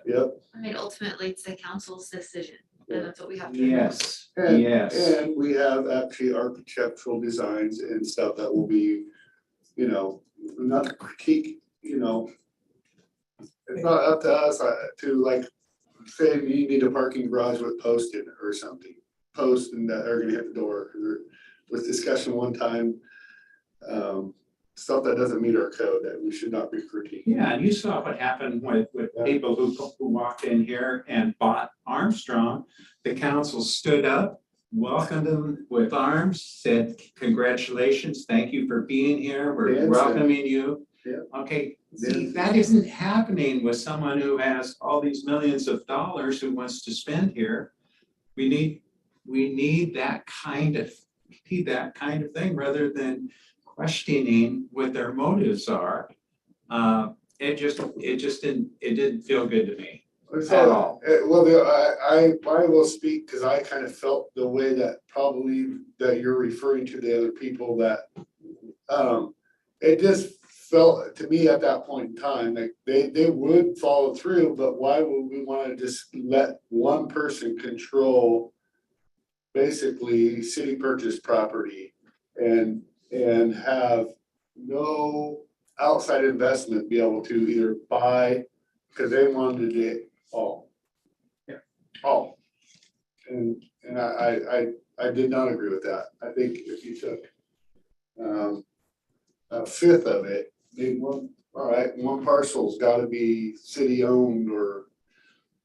B: Yep.
D: I mean, ultimately, it's the council's decision, and that's what we have to.
L: Yes,
B: And,
L: yes.
B: and we have actually architectural designs and stuff that will be, not to critique, it's not up to us to like, say you need a parking garage with post in it or something. Posts and that are gonna hit the door. There was discussion one time, stuff that doesn't meet our code that we should not be critiquing.
L: Yeah, and you saw what happened with people who walked in here and bought Armstrong. The council stood up, welcomed them with arms, said, congratulations, thank you for being here, we're
B: Dan said-
L: welcoming you.
B: Yeah.
L: Okay, see,
B: Dan-
L: that isn't happening with someone who has all these millions of dollars who wants to spend here. We need that kind of thing rather than questioning what their motives are. It didn't feel good to me. At all.
B: Well, I will speak because I kind of felt the way that probably that you're referring to the other people that, it just felt to me at that point in time, like they would follow through, but why would we want to just let one person control basically city purchased property and have no outside investment be able to either buy, because they wanted it all.
L: Yeah.
B: All. And I did not agree with that. I think if you took a fifth of it, maybe one parcel's gotta be city owned or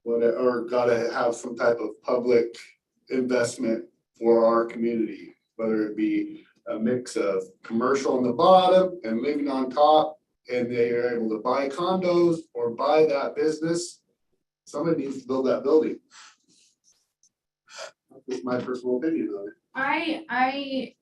B: whatever, or gotta have some type of public investment for our community, whether it be a mix of commercial on the bottom and living on top, and they are able to buy condos or buy that business. Somebody needs to build that building. That's just my personal opinion on it.
D: I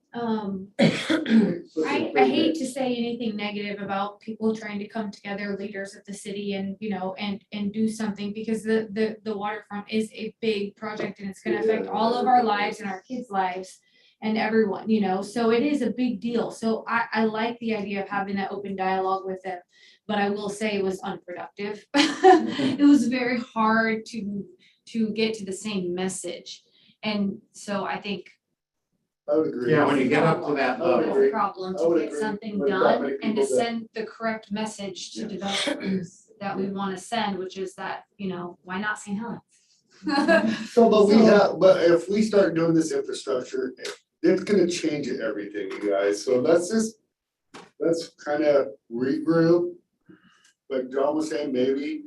D: I hate to say anything negative about people trying to come together, leaders of the city and, you know, and do something because the waterfront is a big project and it's gonna affect all of our lives and our kids' lives and everyone, you know, so it is a big deal. So I like the idea of having that open dialogue with them, but I will say it was unproductive. It was very hard to get to the same message. And so I think
B: I would agree.
L: Yeah, when you get up to that
B: I would
D: that's
L: level,
B: agree.
D: a problem
B: I would
D: to get
B: agree
D: something
B: with that
D: done
B: many
D: and to
B: people that-
D: send the correct message to developers that we wanna send, which is that, you know, why not St. Helens?
B: So, but if we start doing this infrastructure, it's gonna change everything, you guys, so let's kind of regroup. Like John was saying, maybe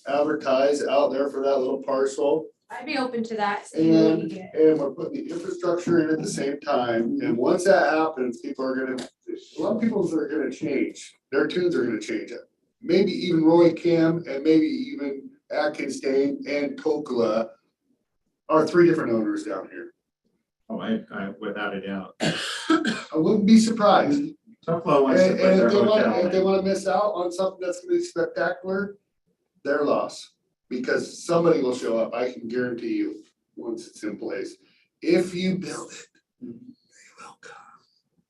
B: advertise out there for that little parcel.
D: I'd be open to that, see what you get.
B: And we're putting the infrastructure in at the same time, and once that happens, a lot of people are gonna change, their tunes are gonna change it. Maybe even Roy Kim and maybe even Atkinstein and Tokala are three different owners down here.
L: oh, I, without a doubt.
B: I wouldn't be surprised.
L: Tokla
B: And
L: wants to put their
B: if they
L: hotel
B: if they
L: in.
B: wanna miss out on something that's gonna be spectacular, their loss. Because somebody will show up, I can guarantee you, once it's in place. If you build it, they will come.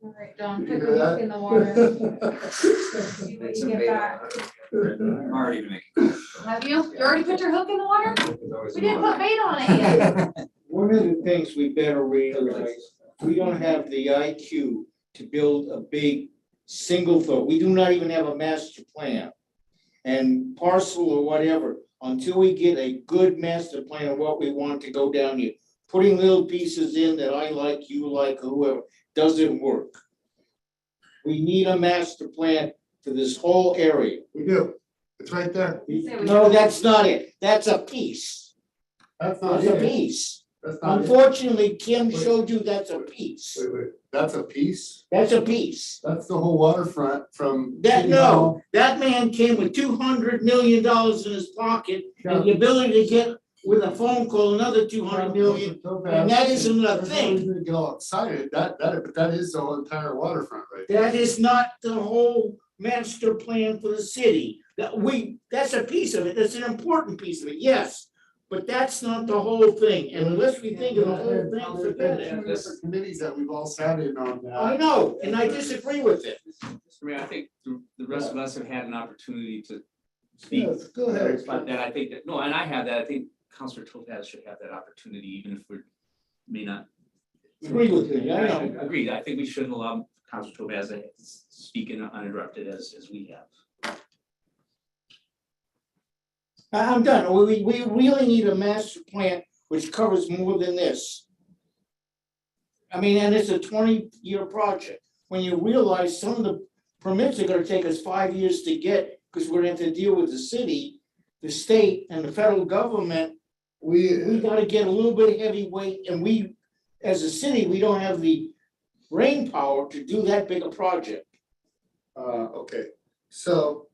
D: All right, Dawn,
B: You
D: put
B: hear
D: your
B: that?
D: hook in the water. See what you get back.
K: I'm already making.
D: Have you? You already put your hook in the water?
K: Always
D: We didn't
K: more.
D: put bait on it yet.
J: One of the things we better realize, we don't have the IQ to build a big single thought. We do not even have a master plan. And parcel or whatever, until we get a good master plan of what we want to go down here. Putting little pieces in that I like, you like, whoever, doesn't work. We need a master plan for this whole area.
B: We do, it's right there.
J: No, that's not it. That's a piece.
B: That's not
J: That's a
B: it.
J: piece.
B: That's not it.
J: Unfortunately, Kim showed you that's a piece.
B: Wait, that's a piece?
J: That's a piece.
B: That's the whole waterfront from.
J: That,
B: City Hall.
J: no, that man came with $200 million in his pocket and the ability to get with a phone call another 200 million. And that isn't a thing.
B: There's no reason to get all excited, but that is the whole entire waterfront right there.
J: That is not the whole master plan for the city. That's a piece of it. That's an important piece of it, yes. But that's not the whole thing. And unless we think of the whole thing, forget it.
B: There's different committees that we've all sat in on that.
J: I know, and I disagree with it.
A: I mean, I think the rest of us have had an opportunity to speak.
B: Yes, go ahead.
A: But that I think that, no, and I have that, I think Councilor Topaz should have that opportunity, even if we may not.
J: Agree with you, I know.
A: Agreed, I think we should allow Councilor Topaz to speak uninterrupted as we have.
J: I'm done. We really need a master plan which covers more than this. I mean, and it's a 20-year project. When you realize some of the permits are gonna take us 5 years to get, because we're gonna have to deal with the city, the state, and the federal government. We gotta get a little bit heavyweight, and we, as a city, we don't have the brain power to do that big a project.
B: Okay, so,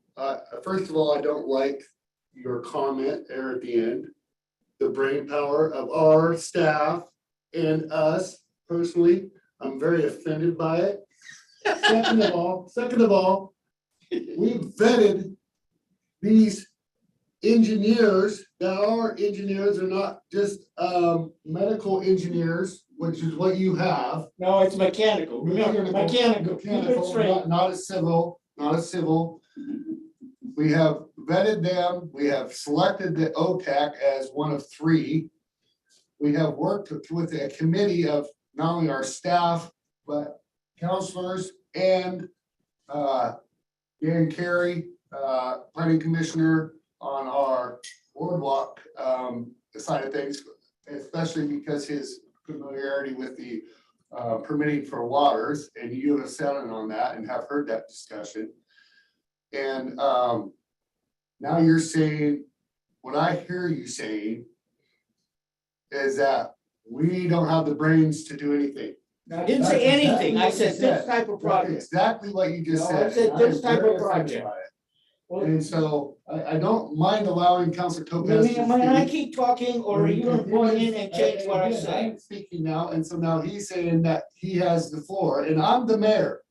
B: first of all, I don't like your comment there at the end. The brain power of our staff and us personally, I'm very offended by it. Second of all, we vetted these engineers that are engineers, are not just, medical engineers, which is what you have.
J: No, it's mechanical. Remember, mechanical. Keep it straight.
B: Not a civil. We have vetted them, we have selected the OTAC as one of three. We have worked with a committee of not only our staff, but counselors and Dan Carey, planning commissioner on our boardwalk side of things, especially because his familiarity with the permitting for waters, and you have sat in on that and have heard that discussion. And now you're saying, what I hear you saying is that we don't have the brains to do anything.
J: I didn't say anything. I said this type of
B: That's
J: project.
B: exactly what you just
J: No, I
B: said.
J: said
B: and
J: this
B: am
J: type
B: very
J: of
B: offended
J: project.
B: by it. And so I don't mind allowing Counselor Topaz to
J: May I
B: speak.
J: keep talking, or are you gonna point in and change what I
B: Again,
J: say?
B: I'm speaking now, and so now he's saying that he has the floor, and I'm the mayor.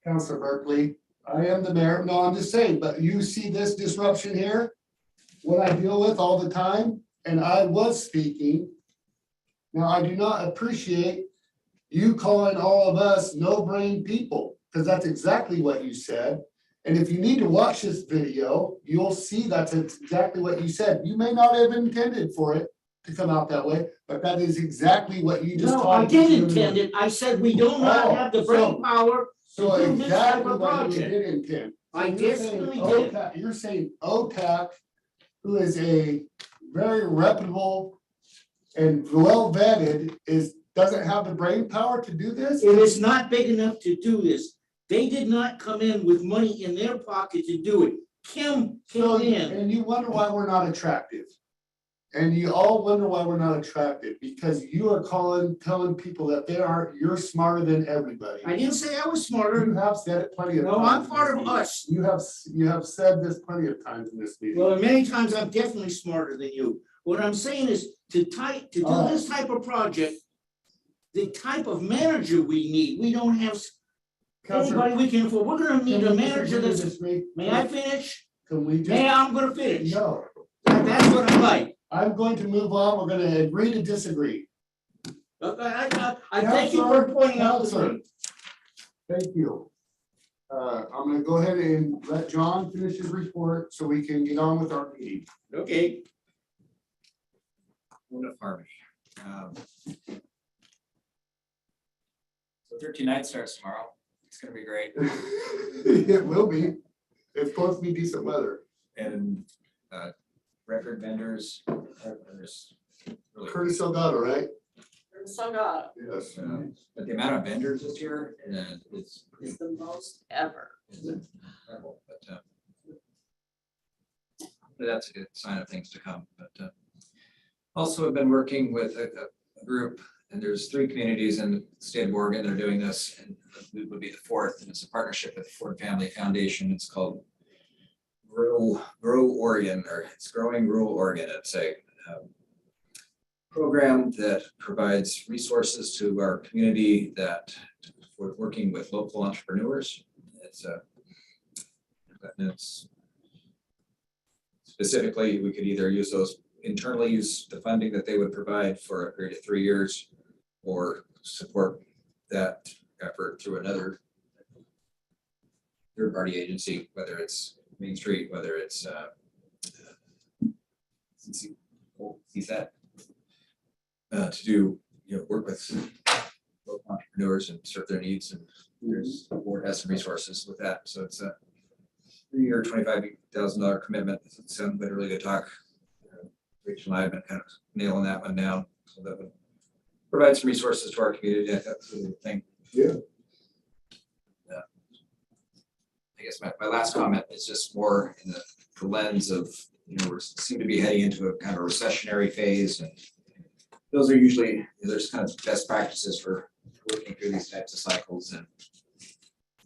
B: Counselor Berkeley, I am the mayor. No, I'm just saying, but you see this disruption here? What I deal with all the time, and I was speaking. Now, I do not appreciate you calling all of us no-brain people, because that's exactly what you said. And if you need to watch this video, you'll see that's exactly what you said. You may not have intended for it to come out that way, but that is exactly what you just
J: No,
B: taught.
J: I did intend it. I said we do not have the brain power
B: So
J: to do this type
B: exactly
J: of
B: what you
J: project.
B: did intend. So
J: I
B: you're saying
J: definitely did.
B: OTAC You're saying OTAC, who is a very reputable and well vetted, doesn't have the brain power to do this?
J: It is not big enough to do this. They did not come in with money in their pocket to do it. Kim
B: So,
J: came in.
B: and you wonder why we're not attractive. And you all wonder why we're not attractive, because you are telling people that you're smarter than everybody.
J: I didn't say I was
B: You
J: smarter.
B: have said it plenty of times.
J: No, I'm
B: in
J: part
B: this
J: of
B: meeting.
J: us.
B: You have said this plenty of times in this meeting.
J: Well, many times I'm definitely smarter than you. What I'm saying is to do this type of project, the type of manager we need, we don't have
B: Counselor,
J: anybody we can afford. We're gonna need
B: can
J: a
B: we
J: manager
B: disagree
J: that's,
B: this week?
J: may I finish?
B: Can we just?
J: May I'm gonna finish.
B: No,
J: That's what I like.
B: I'm going to move on. We're gonna agree to disagree.
J: I thank you for pointing out the
B: Counselor,
J: thing.
B: thank you. I'm gonna go ahead and let John finish his report so we can get on with our meeting.
J: Okay.
K: One of harmony. So 13 night starts tomorrow. It's gonna be great.
B: It will be. It's supposed to be decent weather.
K: And record vendors, there's really,
B: Curtis Delgado, right?
I: So God,
B: Yes.
K: but the amount of vendors this year is
I: it's the most ever.
K: incredible, but that's a good sign of things to come. But also I've been working with a group, and there's 3 communities in the state of Oregon that are doing this, and we would be the 4th, and it's a partnership with the Ford Family Foundation. It's called Grow Oregon, or it's Growing Rural Oregon. It's a program that provides resources to our community that we're working with local entrepreneurs. It's specifically, we could either use those internally, use the funding that they would provide for a period of 3 years, or support that effort through another third-party agency, whether it's Main Street, whether it's CSAT, to do, work with local entrepreneurs and serve their needs, and there's, the board has some resources with that, so it's a 3-year, $25,000 commitment. It sounds literally to talk. Rachel and I have been kind of nailing that one down, so that would provide some resources to our community. That's the thing.
B: Yeah.
K: I guess my last comment is just more in the lens of, we seem to be heading into a kind of recessionary phase, and those are usually, there's kind of best practices for working through these types of cycles, and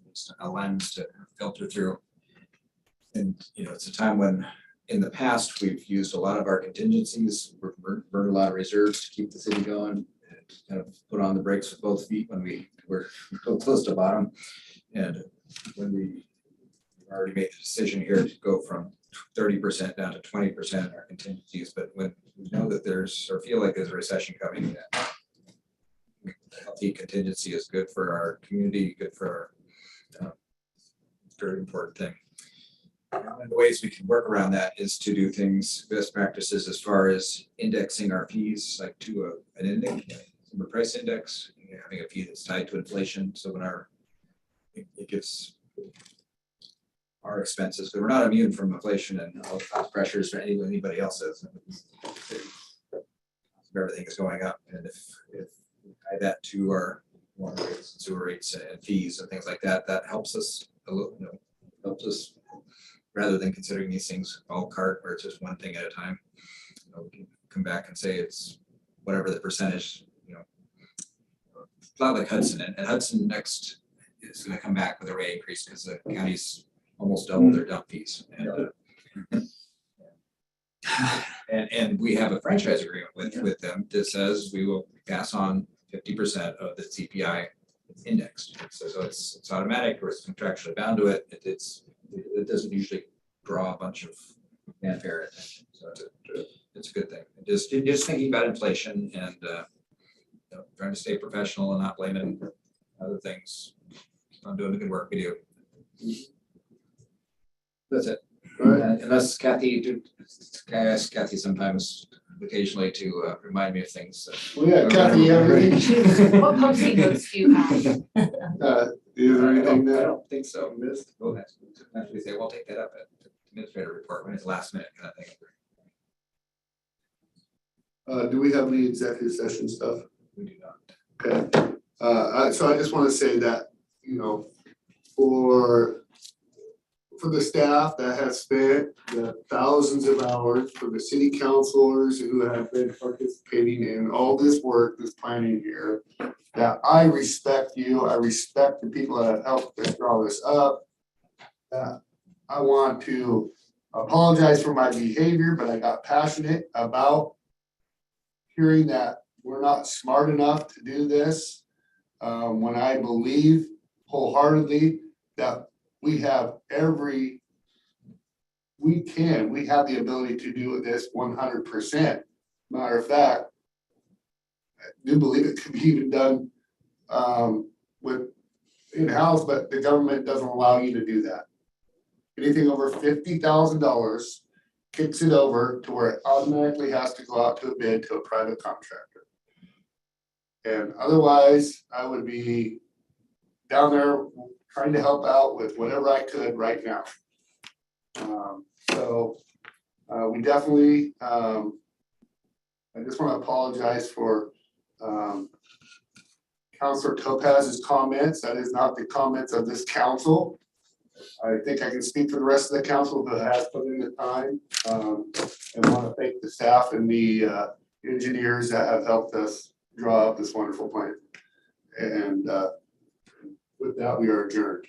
K: just a lens to filter through. And, it's a time when in the past, we've used a lot of our contingencies, burned a lot of reserves to keep the city going, and kind of put on the brakes with both feet when we were close to bottom. And when we already made the decision here to go from 30% down to 20% in our contingencies, but when we know that or feel like there's a recession coming, that healthy contingency is good for our community, good for our very important thing. And one of the ways we can work around that is to do things, best practices as far as indexing our fees, like to an index, consumer price index, having a fee that's tied to inflation. So when it gives our expenses, because we're not immune from inflation and all the cost pressures for anybody else is. Everything is going up, and if we tie that to our water rates and sewer rates and fees and things like that, that helps us a little, helps us rather than considering these things all cart where it's just one thing at a time. We can come back and say it's whatever the percentage, it's not like Hudson, and Hudson next is going to come back with a rate increase because the county's almost double their dump fees. And we have a franchise agreement with them that says we will pass on 50% of the CPI indexed. So it's automatic or it's contractually bound to it. It doesn't usually draw a bunch of fanfare attention. So it's a good thing. Just thinking about inflation and trying to stay professional and not blaming other things on doing the good work we do. That's it. Unless Kathy, can I ask Kathy sometimes occasionally to remind me of things?
B: Well, yeah, Kathy, you have anything?
D: What Post-it notes do you have?
B: Is there
K: I
B: anything that
K: don't think so.
B: missed?
K: We'll actually say, we'll take that up at the administrator report when it's last minute kind of thing.
B: Do we have any executive session stuff?
K: We do not.
B: Okay, so I just want to say that, you know, for the staff that has spent the thousands of hours, for the city councilors who have been participating in all this work, this planning here, that I respect you, I respect the people that have helped us draw this up. I want to apologize for my behavior, but I got passionate about hearing that we're not smart enough to do this. When I believe wholeheartedly that we have we have the ability to do this 100%. Matter of fact, I do believe it could be even done with in-house, but the government doesn't allow you to do that. Anything over $50,000 kicks it over to where it automatically has to go out to a bid to a private contractor. And otherwise, I would be down there trying to help out with whatever I could right now. We definitely, I just want to apologize for Councilor Topaz's comments. That is not the comments of this council. I think I can speak for the rest of the council who has put in the time, and want to thank the staff and the engineers that have helped us draw up this wonderful plan. And with that, we are adjourned.